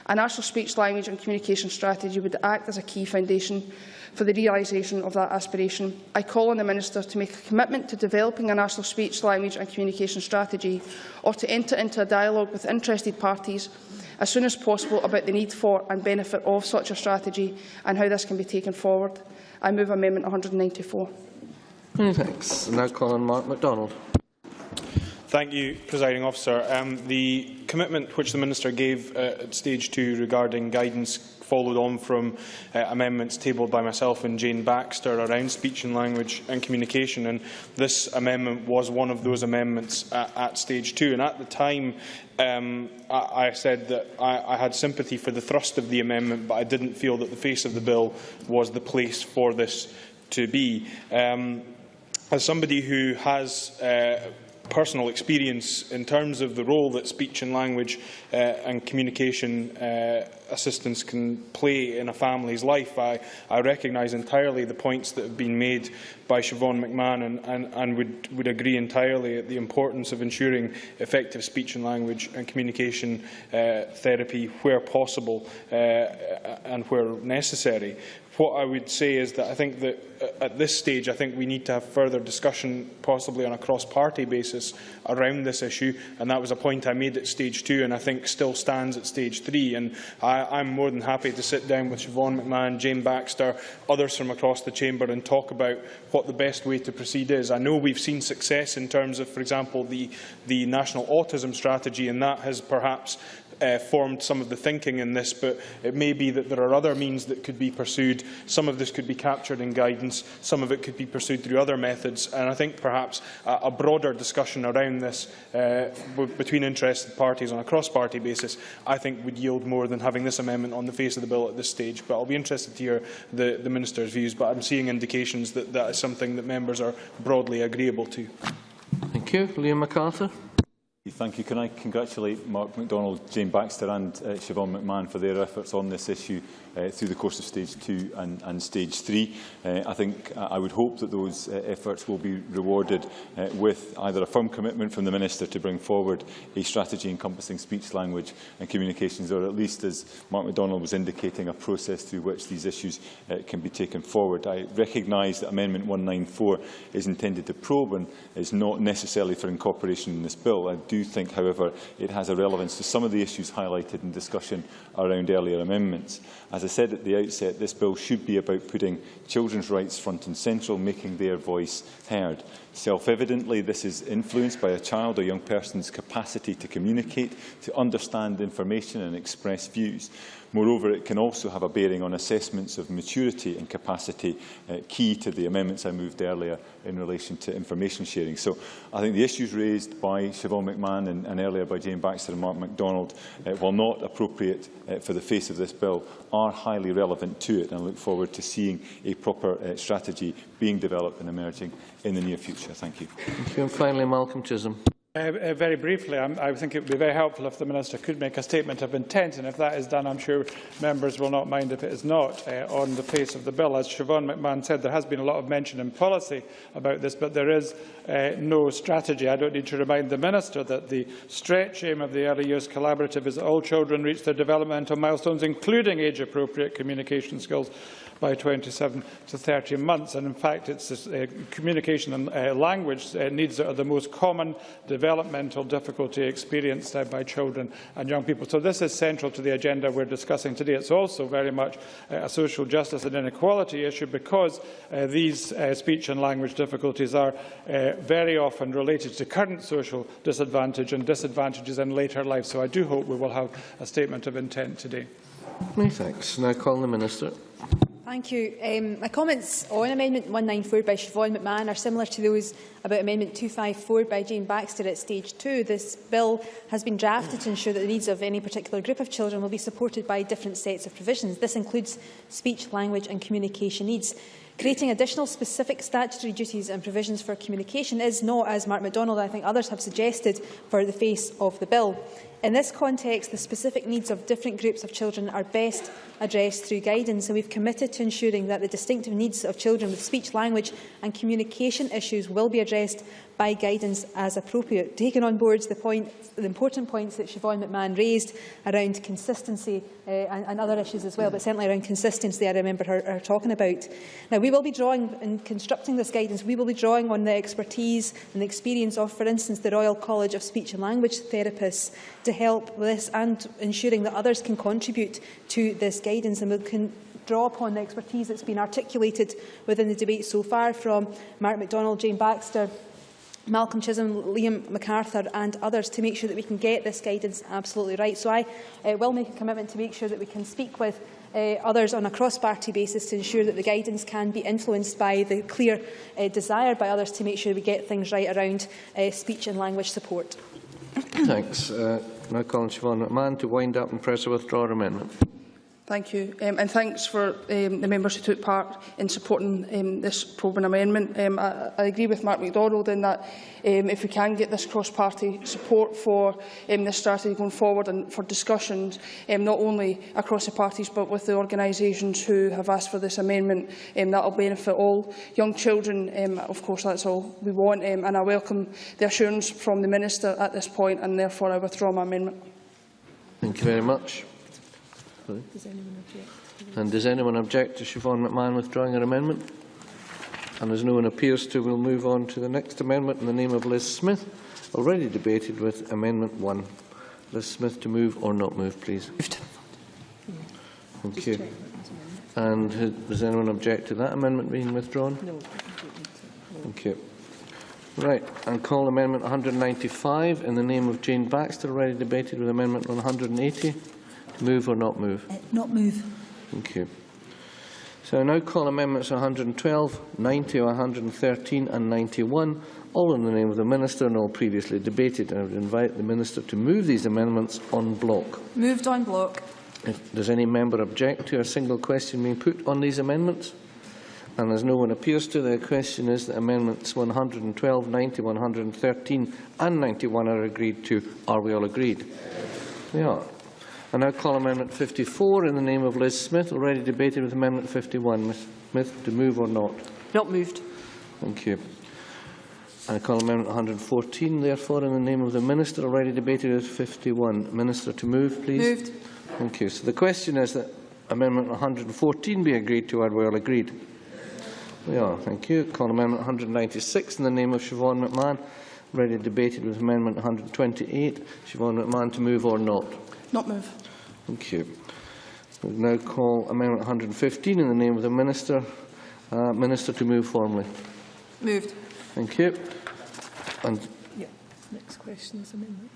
U: A national speech, language and communication strategy would act as a key foundation for the realisation of that aspiration. I call on the Minister to make a commitment to developing a national speech, language and communication strategy or to enter into a dialogue with interested parties as soon as possible about the need for and benefit of such a strategy and how this can be taken forward. I move Amendment 194.
O: Many thanks. Now call on Mark MacDonald.
Q: Thank you, Presiding Officer. The commitment which the Minister gave at stage 2 regarding guidance followed on from amendments tabled by myself and Jane Baxter around speech and language and communication, and this amendment was one of those amendments at stage 2. And at the time, I said that I had sympathy for the thrust of the amendment, but I didn't feel that the face of the bill was the place for this to be. As somebody who has personal experience in terms of the role that speech and language and communication assistance can play in a family's life, I recognise entirely the points that have been made by Siobhan McMahon and would agree entirely at the importance of ensuring effective speech and language and communication therapy where possible and where necessary. What I would say is that I think that at this stage, I think we need to have further discussion, possibly on a cross-party basis, around this issue, and that was a point I made at stage 2, and I think still stands at stage 3. And I'm more than happy to sit down with Siobhan McMahon, Jane Baxter, others from across the chamber, and talk about what the best way to proceed is. I know we've seen success in terms of, for example, the National Autism Strategy, and that has perhaps formed some of the thinking in this, but it may be that there are other means that could be pursued. Some of this could be captured in guidance, some of it could be pursued through other methods, and I think perhaps a broader discussion around this between interested parties on a cross-party basis, I think would yield more than having this amendment on the face of the bill at this stage. But I'll be interested to hear the Minister's views, but I'm seeing indications that that is something that members are broadly agreeable to.
O: Thank you. Liam MacArthur.
C: Thank you. Can I congratulate Mark MacDonald, Jane Baxter and Siobhan McMahon for their efforts on this issue through the course of stage 2 and stage 3. I think I would hope that those efforts will be rewarded with either a firm commitment from the Minister to bring forward a strategy encompassing speech, language and communications, or at least, as Mark MacDonald was indicating, a process through which these issues can be taken forward. I recognise that Amendment 194 is intended to probe and is not necessarily for incorporation in this bill. I do think, however, it has a relevance to some of the issues highlighted in discussion around earlier amendments. As I said at the outset, this bill should be about putting children's rights front and central, making their voice heard. Self-evidently, this is influenced by a child or young person's capacity to communicate, to understand information and express views. Moreover, it can also have a bearing on assessments of maturity and capacity, key to the amendments I moved earlier in relation to information sharing. So I think the issues raised by Siobhan McMahon and earlier by Jane Baxter and Mark MacDonald, while not appropriate for the face of this bill, are highly relevant to it, and I look forward to seeing a proper strategy being developed and emerging in the near future. Thank you.
O: Thank you. And finally, Malcolm Chisholm.
T: Very briefly, I think it would be very helpful if the Minister could make a statement of intent, and if that is done, I'm sure members will not mind if it is not on the face of the bill. As Siobhan McMahon said, there has been a lot of mention in policy about this, but there is no strategy. I don't need to remind the Minister that the stretch aim of the Early Years Collaborative is that all children reach their developmental milestones, including age-appropriate communication skills, by 27 to 30 months. And in fact, it's communication and language needs that are the most common developmental difficulty experienced by children and young people. So this is central to the agenda we're discussing today. It's also very much a social justice and inequality issue, because these speech and language difficulties are very often related to current social disadvantage and disadvantages in later life. So I do hope we will have a statement of intent today.
O: Many thanks. Now call the Minister.
B: Thank you. My comments on Amendment 194 by Siobhan McMahon are similar to those about Amendment 254 by Jane Baxter at stage 2. This bill has been drafted to ensure that the needs of any particular group of children will be supported by different sets of provisions. This includes speech, language and communication needs. Creating additional specific statutory duties and provisions for communication is not, as Mark MacDonald and I think others have suggested, for the face of the bill. In this context, the specific needs of different groups of children are best addressed through guidance, and we've committed to ensuring that the distinctive needs of children with speech, language and communication issues will be addressed by guidance as appropriate. Taking on board the important points that Siobhan McMahon raised around consistency and other issues as well, but certainly around consistency I remember her talking about. Now, we will be drawing, in constructing this guidance, we will be drawing on the expertise and the experience of, for instance, the Royal College of Speech and Language Therapists to help with this, and ensuring that others can contribute to this guidance, and we can draw upon the expertise that's been articulated within the debate so far from Mark MacDonald, Jane Baxter, Malcolm Chisholm, Liam MacArthur and others to make sure that we can get this guidance absolutely right. So I will make a commitment to make sure that we can speak with others on a cross-party basis to ensure that the guidance can be influenced by the clear desire by others to make sure we get things right around speech and language support.
O: Thanks. Now calling Siobhan McMahon to wind up and press a withdrawal amendment.
U: Thank you, and thanks for the members who took part in supporting this probing amendment. I agree with Mark MacDonald in that if we can get this cross-party support for this strategy going forward and for discussions, not only across the parties but with the organisations who have asked for this amendment, that will benefit all young children. Of course, that's all we want, and I welcome the assurance from the Minister at this point, and therefore I withdraw my amendment.
O: Thank you very much.
U: Does anyone object?
O: And does anyone object to Siobhan McMahon withdrawing her amendment? And as no one appears to, we'll move on to the next amendment in the name of Liz Smith, already debated with Amendment 1. Liz Smith, to move or not move, please. Thank you. And does anyone object to that amendment being withdrawn? No. Thank you. Right, and call Amendment 195 in the name of Jane Baxter, already debated with Amendment 180. Move or not move?
M: Not move.
O: Thank you. So I now call amendments 112, 90, 113 and 91, all in the name of the Minister and all previously debated. I would invite the Minister to move these amendments en bloc.
B: Moved en bloc.
O: If does any member object to a single question being put on these amendments? And as no one appears to, the question is that amendments 112, 90, 113 and 91 are agreed to. Are we all agreed? We are. I now call Amendment 54 in the name of Liz Smith, already debated with Amendment 51. Ms Smith, to move or not?
E: Not moved.
O: Thank you. I call Amendment 114, therefore, in the name of the Minister, already debated with 51. Minister, to move, please.
B: Moved.
O: Thank you. So the question is that Amendment 114 be agreed to. Are we all agreed? We are. Thank you. Call Amendment 196 in the name of Siobhan McMahon, already debated with Amendment 128. Siobhan McMahon, to move or not?
U: Not move.
O: Thank you. We now call Amendment 115 in the name of the Minister. Minister, to move formally.
B: Moved.
O: Thank you. And
U: yeah. Next question is amendment.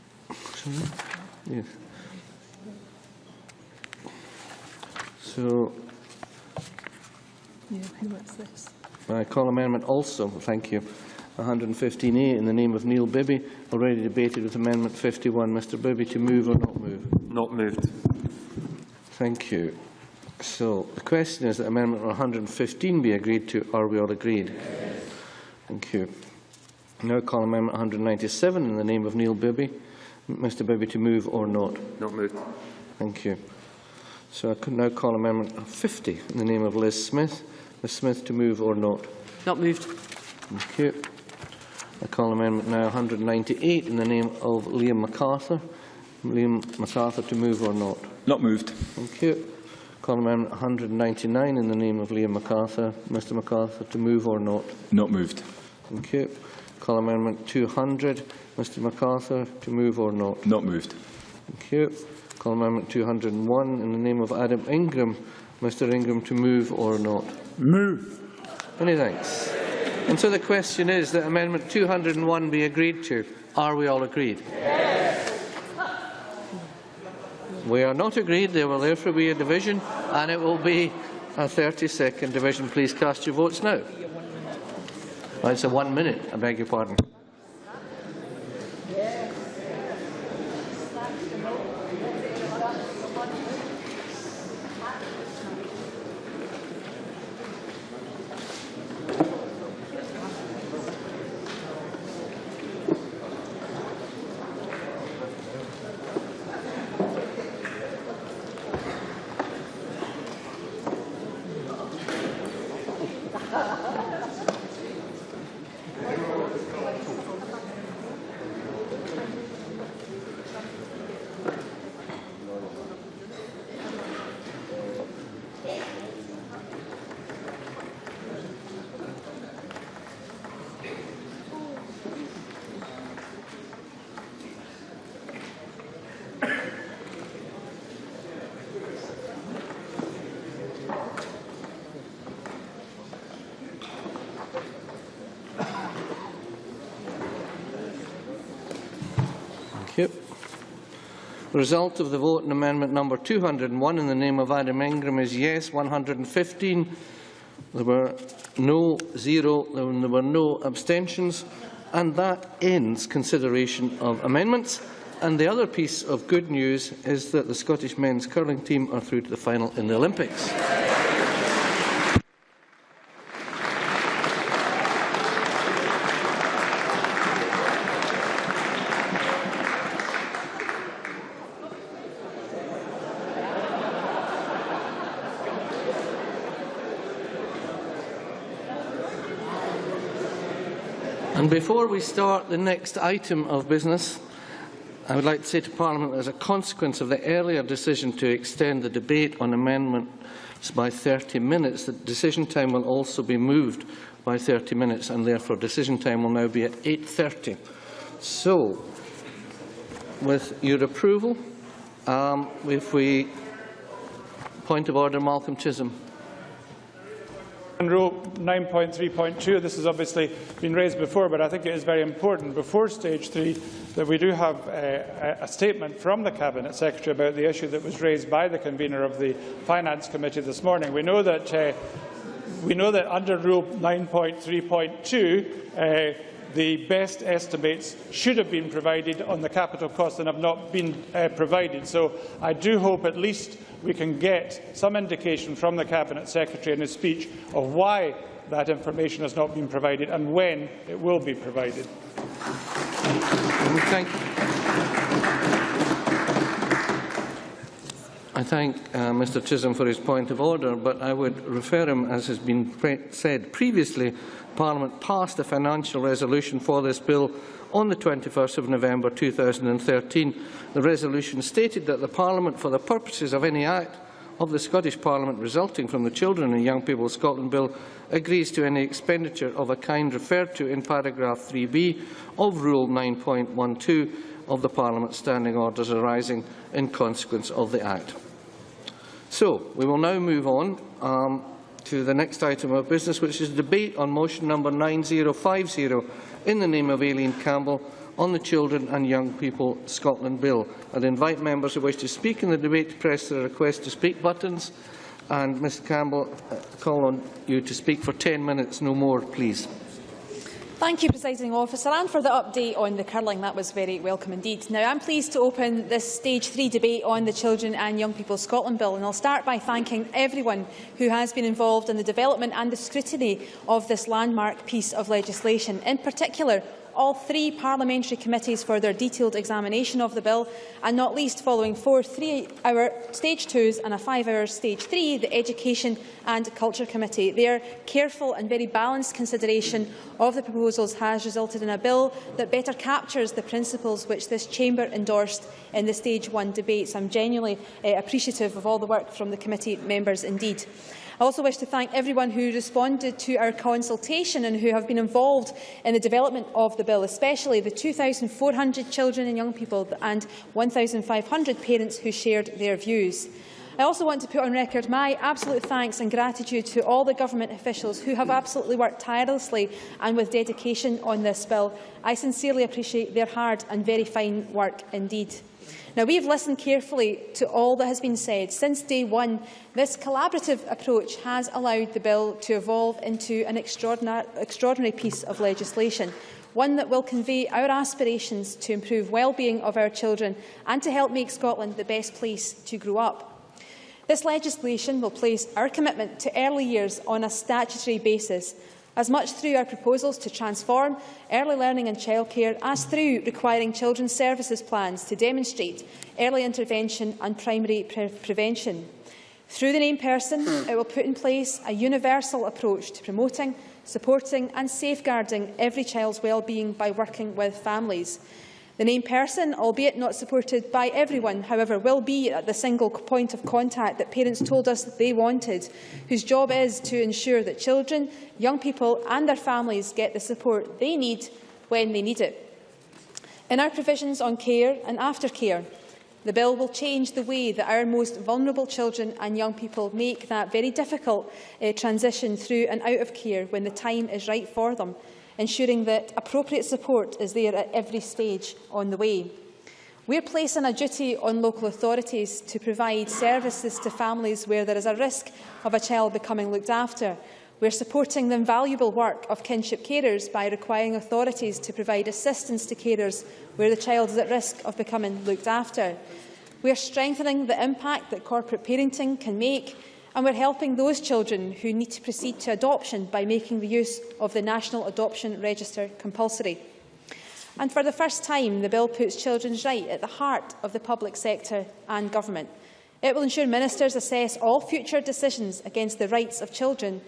O: Sorry? Yes. So
U: yeah, what's this?
O: I call amendment also. Thank you. 115A in the name of Neil Bibby, already debated with Amendment 51. Mr Bibby, to move or not move?
G: Not moved.
O: Thank you. So the question is that Amendment 115 be agreed to. Are we all agreed? Yes. Thank you. I now call Amendment 197 in the name of Neil Bibby. Mr Bibby, to move or not?
G: Not moved.
O: Thank you. So I could now call Amendment 50 in the name of Liz Smith. Ms Smith, to move or not?
E: Not moved.
O: Thank you. I call Amendment now 198 in the name of Liam MacArthur. Liam MacArthur, to move or not?
C: Not moved.
O: Thank you. Call Amendment 199 in the name of Liam MacArthur. Mr MacArthur, to move or not?
C: Not moved.
O: Thank you. Call Amendment 200. Mr MacArthur, to move or not?
C: Not moved.
O: Thank you. Call Amendment 201 in the name of Adam Ingram. Mr Ingram, to move or not?
S: Move.
O: Many thanks. And so the question is that Amendment 201 be agreed to. Are we all agreed? Yes. We are not agreed. There will therefore be a division, and it will be a 30-second division. Please cast your votes now. Oh, it's a 1 minute. I beg your pardon. The result of the vote on amendment number 201 in the name of Adam Ingram is yes 115. There were no 0 and there were no abstentions. And that ends consideration of amendments. And the other piece of good news is that the Scottish men's curling team are through to the final in the Olympics. And before we start the next item of business, I would like to say to Parliament that as a consequence of the earlier decision to extend the debate on amendments by 30 minutes, that decision time will also be moved by 30 minutes, and therefore decision time will now be at 8:30. So, with your approval, point of order, Malcolm Chisholm.
T: On Rule 9.3.2, this has obviously been raised before, but I think it is very important before stage 3 that we do have a statement from the Cabinet Secretary about the issue that was raised by the convener of the Finance Committee this morning. We know that under Rule 9.3.2, the best estimates should have been provided on the capital costs and have not been provided. So I do hope at least we can get some indication from the Cabinet Secretary in his speech of why that information has not been provided and when it will be provided.
O: I thank Mr Chisholm for his point of order, but I would refer him, as has been said previously, Parliament passed a financial resolution for this bill on the 21st of November 2013. The resolution stated that the Parliament, for the purposes of any act of the Scottish Parliament resulting from the Children and Young People of Scotland Bill, agrees to any expenditure of a kind referred to in paragraph 3b of Rule 9.12 of the Parliament Standing Orders arising in consequence of the Act. So, we will now move on to the next item of business, which is debate on motion number 9050 in the name of Aileen Campbell on the Children and Young People Scotland Bill. I'd invite members who wish to speak in the debate to press the request to speak buttons. And Mr Campbell, call on you to speak for 10 minutes, no more, please.
B: Thank you, Presiding Officer, and for the update on the curling. That was very welcome indeed. Now, I'm pleased to open this Stage 3 debate on the Children and Young People Scotland Bill, and I'll start by thanking everyone who has been involved in the development and the scrutiny of this landmark piece of legislation. In particular, all 3 parliamentary committees for their detailed examination of the bill, and not least following 4 3-hour Stage 2s and a 5-hour Stage 3, the Education and Culture Committee. Their careful and very balanced consideration of the proposals has resulted in a bill that better captures the principles which this chamber endorsed in the Stage 1 debates. I'm genuinely appreciative of all the work from the committee members indeed. I also wish to thank everyone who responded to our consultation and who have been involved in the development of the bill, especially the 2,400 children and young people and 1,500 parents who shared their views. I also want to put on record my absolute thanks and gratitude to all the government officials who have absolutely worked tirelessly and with dedication on this bill. I sincerely appreciate their hard and very fine work indeed. Now, we have listened carefully to all that has been said. Since day one, this collaborative approach has allowed the bill to evolve into an extraordinary piece of legislation, one that will convey our aspirations to improve well-being of our children and to help make Scotland the best place to grow up. This legislation will place our commitment to early years on a statutory basis, as much through our proposals to transform early learning and childcare as through requiring children's services plans to demonstrate early intervention and primary prevention. Through the named person, it will put in place a universal approach to promoting, supporting and safeguarding every child's well-being by working with families. The named person, albeit not supported by everyone, however, will be at the single point of contact that parents told us they wanted, whose job is to ensure that children, young people and their families get the support they need when they need it. In our provisions on care and aftercare, the bill will change the way that our most vulnerable children and young people make that very difficult transition through and out of care when the time is right for them, ensuring that appropriate support is there at every stage on the way. We are placing a duty on local authorities to provide services to families where there is a risk of a child becoming looked after. We are supporting the invaluable work of kinship carers by requiring authorities to provide assistance to carers where the child is at risk of becoming looked after. We are strengthening the impact that corporate parenting can make, and we are helping those children who need to proceed to adoption by making the use of the National Adoption Register compulsory. And for the first time, the bill puts children's right at the heart of the public sector and government. It will ensure ministers assess all future decisions against the rights of children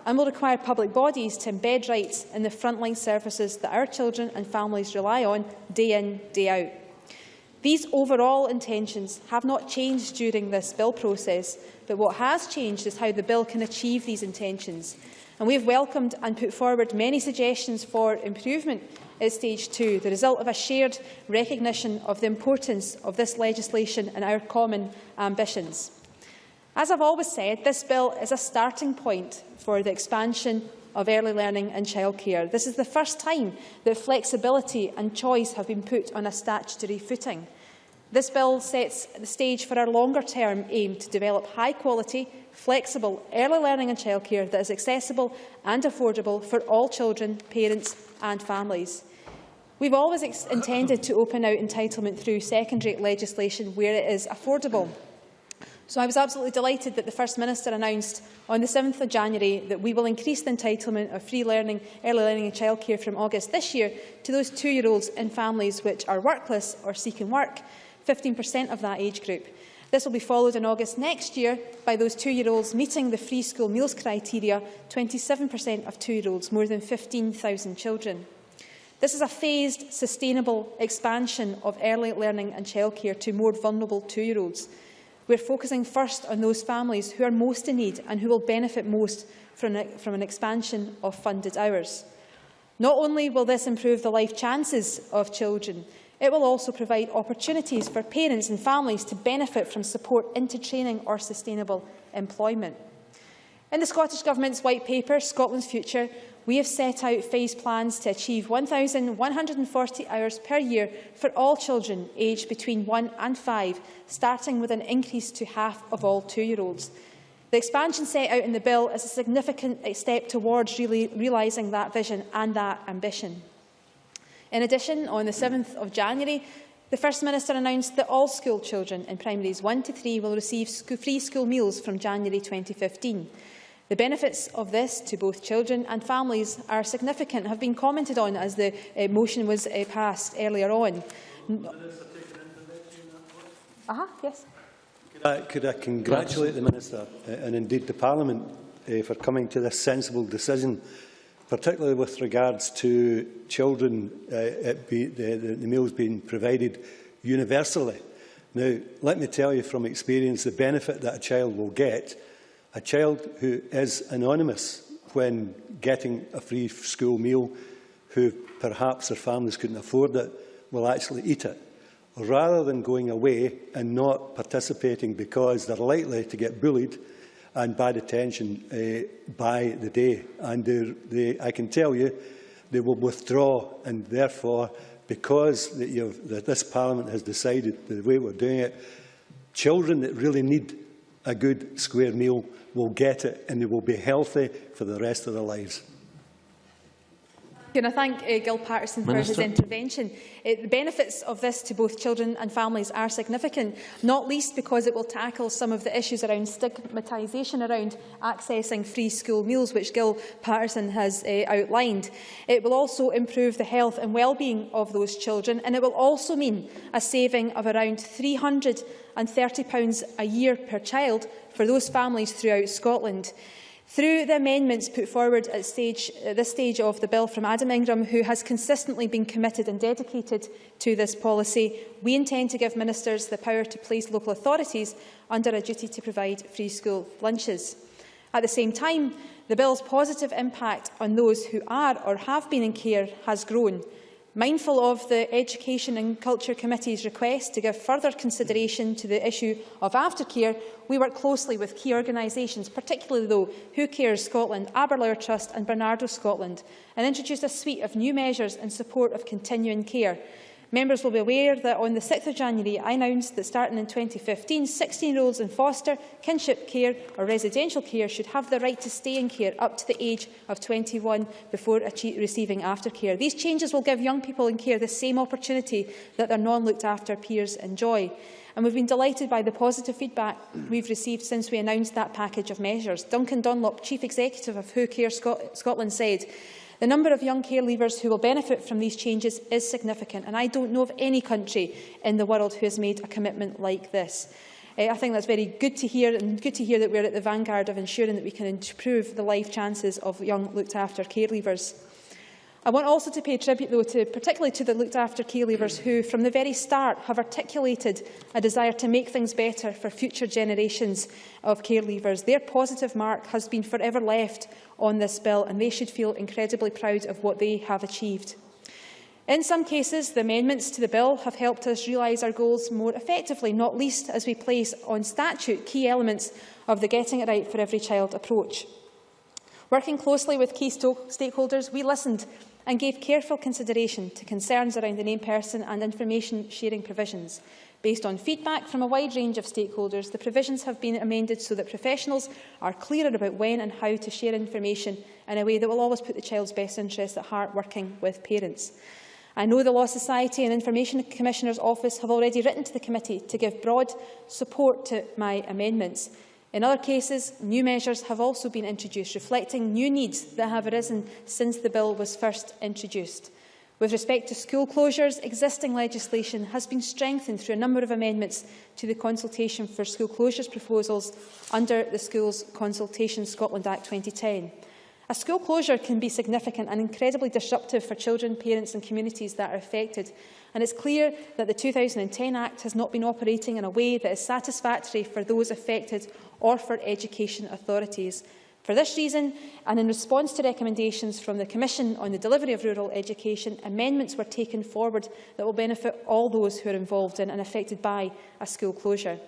B: and will require public bodies to embed rights in the frontline services that our children and families rely on day in, day out. These overall intentions have not changed during this bill process, but what has changed is how the bill can achieve these intentions. And we have welcomed and put forward many suggestions for improvement at stage 2, the result of a shared recognition of the importance of this legislation and our common ambitions. As I've always said, this bill is a starting point for the expansion of early learning and childcare. This is the first time that flexibility and choice have been put on a statutory footing. This bill sets the stage for our longer-term aim to develop high-quality, flexible early learning and childcare that is accessible and affordable for all children, parents and families. We've always intended to open out entitlement through secondary legislation where it is affordable. So I was absolutely delighted that the First Minister announced on the 7th of January that we will increase the entitlement of free learning, early learning and childcare from August this year to those 2-year-olds in families which are workless or seeking work, 15% of that age group. This will be followed in August next year by those 2-year-olds meeting the free school meals criteria, 27% of 2-year-olds, more than 15,000 children. This is a phased, sustainable expansion of early learning and childcare to more vulnerable 2-year-olds. We are focusing first on those families who are most in need and who will benefit most from an expansion of funded hours. Not only will this improve the life chances of children, it will also provide opportunities for parents and families to benefit from support into training or sustainable employment. In the Scottish Government's White Paper, Scotland's Future, we have set out phased plans to achieve 1,140 hours per year for all children aged between 1 and 5, starting with an increase to half of all 2-year-olds. The expansion set out in the bill is a significant step towards realising that vision and that ambition. In addition, on the 7th of January, the First Minister announced that all school children in primaries 1 to 3 will receive free school meals from January 2015. The benefits of this to both children and families are significant and have been commented on as the motion was passed earlier on. Yes.
H: Could I congratulate the Minister and indeed the Parliament for coming to this sensible decision, particularly with regards to children, the meals being provided universally. Now, let me tell you from experience the benefit that a child will get. A child who is anonymous when getting a free school meal, who perhaps their families couldn't afford it, will actually eat it, rather than going away and not participating because they're likely to get bullied and bad attention by the day. And I can tell you they will withdraw, and therefore, because this Parliament has decided the way we're doing it, children that really need a good square meal will get it, and they will be healthy for the rest of their lives.
B: Can I thank Gil Patterson for his intervention? The benefits of this to both children and families are significant, not least because it will tackle some of the issues around stigmatisation around accessing free school meals, which Gil Patterson has outlined. It will also improve the health and well-being of those children, and it will also mean a saving of around £330 a year per child for those families throughout Scotland. Through the amendments put forward at this stage of the bill from Adam Ingram, who has consistently been committed and dedicated to this policy, we intend to give ministers the power to place local authorities under a duty to provide free school lunches. At the same time, the bill's positive impact on those who are or have been in care has grown. Mindful of the Education and Culture Committee's request to give further consideration to the issue of aftercare, we work closely with key organisations, particularly though Who Cares Scotland, Aberlour Trust and Bernardo Scotland, and introduced a suite of new measures in support of continuing care. Members will be aware that on the 6th of January I announced that starting in 2015, 16-year-olds in foster, kinship care or residential care should have the right to stay in care up to the age of 21 before receiving aftercare. These changes will give young people in care the same opportunity that their non-looked-after peers enjoy. And we've been delighted by the positive feedback we've received since we announced that package of measures. Duncan Dunlop, Chief Executive of Who Cares Scotland, said, "The number of young care leavers who will benefit from these changes is significant, and I don't know of any country in the world who has made a commitment like this." I think that's very good to hear, and good to hear that we're at the vanguard of ensuring that we can improve the life chances of young looked-after care leavers. I want also to pay tribute, though, particularly to the looked-after care leavers who, from the very start, have articulated a desire to make things better for future generations of care leavers. Their positive mark has been forever left on this bill, and they should feel incredibly proud of what they have achieved. In some cases, the amendments to the bill have helped us realise our goals more effectively, not least as we place on statute key elements of the Getting It Right for Every Child approach. Working closely with key stakeholders, we listened and gave careful consideration to concerns around the named person and information sharing provisions. Based on feedback from a wide range of stakeholders, the provisions have been amended so that professionals are clearer about when and how to share information in a way that will always put the child's best interests at heart, working with parents. I know the Law Society and Information Commissioner's Office have already written to the committee to give broad support to my amendments. In other cases, new measures have also been introduced, reflecting new needs that have arisen since the bill was first introduced. With respect to school closures, existing legislation has been strengthened through a number of amendments to the Consultation for School Closures proposals under the Schools Consultation Scotland Act 2010. A school closure can be significant and incredibly disruptive for children, parents and communities that are affected, and it's clear that the 2010 Act has not been operating in a way that is satisfactory for those affected or for education authorities. For this reason, and in response to recommendations from the Commission on the delivery of rural education, amendments were taken forward that will benefit all those who are involved in and affected by a school closure.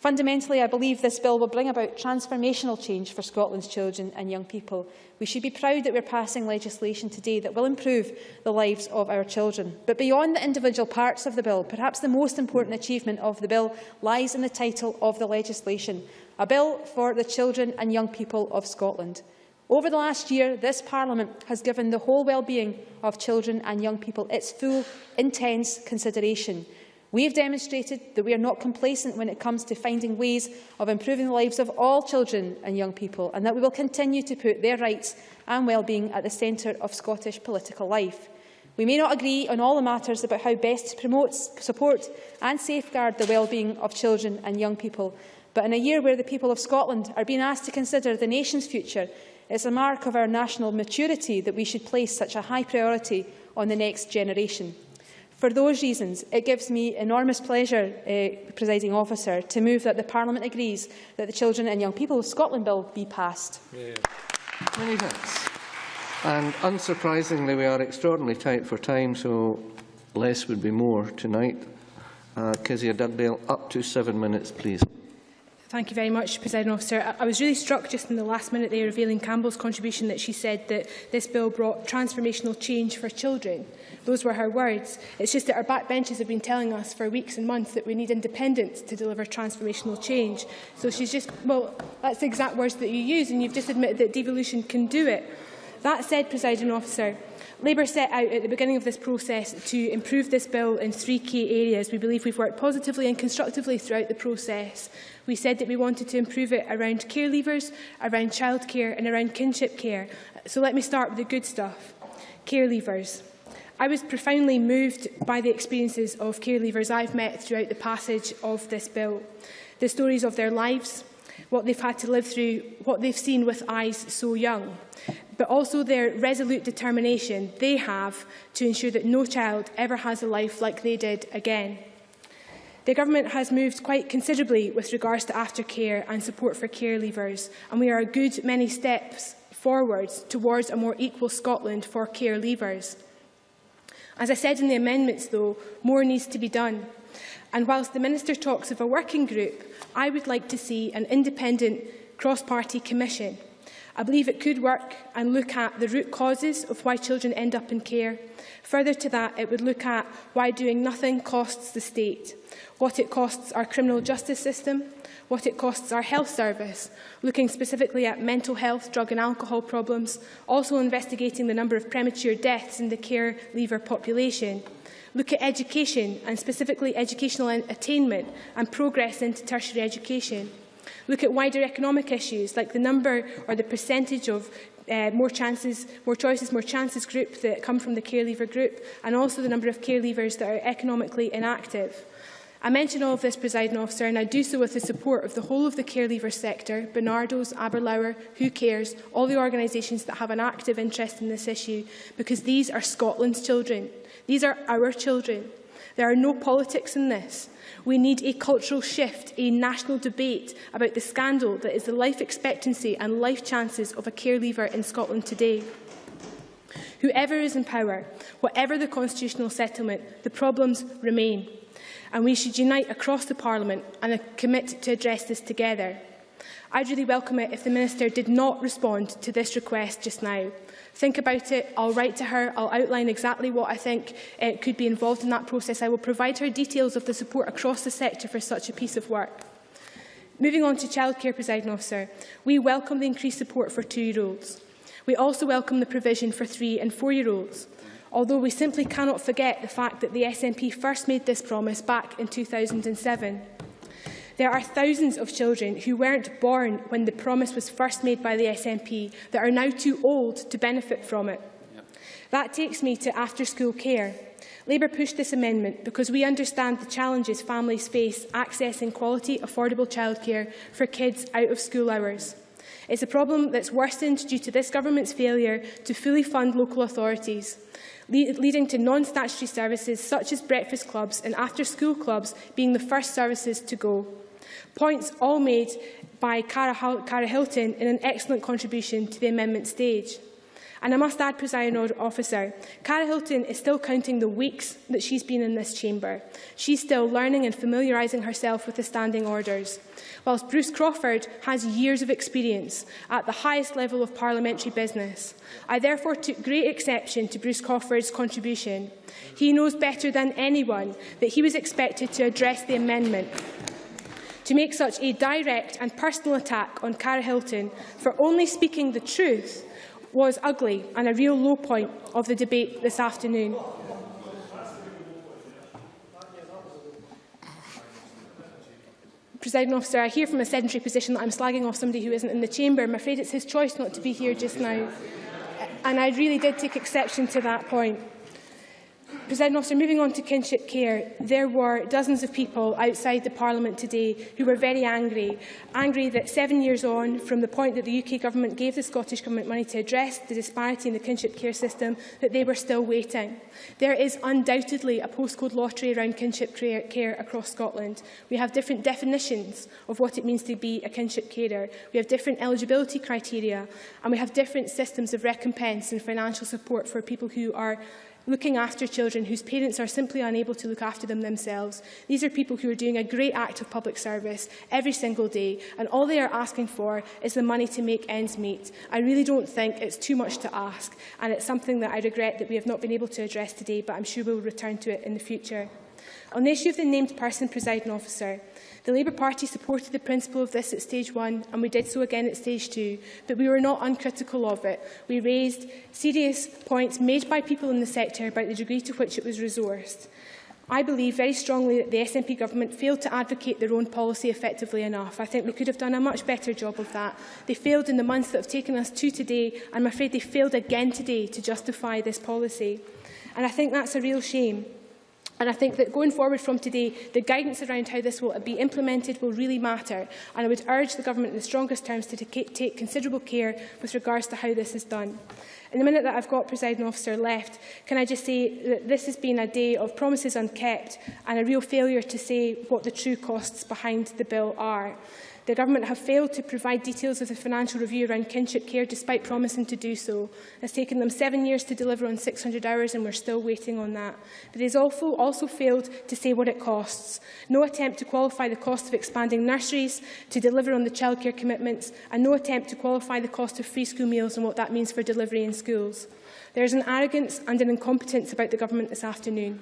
B: Fundamentally, I believe this bill will bring about transformational change for Scotland's children and young people. We should be proud that we are passing legislation today that will improve the lives of our children. But beyond the individual parts of the bill, perhaps the most important achievement of the bill lies in the title of the legislation: a bill for the children and young people of Scotland. Over the last year, this Parliament has given the whole well-being of children and young people its full, intense consideration. We have demonstrated that we are not complacent when it comes to finding ways of improving the lives of all children and young people, and that we will continue to put their rights and well-being at the centre of Scottish political life. We may not agree on all the matters about how best to promote, support and safeguard the well-being of children and young people, but in a year where the people of Scotland are being asked to consider the nation's future, it's a mark of our national maturity that we should place such a high priority on the next generation. For those reasons, it gives me enormous pleasure, Presiding Officer, to move that the Parliament agrees that the Children and Young People of Scotland Bill be passed.
O: Yeah. Many thanks. And unsurprisingly, we are extraordinarily tight for time, so less would be more tonight. Kezia Dugdale, up to 7 minutes, please.
D: Thank you very much, Presiding Officer. I was really struck just in the last minute there, revealing Campbell's contribution, that she said that this bill brought transformational change for children. Those were her words. It's just that our backbenchers have been telling us for weeks and months that we need independence to deliver transformational change. So she's just, well, that's the exact words that you use, and you've just admitted that devolution can do it. That said, Presiding Officer, Labour set out at the beginning of this process to improve this bill in 3 key areas. We believe we've worked positively and constructively throughout the process. We said that we wanted to improve it around care leavers, around childcare and around kinship care. So let me start with the good stuff. Care leavers. I was profoundly moved by the experiences of care leavers I've met throughout the passage of this bill. The stories of their lives, what they've had to live through, what they've seen with eyes so young, but also their resolute determination they have to ensure that no child ever has a life like they did again. The Government has moved quite considerably with regards to aftercare and support for care leavers, and we are a good many steps forwards towards a more equal Scotland for care leavers. As I said in the amendments, though, more needs to be done. And whilst the Minister talks of a working group, I would like to see an independent cross-party commission. I believe it could work and look at the root causes of why children end up in care. Further to that, it would look at why doing nothing costs the state, what it costs our criminal justice system, what it costs our health service, looking specifically at mental health, drug and alcohol problems, also investigating the number of premature deaths in the care leaver population. Look at education, and specifically educational attainment and progress into tertiary education. Look at wider economic issues like the number or the percentage of more choices group that come from the care leaver group, and also the number of care leavers that are economically inactive. I mention all of this, Presiding Officer, and I do so with the support of the whole of the care leaver sector, Bernardo's, Aberlour, Who Cares, all the organisations that have an active interest in this issue, because these are Scotland's children. These are our children. There are no politics in this. We need a cultural shift, a national debate about the scandal that is the life expectancy and life chances of a care leaver in Scotland today. Whoever is in power, whatever the constitutional settlement, the problems remain. And we should unite across the Parliament and commit to address this together. I'd really welcome it if the Minister did not respond to this request just now. Think about it. I'll write to her. I'll outline exactly what I think could be involved in that process. I will provide her details of the support across the sector for such a piece of work. Moving on to childcare, Presiding Officer, we welcome the increased support for 2-year-olds. We also welcome the provision for 3- and 4-year-olds. Although we simply cannot forget the fact that the SNP first made this promise back in 2007. There are thousands of children who weren't born when the promise was first made by the SNP that are now too old to benefit from it. That takes me to after-school care. Labour pushed this amendment because we understand the challenges families face accessing quality, affordable childcare for kids out of school hours. It's a problem that's worsened due to this government's failure to fully fund local authorities, leading to non-statutory services such as breakfast clubs and after-school clubs being the first services to go. Points all made by Cara Hilton in an excellent contribution to the amendment stage. And I must add, Presiding Officer, Cara Hilton is still counting the weeks that she's been in this chamber. She's still learning and familiarising herself with the standing orders. Whilst Bruce Crawford has years of experience at the highest level of parliamentary business, I therefore took great exception to Bruce Crawford's contribution. He knows better than anyone that he was expected to address the amendment. To make such a direct and personal attack on Cara Hilton for only speaking the truth was ugly and a real low point of the debate this afternoon. Presiding Officer, I hear from a sedentary position that I'm slagging off somebody who isn't in the chamber. I'm afraid it's his choice not to be here just now. And I really did take exception to that point. Presiding Officer, moving on to kinship care, there were dozens of people outside the Parliament today who were very angry that 7 years on from the point that the UK Government gave the Scottish Government money to address the disparity in the kinship care system, that they were still waiting. There is undoubtedly a postcode lottery around kinship care across Scotland. We have different definitions of what it means to be a kinship carer. We have different eligibility criteria, and we have different systems of recompense and financial support for people who are looking after children whose parents are simply unable to look after them themselves. These are people who are doing a great act of public service every single day, and all they are asking for is the money to make ends meet. I really don't think it's too much to ask, and it's something that I regret that we have not been able to address today, but I'm sure we'll return to it in the future. On the issue of the named person, Presiding Officer, the Labour Party supported the principle of this at stage 1, and we did so again at stage 2, but we were not uncritical of it. We raised serious points made by people in the sector about the degree to which it was resourced. I believe very strongly that the SNP government failed to advocate their own policy effectively enough. I think we could have done a much better job of that. They failed in the months that have taken us to today, and I'm afraid they failed again today to justify this policy. And I think that's a real shame. And I think that going forward from today, the guidance around how this will be implemented will really matter. And I would urge the Government in the strongest terms to take considerable care with regards to how this is done. In the minute that I've got, Presiding Officer, left, can I just say that this has been a day of promises unkept and a real failure to say what the true costs behind the bill are. The Government have failed to provide details of the financial review around kinship care despite promising to do so. It's taken them 7 years to deliver on 600 hours and we're still waiting on that. But it has also failed to say what it costs. No attempt to qualify the cost of expanding nurseries to deliver on the childcare commitments, and no attempt to qualify the cost of free school meals and what that means for delivery in schools. There is an arrogance and an incompetence about the Government this afternoon.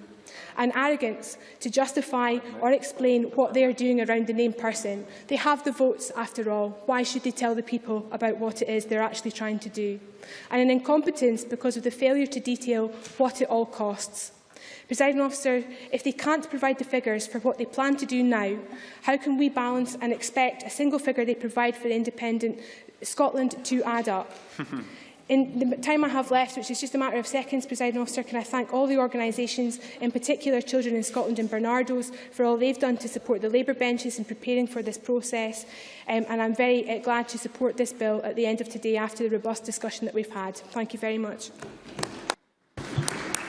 D: An arrogance to justify or explain what they are doing around the named person. They have the votes after all. Why should they tell the people about what it is they're actually trying to do? And an incompetence because of the failure to detail what it all costs. Presiding Officer, if they can't provide the figures for what they plan to do now, how can we balance and expect a single figure they provide for the independent Scotland to add up? In the time I have left, which is just a matter of seconds, Presiding Officer, can I thank all the organisations, in particular Children in Scotland and Bernardo's, for all they've done to support the Labour benches in preparing for this process. And I'm very glad to support this bill at the end of today after the robust discussion that we've had. Thank you very much.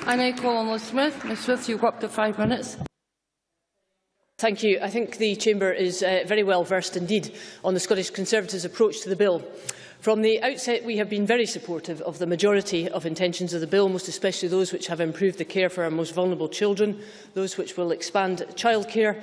A: I now call on Liz Smith. Ms Smith, you've got up to 5 minutes.
E: Thank you. I think the Chamber is very well versed indeed on the Scottish Conservatives' approach to the bill. From the outset, we have been very supportive of the majority of intentions of the bill, most especially those which have improved the care for our most vulnerable children, those which will expand childcare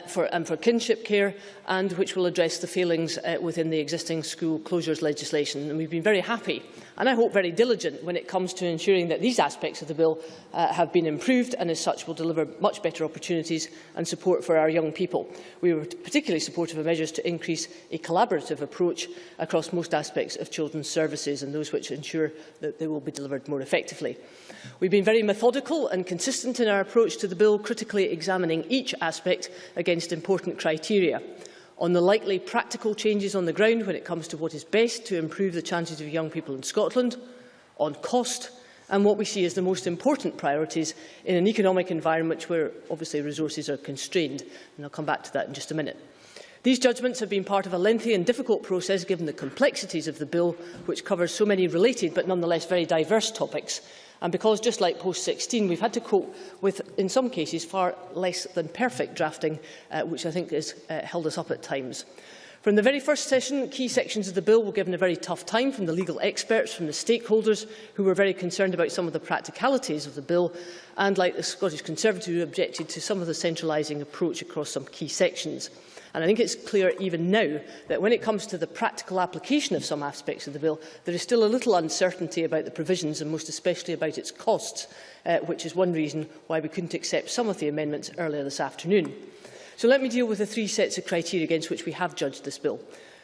E: for kinship care, and which will address the failings within the existing school closures legislation. And we've been very happy, and I hope very diligent, when it comes to ensuring that these aspects of the bill have been improved and as such will deliver much better opportunities and support for our young people. We were particularly supportive of measures to increase a collaborative approach across most aspects of children's services and those which ensure that they will be delivered more effectively. We've been very methodical and consistent in our approach to the bill, critically examining each aspect against important criteria. On the likely practical changes on the ground when it comes to what is best to improve the chances of young people in Scotland, on cost, and what we see as the most important priorities in an economic environment where obviously resources are constrained. And I'll come back to that in just a minute. These judgments have been part of a lengthy and difficult process given the complexities of the bill, which covers so many related but nonetheless very diverse topics. And because, just like post-16, we've had to cope with, in some cases, far less than perfect drafting, which I think has held us up at times. From the very first session, key sections of the bill were given a very tough time from the legal experts, from the stakeholders, who were very concerned about some of the practicalities of the bill, and, like the Scottish Conservatives, who objected to some of the centralising approach across some key sections. And I think it's clear even now that when it comes to the practical application of some aspects of the bill, there is still a little uncertainty about the provisions and most especially about its costs, which is one reason why we couldn't accept some of the amendments earlier this afternoon. So let me deal with the three sets of criteria against which we have judged this bill.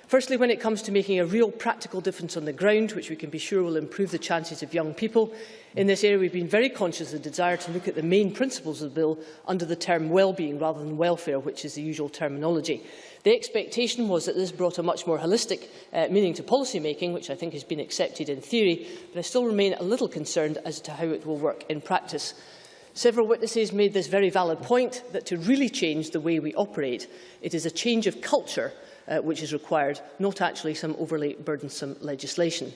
E: Firstly, when it comes to making a real practical difference on the ground, which we can be sure will improve the chances of young people, in this area we've been very conscious of the desire to look at the main principles of the bill under the term well-being rather than welfare, which is the usual terminology. The expectation was that this brought a much more holistic meaning to policy making, which I think has been accepted in theory, but I still remain a little concerned as to how it will work in practice. Several witnesses made this very valid point that to really change the way we operate, it is a change of culture which is required, not actually some overly burdensome legislation.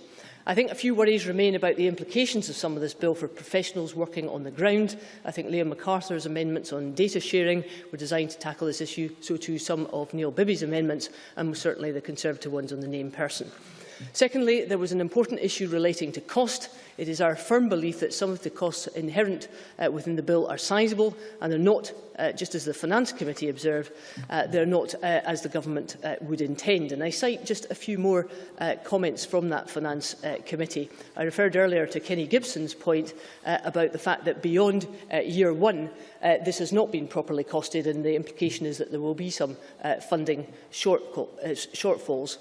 E: I think a few worries remain about the implications of some of this bill for professionals working on the ground. I think Liam MacArthur's amendments on data sharing were designed to tackle this issue, so too some of Neil Bibby's amendments, and certainly the Conservative ones on the named person. Secondly, there was an important issue relating to cost. It is our firm belief that some of the costs inherent within the bill are sizeable and are not, just as the Finance Committee observed, they're not as the Government would intend. And I cite just a few more comments from that Finance Committee. I referred earlier to Kenny Gibson's point about the fact that beyond year one, this has not been properly costed, and the implication is that there will be some funding shortfalls.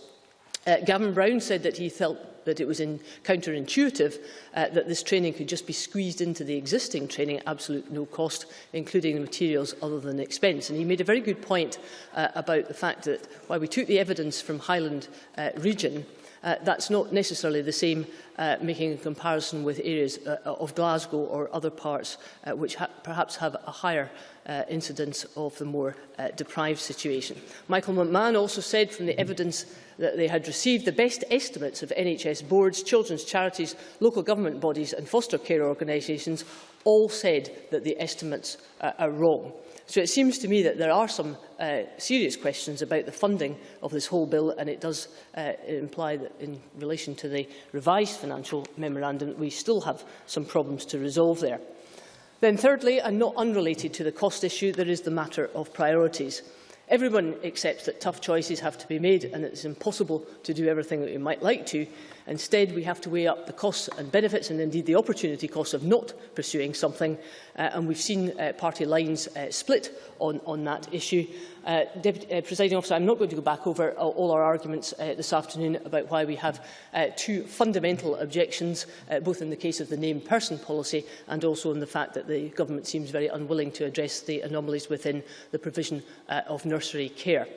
E: Gavin Brown said that he felt that it was counterintuitive that this training could just be squeezed into the existing training at absolute no cost, including the materials other than expense. And he made a very good point about the fact that while we took the evidence from Highland region, that's not necessarily the same making a comparison with areas of Glasgow or other parts which perhaps have a higher incidence of the more deprived situation. Michael McMahon also said from the evidence that they had received, the best estimates of NHS boards, children's charities, local government bodies and foster care organisations all said that the estimates are wrong. So it seems to me that there are some serious questions about the funding of this whole bill, and it does imply that in relation to the revised financial memorandum, we still have some problems to resolve there. Then thirdly, and not unrelated to the cost issue, there is the matter of priorities. Everyone accepts that tough choices have to be made and it's impossible to do everything that we might like to. Instead, we have to weigh up the costs and benefits and indeed the opportunity costs of not pursuing something. And we've seen party lines split on that issue. Presiding Officer, I'm not going to go back over all our arguments this afternoon about why we have two fundamental objections, both in the case of the named person policy and also in the fact that the government seems very unwilling to address the anomalies within the provision of nursery care.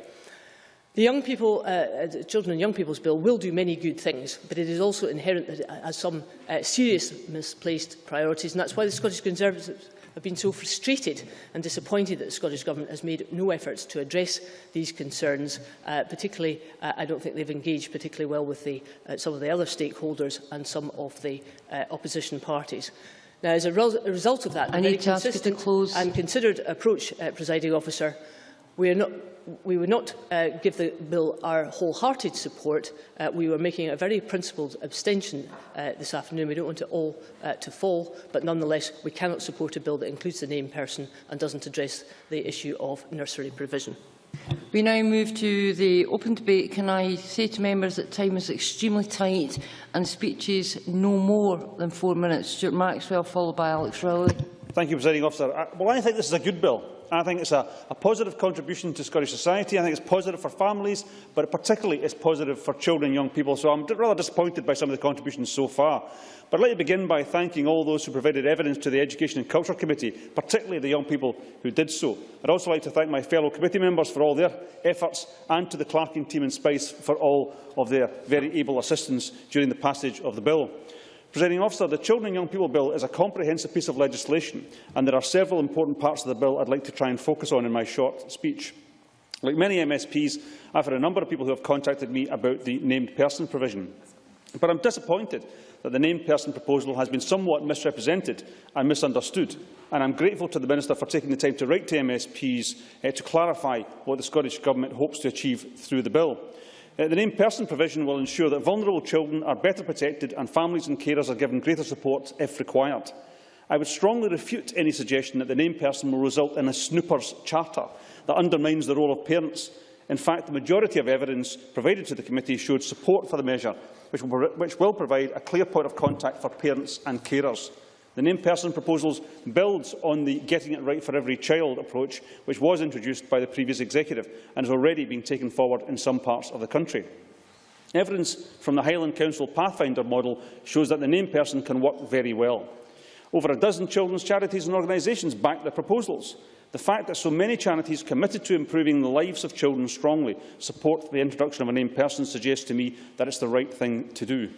E: The Children and Young People's Bill will do many good things, but it is also inherent that it has some serious misplaced priorities, and that's why the Scottish Conservatives have been so frustrated and disappointed that the Scottish Government has made no efforts to address these concerns. Particularly, I don't think they've engaged particularly well with some of the other stakeholders and some of the opposition parties. Now, as a result of that, a very consistent and considered approach, Presiding Officer, we would not give the bill our wholehearted support. We were making a very principled abstention this afternoon. We don't want it all to fall, but nonetheless we cannot support a bill that includes the named person and doesn't address the issue of nursery provision.
A: We now move to the open debate. Can I say to members that time is extremely tight and speeches no more than 4 minutes. Stuart Maxwell, followed by Alex Rowley.
I: Thank you, Presiding Officer. I think this is a good bill. I think it's a positive contribution to Scottish society. I think it's positive for families, but particularly it's positive for children and young people. So I'm rather disappointed by some of the contributions so far. But I'd like to begin by thanking all those who provided evidence to the Education and Culture Committee, particularly the young people who did so. I'd also like to thank my fellow committee members for all their efforts and to the clerking team in Spice for all of their very able assistance during the passage of the bill. Presiding Officer, the Children and Young People Bill is a comprehensive piece of legislation, and there are several important parts of the bill I'd like to try and focus on in my short speech. Like many MSPs, I've had a number of people who have contacted me about the named person provision. But I'm disappointed that the named person proposal has been somewhat misrepresented and misunderstood, and I'm grateful to the Minister for taking the time to write to MSPs to clarify what the Scottish Government hopes to achieve through the bill. The named person provision will ensure that vulnerable children are better protected and families and carers are given greater support if required. I would strongly refute any suggestion that the named person will result in a snooper's charter that undermines the role of parents. In fact, the majority of evidence provided to the committee showed support for the measure, which will provide a clear point of contact for parents and carers. The named person proposals builds on the Getting It Right for Every Child approach, which was introduced by the previous executive and has already been taken forward in some parts of the country. Evidence from the Highland Council Pathfinder model shows that the named person can work very well. Over a dozen children's charities and organisations back the proposals. The fact that so many charities committed to improving the lives of children strongly support the introduction of a named person suggests to me that it's the right thing to do.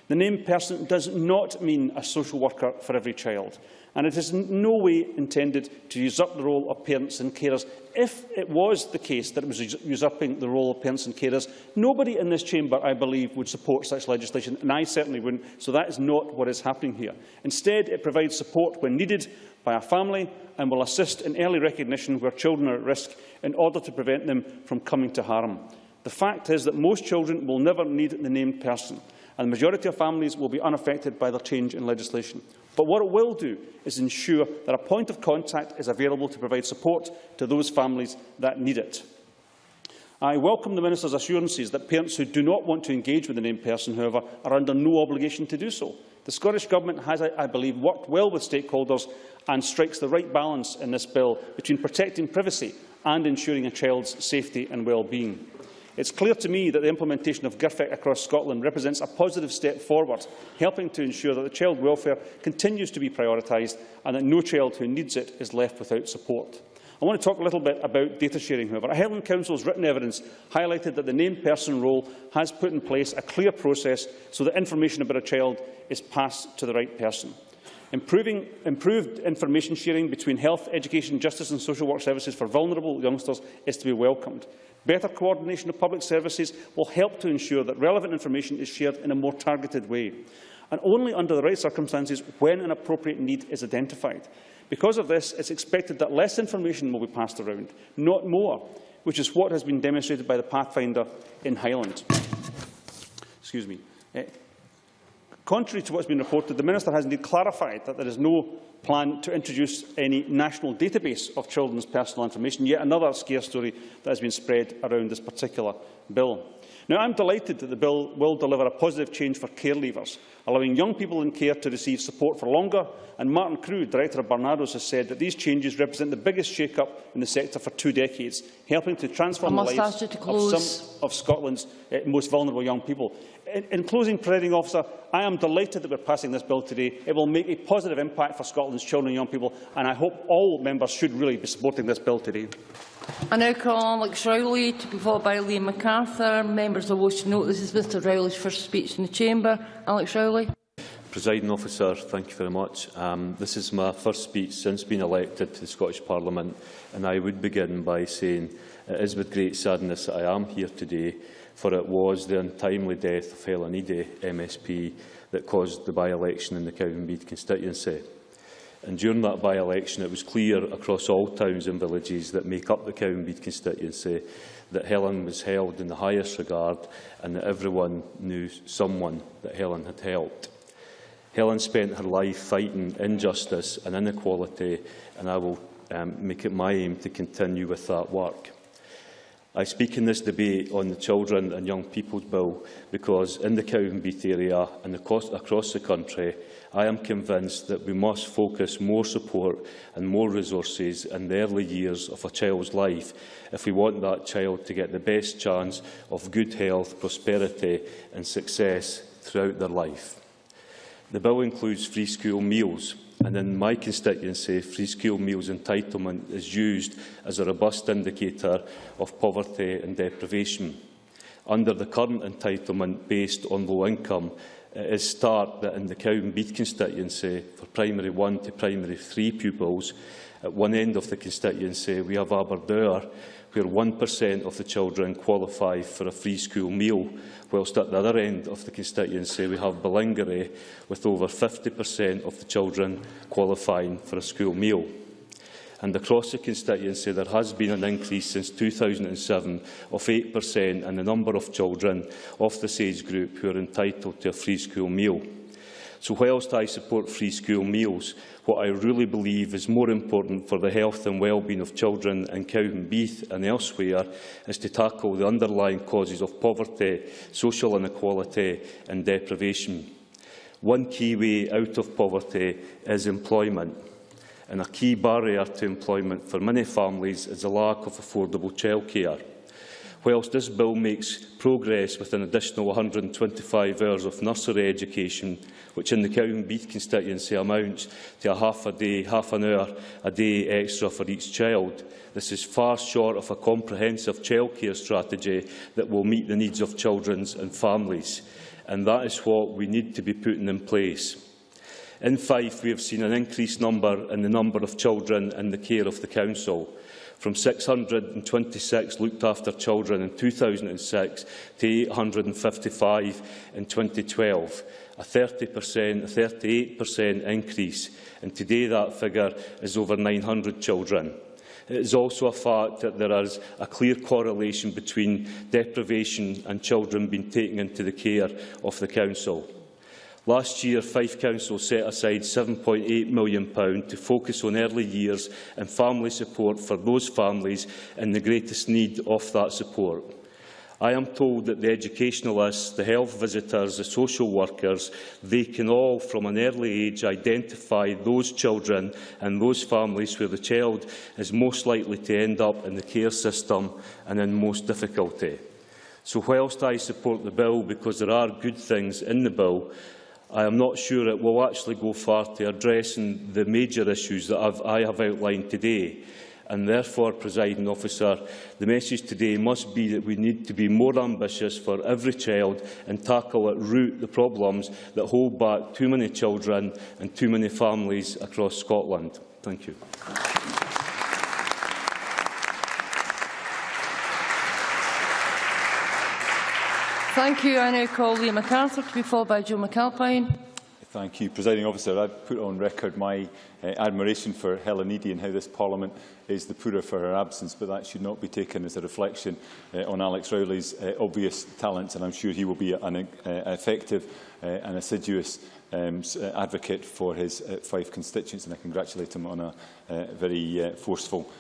I: The named person does not mean a social worker for every child, and it is in no way intended to usurp the role of parents and carers. If it was the case that it was usurping the role of parents and carers, nobody in this chamber, I believe, would support such legislation, and I certainly wouldn't, so that is not what is happening here. Instead, it provides support when needed by a family and will assist in early recognition where children are at risk in order to prevent them from coming to harm. The fact is that most children will never need the named person, and the majority of families will be unaffected by the change in legislation. But what it will do is ensure that a point of contact is available to provide support to those families that need it. I welcome the Minister's assurances that parents who do not want to engage with the named person, however, are under no obligation to do so. The Scottish Government has, I believe, worked well with stakeholders and strikes the right balance in this bill between protecting privacy and ensuring a child's safety and well-being. It is clear to me that the implementation of GIRFIC across Scotland represents a positive step forward, helping to ensure that the child welfare continues to be prioritised and that no child who needs it is left without support. I want to talk a little bit about data sharing, however. Highland Council's written evidence highlighted that the named person role has put in place a clear process so that information about a child is passed to the right person. Improved information sharing between health, education, justice and social work services for vulnerable youngsters is to be welcomed. Better coordination of public services will help to ensure that relevant information is shared in a more targeted way. and only under the right circumstances when an appropriate need is identified. Because of this, it is expected that less information will be passed around, not more, which is what has been demonstrated by the Pathfinder in Highland. Excuse me. Contrary to what has been reported, the Minister has indeed clarified that there is no plan to introduce any national database of children's personal information, yet another scare story that has been spread around this particular bill. Now, I am delighted that the bill will deliver a positive change for care leavers, allowing young people in care to receive support for longer, and Martin Crew, Director of Barnardo's, has said that these changes represent the biggest shake-up in the sector for 2 decades, helping to transform the lives of some of Scotland's most vulnerable young people. In closing, Presiding Officer, I am delighted that we are passing this bill today. It will make a positive impact for Scotland's children and young people, and I hope all members should really be supporting this bill today.
A: I now call Alex Rowley to be followed by Liam MacArthur. Members will wish to note this is Mr Rowley's first speech in the Chamber. Alex Rowley.
J: Presiding Officer, thank you very much. This is my first speech since being elected to the Scottish Parliament, and I would begin by saying it is with great sadness that I am here today, for it was the untimely death of Helen Eadie, MSP, that caused the by-election in the Cowdenbeath constituency. And during that by-election, it was clear across all towns and villages that make up the Cowdenbeath constituency that Helen was held in the highest regard and that everyone knew someone that Helen had helped. Helen spent her life fighting injustice and inequality, and I will make it my aim to continue with that work. I speak in this debate on the Children and Young People's Bill because in the Cowdenbeath area and across the country, I am convinced that we must focus more support and more resources in the early years of a child's life if we want that child to get the best chance of good health, prosperity and success throughout their life. The bill includes free school meals, and in my constituency, free school meals entitlement is used as a robust indicator of poverty and deprivation. Under the current entitlement based on low income, it is stark that in the Cowdenbeath constituency, for primary 1 to primary 3 pupils, at one end of the constituency we have Aberdour, where 1% of the children qualify for a free school meal, whilst at the other end of the constituency we have Ballingery, with over 50% of the children qualifying for a school meal. And across the constituency there has been an increase since 2007 of 8% in the number of children of this age group who are entitled to a free school meal. So whilst I support free school meals, what I really believe is more important for the health and well-being of children in Cowdenbeath and elsewhere is to tackle the underlying causes of poverty, social inequality and deprivation. One key way out of poverty is employment, and a key barrier to employment for many families is the lack of affordable childcare. Whilst this bill makes progress with an additional 125 hours of nursery education, which in the Cowdenbeath constituency amounts to half an hour a day extra for each child, this is far short of a comprehensive childcare strategy that will meet the needs of children and families, and that is what we need to be putting in place. In Fife, we have seen an increased number in the number of children in the care of the Council, from 626 looked-after children in 2006 to 855 in 2012, a 38% increase, and today that figure is over 900 children. It is also a fact that there is a clear correlation between deprivation and children being taken into the care of the Council. Last year, Fife Council set aside £7.8 million to focus on early years and family support for those families in the greatest need of that support. I am told that the educationalists, the health visitors, the social workers, they can all, from an early age, identify those children and those families where the child is most likely to end up in the care system and in most difficulty. So whilst I support the bill because there are good things in the bill, I am not sure it will actually go far to addressing the major issues that I have outlined today. And therefore, Presiding Officer, the message today must be that we need to be more ambitious for every child and tackle at root the problems that hold back too many children and too many families across Scotland. Thank you.
A: Thank you. I now call Liam MacArthur to be followed by Joe McAlpine.
C: Thank you, Presiding Officer. I've put on record my admiration for Helen Eady and how this Parliament is the poorer for her absence, but that should not be taken as a reflection on Alex Rowley's obvious talents, and I'm sure he will be an effective and assiduous advocate for his Fife constituents, and I congratulate him on a very forceful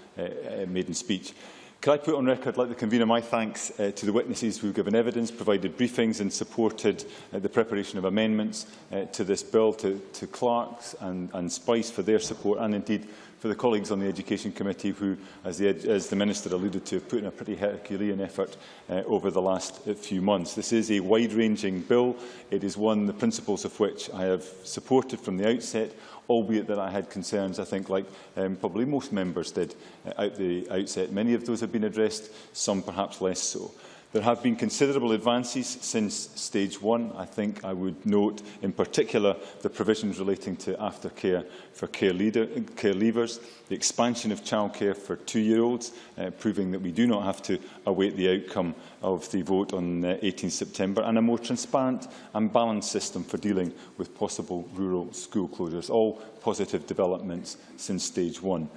C: maiden speech. Could I put on record, like the convener, my thanks to the witnesses who have given evidence, provided briefings and supported the preparation of amendments to this bill, to Clarks and Spice for their support, and indeed for the colleagues on the Education Committee who, as the Minister alluded to, have put in a pretty Herculean effort over the last few months. This is a wide-ranging bill. It is one, the principles of which I have supported from the outset, albeit that I had concerns, I think, like probably most members did at the outset. Many of those have been addressed, some perhaps less so. There have been considerable advances since stage 1. I think I would note in particular the provisions relating to aftercare for care leavers, the expansion of childcare for 2-year-olds, proving that we do not have to await the outcome of the vote on 18 September, and a more transparent and balanced system for dealing with possible rural school closures. All positive developments since stage 1.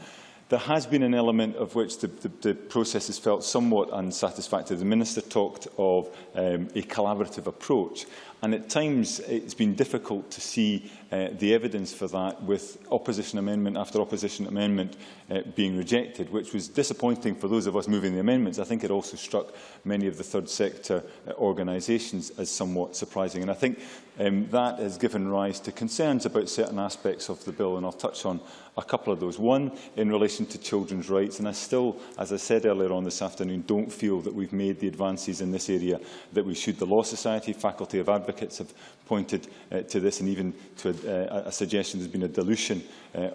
C: There has been an element of which the process has felt somewhat unsatisfactory. The Minister talked of a collaborative approach, and at times it's been difficult to see the evidence for that, with opposition amendment after opposition amendment being rejected, which was disappointing for those of us moving the amendments. I think it also struck many of the third sector organisations as somewhat surprising, and I think that has given rise to concerns about certain aspects of the bill, and I'll touch on a couple of those. One, in relation to children's rights, and I still, as I said earlier on this afternoon, don't feel that we've made the advances in this area that we should. The Law Society, Faculty of Advocates have pointed to this, and even to a suggestion there's been a dilution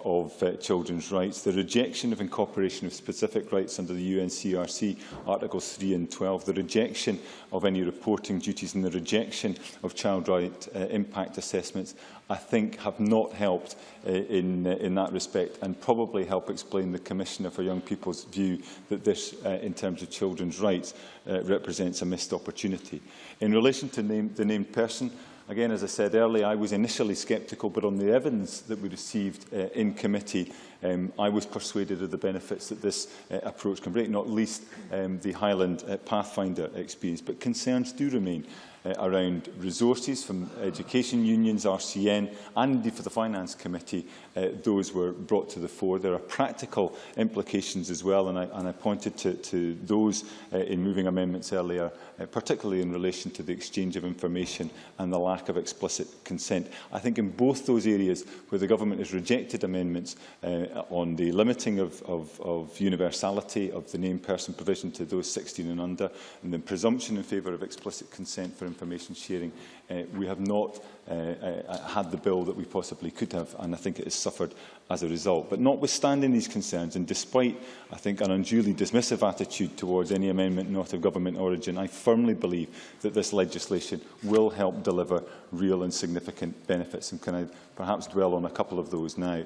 C: of children's rights. The rejection of incorporation of specific rights under the UNCRC, Articles 3 and 12, the rejection of any reporting duties, and the rejection of child right impact assessments, I think have not helped in that respect, and probably help explain the Commissioner for Young People's view that this, in terms of children's rights, represents a missed opportunity. In relation to the named person, again, as I said earlier, I was initially sceptical, but on the evidence that we received in committee, I was persuaded of the benefits that this approach can bring, not least the Highland Pathfinder experience. But concerns do remain around resources from education unions, RCN, and indeed for the Finance Committee. Those were brought to the fore. There are practical implications as well, and I pointed to those in moving amendments earlier, particularly in relation to the exchange of information and the lack of explicit consent. I think in both those areas where the government has rejected amendments on the limiting of universality of the named person provision to those 16 and under, and the presumption in favour of explicit consent for information sharing, we have not had the bill that we possibly could have, and I think it has suffered as a result. But notwithstanding these concerns, and despite, I think, an unduly dismissive attitude towards any amendment not of government origin, I firmly believe that this legislation will help deliver real and significant benefits. And can I perhaps dwell on a couple of those now?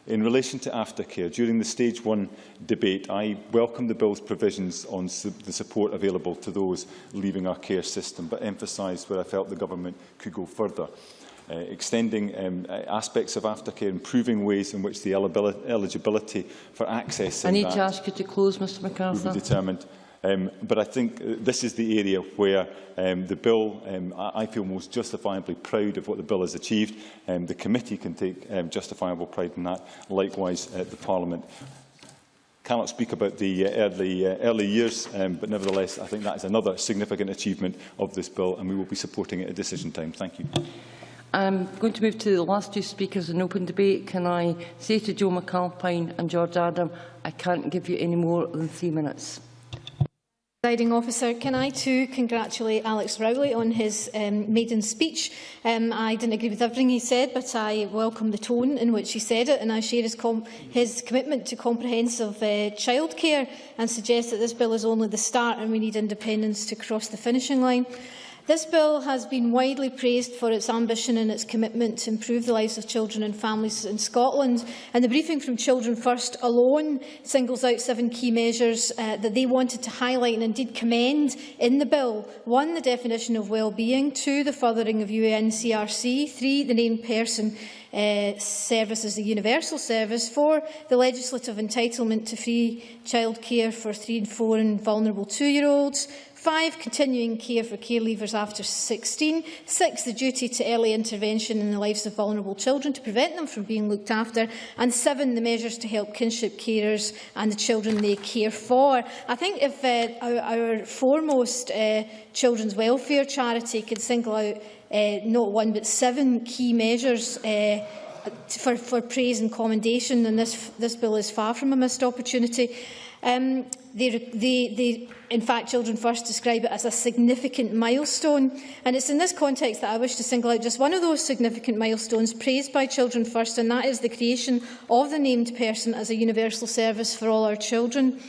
C: In relation to aftercare, during the Stage 1 debate, I welcomed the bill's provisions on the support available to those leaving our care system, but emphasised where I felt the government could go further. Extending aspects of aftercare, improving ways in which the eligibility for accessing
A: I need to ask you to close, Mr MacArthur.
C: Will be determined. But I think this is the area where the bill, I feel most justifiably proud of what the bill has achieved. The committee can take justifiable pride in that. Likewise, the Parliament. Cannot speak about the early years, but nevertheless, I think that is another significant achievement of this bill, and we will be supporting it at decision time. Thank you.
A: I'm going to move to the last two speakers in open debate. Can I say to Joe McAlpine and George Adam, I can't give you any more than 3 minutes.
B: Presiding Officer, can I too congratulate Alex Rowley on his maiden speech? I didn't agree with everything he said, but I welcome the tone in which he said it, and I share his commitment to comprehensive childcare, and suggest that this bill is only the start and we need independence to cross the finishing line. This bill has been widely praised for its ambition and its commitment to improve the lives of children and families in Scotland. And the briefing from Children First alone singles out 7 key measures that they wanted to highlight and indeed commend in the bill. 1, the definition of well-being. 2, the furthering of UNCRC. 3, the named person service as a universal service. 4, the legislative entitlement to free childcare for 3 and 4 and vulnerable 2-year-olds. 5, continuing care for care leavers after 16. 6, the duty to early intervention in the lives of vulnerable children to prevent them from being looked after. And 7, the measures to help kinship carers and the children they care for. I think if our foremost children's welfare charity could single out not 1 but 7 key measures for praise and commendation, then this bill is far from a missed opportunity. In fact, Children First describe it as a significant milestone, and it's in this context that I wish to single out just one of those significant milestones praised by Children First, and that is the creation of the named person as a universal service for all our children.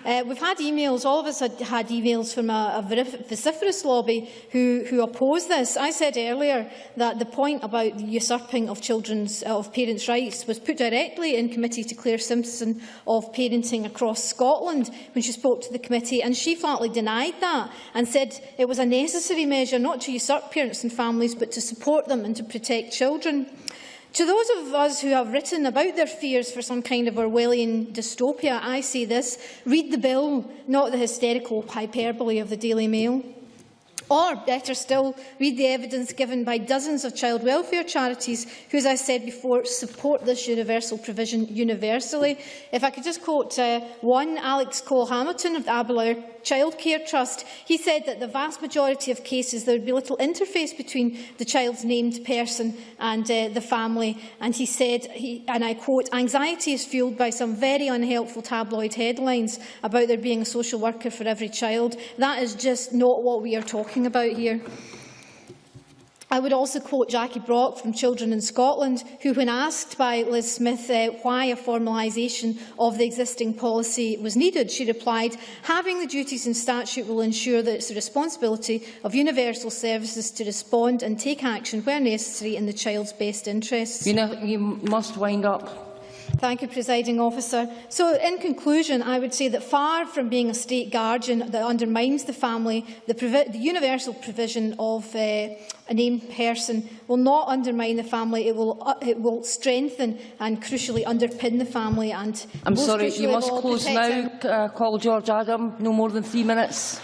B: We've had emails, all of us had emails from a vociferous lobby who oppose this. I said earlier that the point about the usurping of parents' rights was put directly in committee to Claire Simpson of Parenting Across Scotland when she spoke to the committee, and she flatly denied that and said it was a necessary measure not to usurp parents and families but to support them and to protect children. To those of us who have written about their fears for some kind of Orwellian dystopia, I say this: read the bill, not the hysterical hyperbole of the Daily Mail. Or, better still, read the evidence given by dozens of child welfare charities who, as I said before, support this universal provision universally. If I could just quote one, Alex Cole-Hamilton of the Aberlour Childcare Trust. He said that the vast majority of cases there would be little interface between the child's named person and the family. And he said, and I quote, "Anxiety is fuelled by some very unhelpful tabloid headlines about there being a social worker for every child. That is just not what we are talking about here." I would also quote Jackie Brock from Children in Scotland, who, when asked by Liz Smith why a formalisation of the existing policy was needed, she replied, "Having the duties in statute will ensure that it's the responsibility of universal services to respond and take action where necessary in the child's best interests."
A: You must wind up.
B: Thank you, Presiding Officer. So, in conclusion, I would say that far from being a state guardian that undermines the family, the universal provision of a named person will not undermine the family. It will strengthen and crucially underpin the family. And
A: I'm sorry, you must close now. Call George Adam. No more than 3 minutes.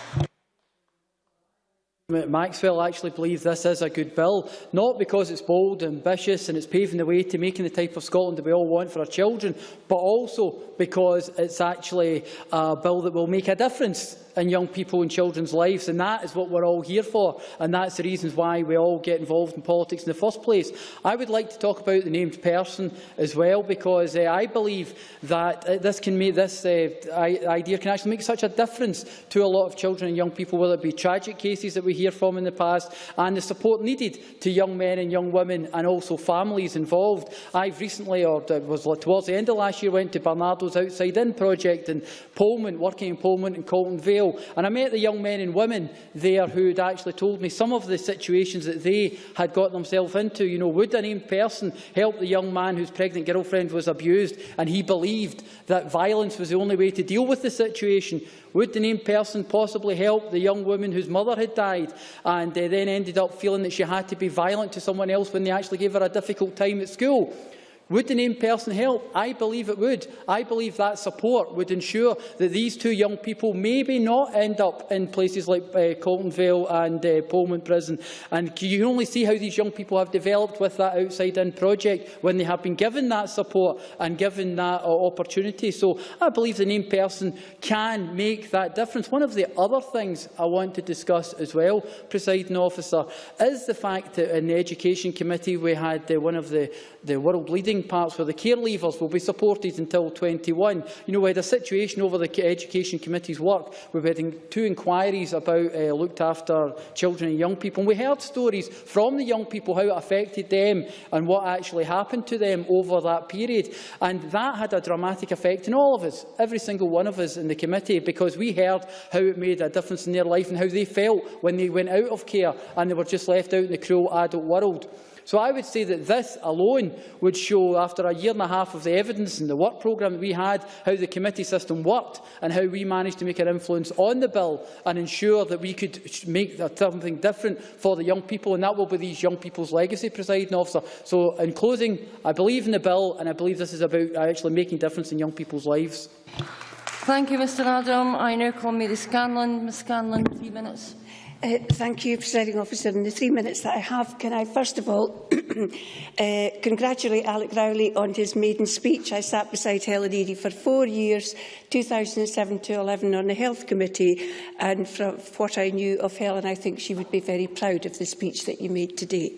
L: Maxwell actually believes this is a good bill, not because it's bold, ambitious and it's paving the way to making the type of Scotland that we all want for our children, but also because it's actually a bill that will make a difference in young people and children's lives, and that is what we're all here for, and that's the reasons why we all get involved in politics in the first place. I would like to talk about the named person as well, because I believe that this idea can actually make such a difference to a lot of children and young people, whether it be tragic cases that we hear from in the past, and the support needed to young men and young women and also families involved. I've recently, or it was towards the end of last year, went to Bernardo's Outside In project in Polmont, working in Polmont and Colton Vale. And I met the young men and women there who had actually told me some of the situations that they had got themselves into. You know, would a named person help the young man whose pregnant girlfriend was abused and he believed that violence was the only way to deal with the situation? Would the named person possibly help the young woman whose mother had died and then ended up feeling that she had to be violent to someone else when they actually gave her a difficult time at school? Would the named person help? I believe it would. I believe that support would ensure that these two young people maybe not end up in places like Colton Vale and Polmont Prison. And you can only see how these young people have developed with that Outside In project when they have been given that support and given that opportunity. So I believe the named person can make that difference. One of the other things I want to discuss as well, Presiding Officer, is the fact that in the Education Committee we had one of the world-leading remaining parts where the care leavers will be supported until 21. You know, we had a situation over the Education Committee's work where we had 2 inquiries about looked after children and young people. And we heard stories from the young people, how it affected them and what actually happened to them over that period. And that had a dramatic effect on all of us, every single one of us in the committee, because we heard how it made a difference in their life and how they felt when they went out of care and they were just left out in the cruel adult world. So I would say that this alone would show, after a year and a half of the evidence and the work programme that we had, how the committee system worked and how we managed to make an influence on the bill and ensure that we could make something different for the young people, and that will be these young people's legacy, Presiding Officer. So, in closing, I believe in the bill, and I believe this is about actually making a difference in young people's lives.
A: Thank you, Mr Adam. I now call Mary Scanlon. Ms Scanlon, 3 minutes.
K: Thank you, Presiding Officer. In the 3 minutes that I have, can I first of all congratulate Alec Rowley on his maiden speech. I sat beside Helen Eady for 4 years, 2007 to 11, on the Health Committee, and from what I knew of Helen, I think she would be very proud of the speech that you made today.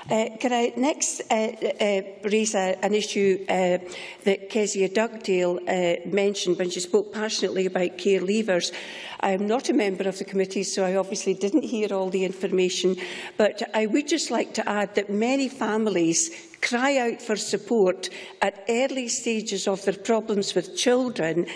K: Can I next raise an issue that Kezia Dugdale mentioned when she spoke passionately about care leavers? I am not a member of the committee, so I obviously didn't hear all the information, but I would just like to add that many families cry out for support at early stages of their problems with children,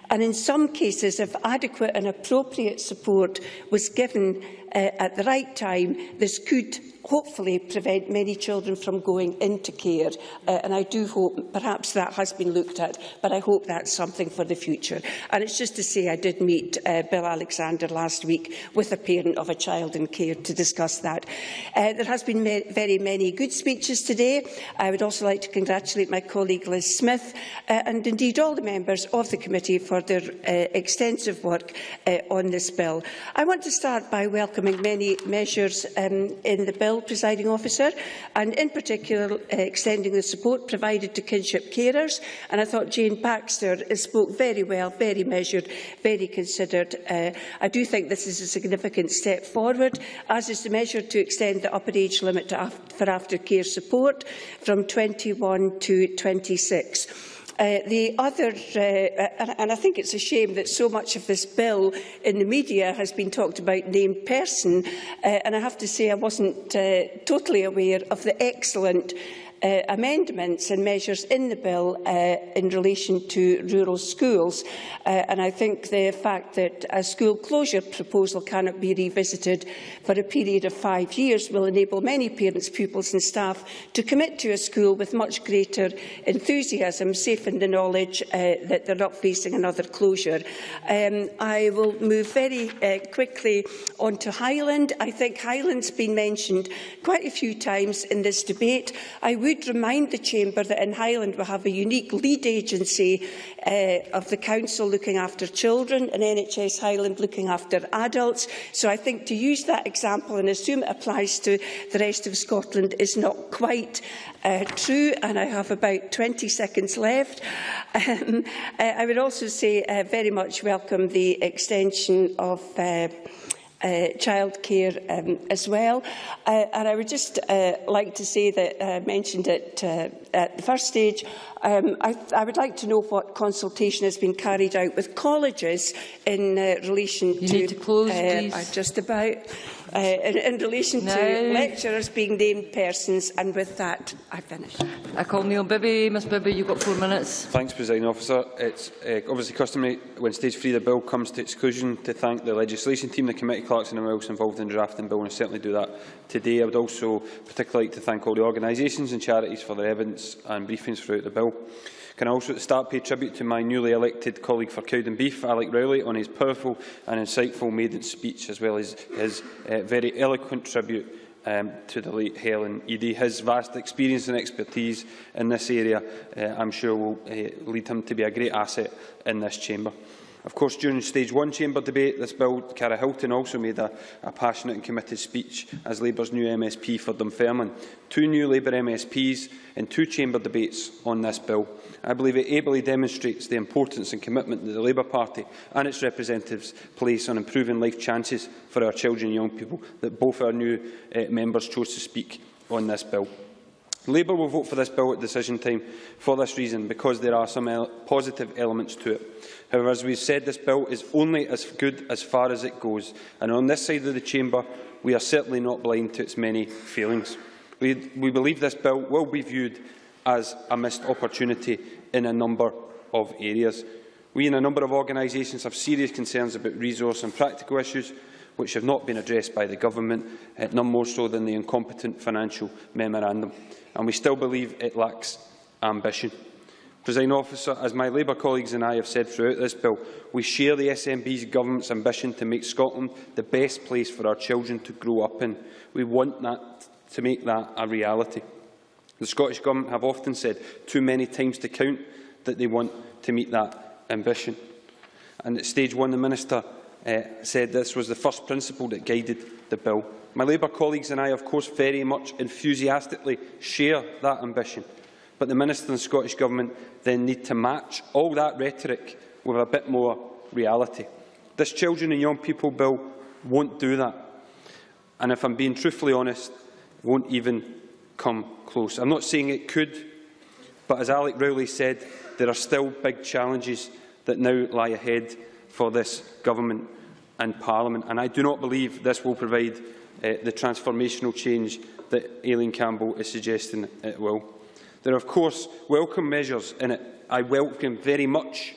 K: and in some cases, if adequate and appropriate support was given at the right time, this could hopefully prevent many children from going into care. And I do hope perhaps that has been looked at, but I hope that's something for the future. And it's just to say I did meet Bill Alexander last week with a parent of a child in care to discuss that. There has been very many good speeches today. I would also like to congratulate my colleague Liz Smith and indeed all the members of the committee for their extensive work on this bill. I want to start by welcoming many measures in the bill, Presiding Officer, and in particular extending the support provided to kinship carers. And I thought Jane Baxter spoke very well, very measured, very considered. I do think this is a significant step forward, as is the measure to extend the upper age limit for aftercare support from 21 to 26. The other, and I think it's a shame that so much of this bill in the media has been talked about named person, and I have to say I wasn't totally aware of the excellent amendments and measures in the bill in relation to rural schools. And I think the fact that a school closure proposal cannot be revisited for a period of 5 years will enable many parents, pupils and staff to commit to a school with much greater enthusiasm, safe in the knowledge that they're not facing another closure. I will move very quickly on to Highland. I think Highland's been mentioned quite a few times in this debate. I would remind the Chamber that in Highland we have a unique lead agency of the Council looking after children and NHS Highland looking after adults. So I think to use that example and assume it applies to the rest of Scotland is not quite true, and I have about 20 seconds left. I would also say very much welcome the extension of childcare as well. And I would just like to say that I mentioned it at the first stage. I would like to know what consultation has been carried out with colleges in relation
A: you need to close, please.
K: Just about. In relation to lecturers being named persons, and with that, I finish.
A: I call Neil Bibby. Ms Bibby, you've got 4 minutes.
G: Thanks, Presiding Officer. It's obviously customary when stage 3 of the bill comes to exclusion to thank the legislation team, the committee clerks and everyone else involved in drafting the bill, and I certainly do that today. I would also particularly like to thank all the organisations and charities for their evidence and briefings throughout the bill. Can I also at the start pay tribute to my newly elected colleague for Cowdenbeath, Alec Rowley, on his powerful and insightful maiden speech, as well as his very eloquent tribute to the late Helen Eady. His vast experience and expertise in this area, I'm sure, will lead him to be a great asset in this chamber. Of course, during stage 1 chamber debate, this bill, Cara Hilton also made a passionate and committed speech as Labour's new MSP for Dunfermline. 2 new Labour MSPs in 2 chamber debates on this bill. I believe it ably demonstrates the importance and commitment that the Labour Party and its representatives place on improving life chances for our children and young people, that both our new members chose to speak on this bill. Labour will vote for this bill at decision time for this reason, because there are some positive elements to it. However, as we have said, this bill is only as good as far as it goes, and on this side of the chamber we are certainly not blind to its many failings. We believe this bill will be viewed as a missed opportunity in a number of areas. We and a number of organisations have serious concerns about resource and practical issues which have not been addressed by the Government, none more so than the incompetent financial memorandum, and we still believe it lacks ambition. Presiding Officer, as my Labour colleagues and I have said throughout this bill, we share the SNP's Government's ambition to make Scotland the best place for our children to grow up in. We want to make that a reality. The Scottish Government have often said, too many times to count, that they want to meet that ambition. And at stage one, the Minister said this was the first principle that guided the bill. My Labour colleagues and I, of course, very much enthusiastically share that ambition. But the Minister and the Scottish Government then need to match all that rhetoric with a bit more reality. This Children and Young People bill won't do that. And if I'm being truthfully honest, won't even come close. I'm not saying it could, but as Alex Rowley said, there are still big challenges that now lie ahead for this Government and Parliament, and I do not believe this will provide the transformational change that Aileen Campbell is suggesting it will. There are, of course, welcome measures in it. I welcome very much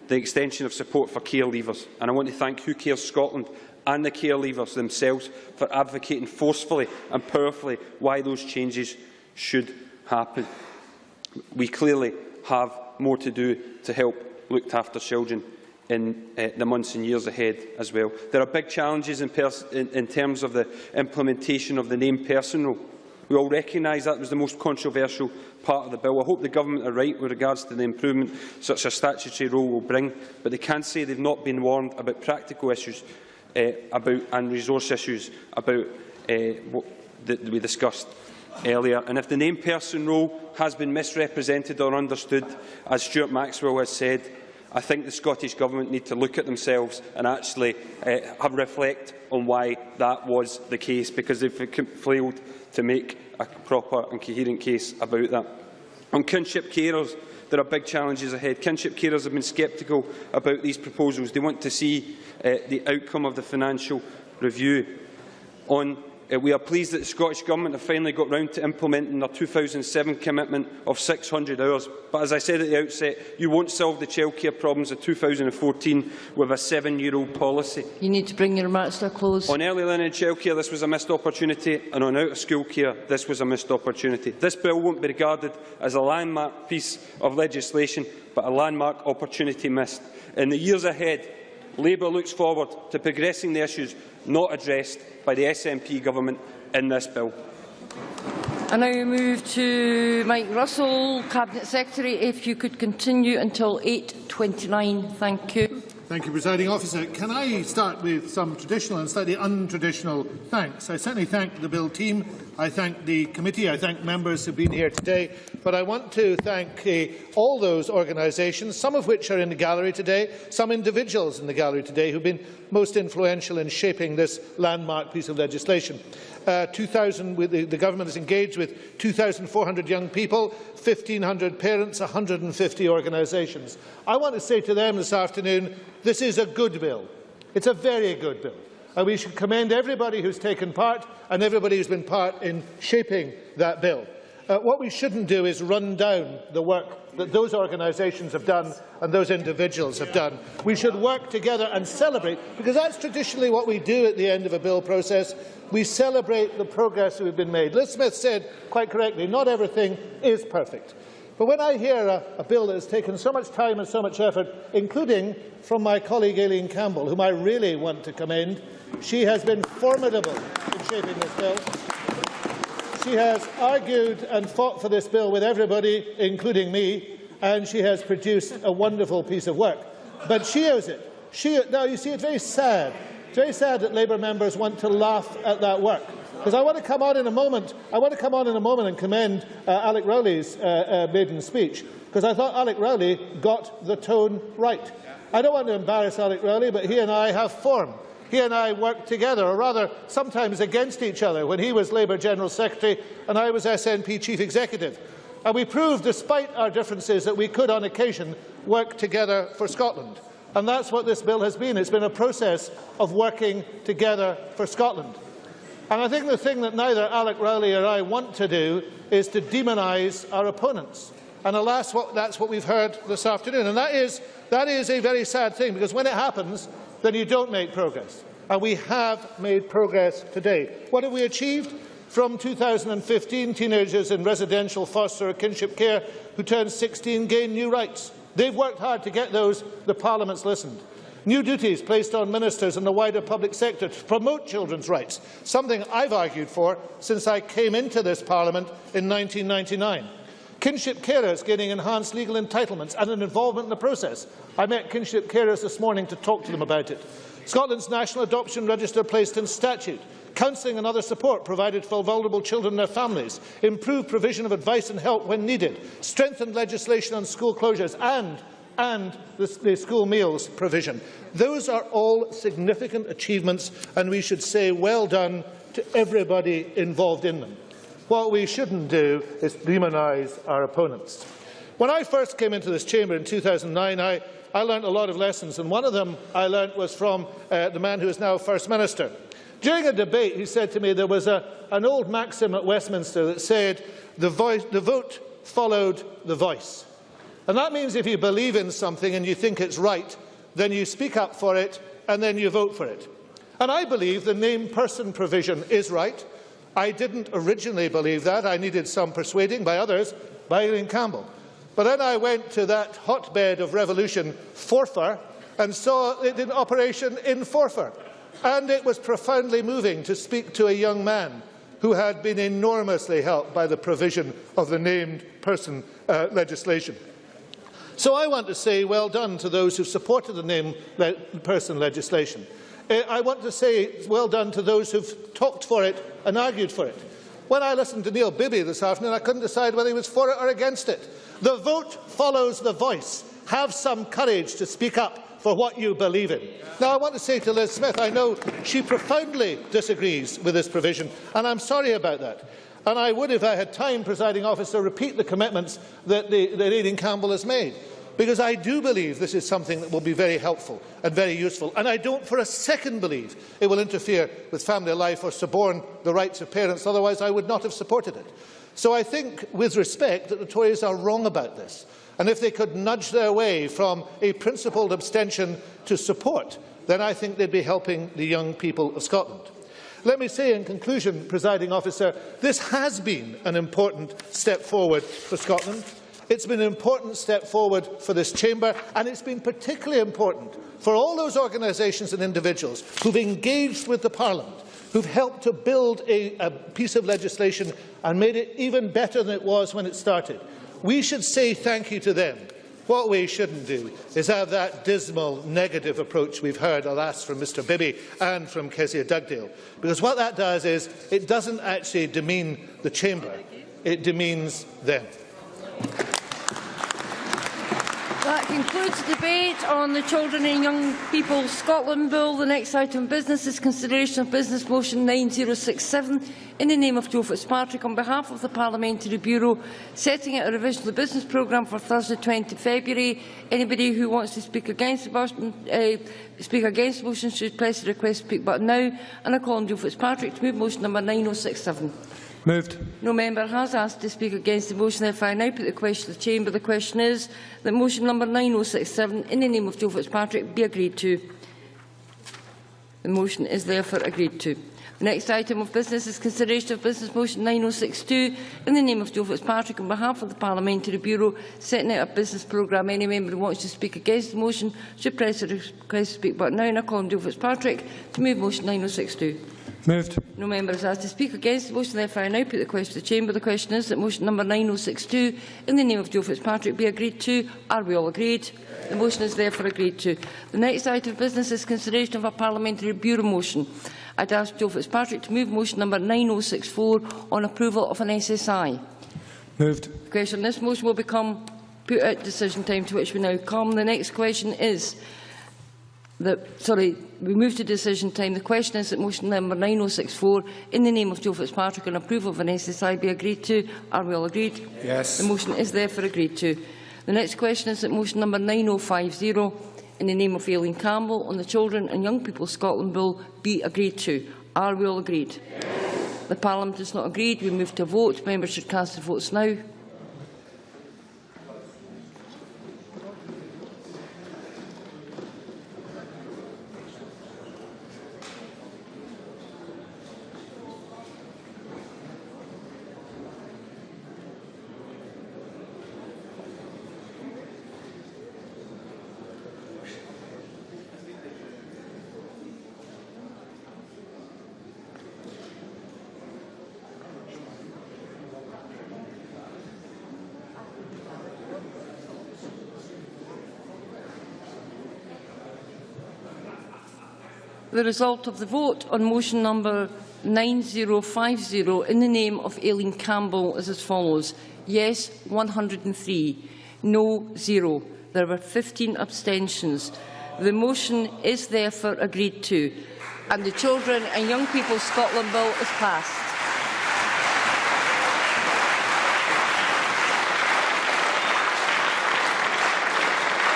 G: the extension of support for care leavers, and I want to thank Who Cares Scotland and the care leavers themselves for advocating forcefully and powerfully why those changes should happen. We clearly have more to do to help look after children in the months and years ahead as well. There are big challenges in terms of the implementation of the named person rule. We all recognise that was the most controversial part of the bill. I hope the Government are right with regards to the improvement such a statutory role will bring, but they can say they have not been warned about practical issues and resource issues about that we discussed earlier. And if the named person role has been misrepresented or understood, as Stuart Maxwell has said, I think the Scottish Government need to look at themselves and actually reflect on why that was the case, because they have failed to make a proper and coherent case about that. On kinship carers, there are big challenges ahead. Kinship carers have been sceptical about these proposals. They want to see the outcome of the financial review. We are pleased that the Scottish Government have finally got round to implementing their 2007 commitment of 600 hours. But as I said at the outset, you won't solve the childcare problems of 2014 with a 7-year-old policy.
A: You need to bring your remarks to a close. On
G: early learning and childcare, this was a missed opportunity, and on out-of-school care, this was a missed opportunity. This bill won't be regarded as a landmark piece of legislation, but a landmark opportunity missed. In the years ahead, Labour looks forward to progressing the issues not addressed by the SNP Government in this bill.
A: I now move to Mike Russell, Cabinet Secretary. If you could continue until 8:29. Thank you.
P: Thank you, Presiding Officer. Can I start with some traditional and slightly untraditional thanks? I certainly thank the Bill team, I thank the committee, I thank members who have been here today, but I want to thank all those organisations, some of which are in the gallery today, some individuals in the gallery today who have been most influential in shaping this landmark piece of legislation. The Government is engaged with 2,400 young people, 1,500 parents, 150 organisations. I want to say to them this afternoon, this is a good bill. It's a very good bill. And we should commend everybody who's taken part and everybody who's been part in shaping that bill. What we shouldn't do is run down the work that those organisations have done and those individuals have done. We should work together and celebrate, because that's traditionally what we do at the end of a bill process. We celebrate the progress that has been made. Liz Smith said, quite correctly, not everything is perfect. But when I hear a bill that has taken so much time and so much effort, including from my colleague Aileen Campbell, whom I really want to commend, she has been formidable in shaping this bill. She has argued and fought for this bill with everybody, including me, and she has produced a wonderful piece of work. But she owes it. Now, you see, it's very sad. It's very sad that Labour members want to laugh at that work. Because I want to come on in a moment. And commend Alex Rowley's maiden speech, because I thought Alex Rowley got the tone right. I don't want to embarrass Alex Rowley, but he and I have form. He and I worked together, or rather sometimes against each other, when he was Labour General Secretary and I was SNP Chief Executive. And we proved, despite our differences, that we could on occasion work together for Scotland. And that's what this bill has been. It's been a process of working together for Scotland. And I think the thing that neither Alec Rowley or I want to do is to demonise our opponents. And alas, that's what we've heard this afternoon. And that is a very sad thing, because when it happens, then you don't make progress. And we have made progress today. What have we achieved? From 2015, teenagers in residential foster or kinship care who turn 16 gain new rights. They've worked hard to get those. The Parliament's listened. New duties placed on ministers and the wider public sector to promote children's rights, something I've argued for since I came into this Parliament in 1999. Kinship carers gaining enhanced legal entitlements and an involvement in the process. I met kinship carers this morning to talk to them about it. Scotland's National Adoption Register placed in statute. Counselling and other support provided for vulnerable children and their families. Improved provision of advice and help when needed. Strengthened legislation on school closures and the school meals provision. Those are all significant achievements, and we should say well done to everybody involved in them. What we shouldn't do is demonise our opponents. When I first came into this chamber in 2009, I learned a lot of lessons, and one of them I learned was from the man who is now First Minister. During a debate, he said to me there was an old maxim at Westminster that said, the vote followed the voice. And that means if you believe in something and you think it's right, then you speak up for it and then you vote for it. And I believe the named person provision is right. I didn't originally believe that. I needed some persuading by others, by Ian Campbell. But then I went to that hotbed of revolution, Forfar, and saw it in operation in Forfar. And it was profoundly moving to speak to a young man who had been enormously helped by the provision of the named person legislation. So I want to say well done to those who supported the named person legislation. I want to say well done to those who have talked for it and argued for it. When I listened to Neil Bibby this afternoon, I couldn't decide whether he was for it or against it. The vote follows the voice. Have some courage to speak up for what you believe in. Now, I want to say to Liz Smith, I know she profoundly disagrees with this provision, and I'm sorry about that. And I would, if I had time, Presiding Officer, repeat the commitments that Aidan Campbell has made, because I do believe this is something that will be very helpful and very useful, and I don't for a second believe it will interfere with family life or suborn the rights of parents, otherwise I would not have supported it. So I think, with respect, that the Tories are wrong about this. And if they could nudge their way from a principled abstention to support, then I think they'd be helping the young people of Scotland. Let me say in conclusion, Presiding Officer, this has been an important step forward for Scotland. It's been an important step forward for this chamber, and it's been particularly important for all those organisations and individuals who've engaged with the Parliament, who've helped to build a piece of legislation and made it even better than it was when it started. We should say thank you to them. What we shouldn't do is have that dismal, negative approach we've heard, alas, from Mr Bibby and from Kezia Dugdale. Because what that does is, it doesn't actually demean the chamber, it demeans them.
A: That concludes the debate on the Children and Young People Scotland Bill. The next item of business is consideration of Business Motion 9067 in the name of Joe Fitzpatrick on behalf of the Parliamentary Bureau, setting out a revision of the business programme for Thursday 20 February. Anybody who wants to speak against the motion, should press the request to speak button now. And I call on Joe Fitzpatrick to move motion number 9067.
T: Moved.
A: No member has asked to speak against the motion. Therefore, I now put the question to the Chamber. The question is that motion number 9067, in the name of Joe Fitzpatrick, be agreed to. The motion is therefore agreed to. The next item of business is consideration of Business Motion 9062, in the name of Joe Fitzpatrick, on behalf of the Parliamentary Bureau, setting out a business programme. Any member who wants to speak against the motion should press the request to speak button now. And I call on Joe Fitzpatrick to move motion 9062.
T: Moved.
A: No member has asked to speak against the motion. Therefore, I now put the question to the Chamber. The question is that motion number 9062, in the name of Joe Fitzpatrick, be agreed to. Are we all agreed? The motion is therefore agreed to. The next item of business is consideration of a Parliamentary Bureau motion. I'd ask Joe Fitzpatrick to move motion number 9064 on approval of an SSI.
T: Moved.
A: The question on this motion will become put at decision time, to which we now come. The next question is We move to decision time. The question is that motion number 9064, in the name of Joe Fitzpatrick, on approval of an SSI, be agreed to. Are we all agreed?
S: Yes.
A: The motion is therefore agreed to. The next question is that motion number 9050, in the name of Aileen Campbell, on the Children and Young People Scotland Bill, be agreed to. Are we all agreed? Yes. The Parliament is not agreed. We move to vote. Members should cast their votes now. The result of the vote on motion number 9050 in the name of Aileen Campbell is as follows. Yes, 103. No, 0. There were 15 abstentions. The motion is therefore agreed to, and the Children and Young People Scotland Bill is passed.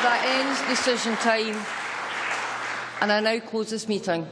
A: That ends decision time, and I now close this meeting.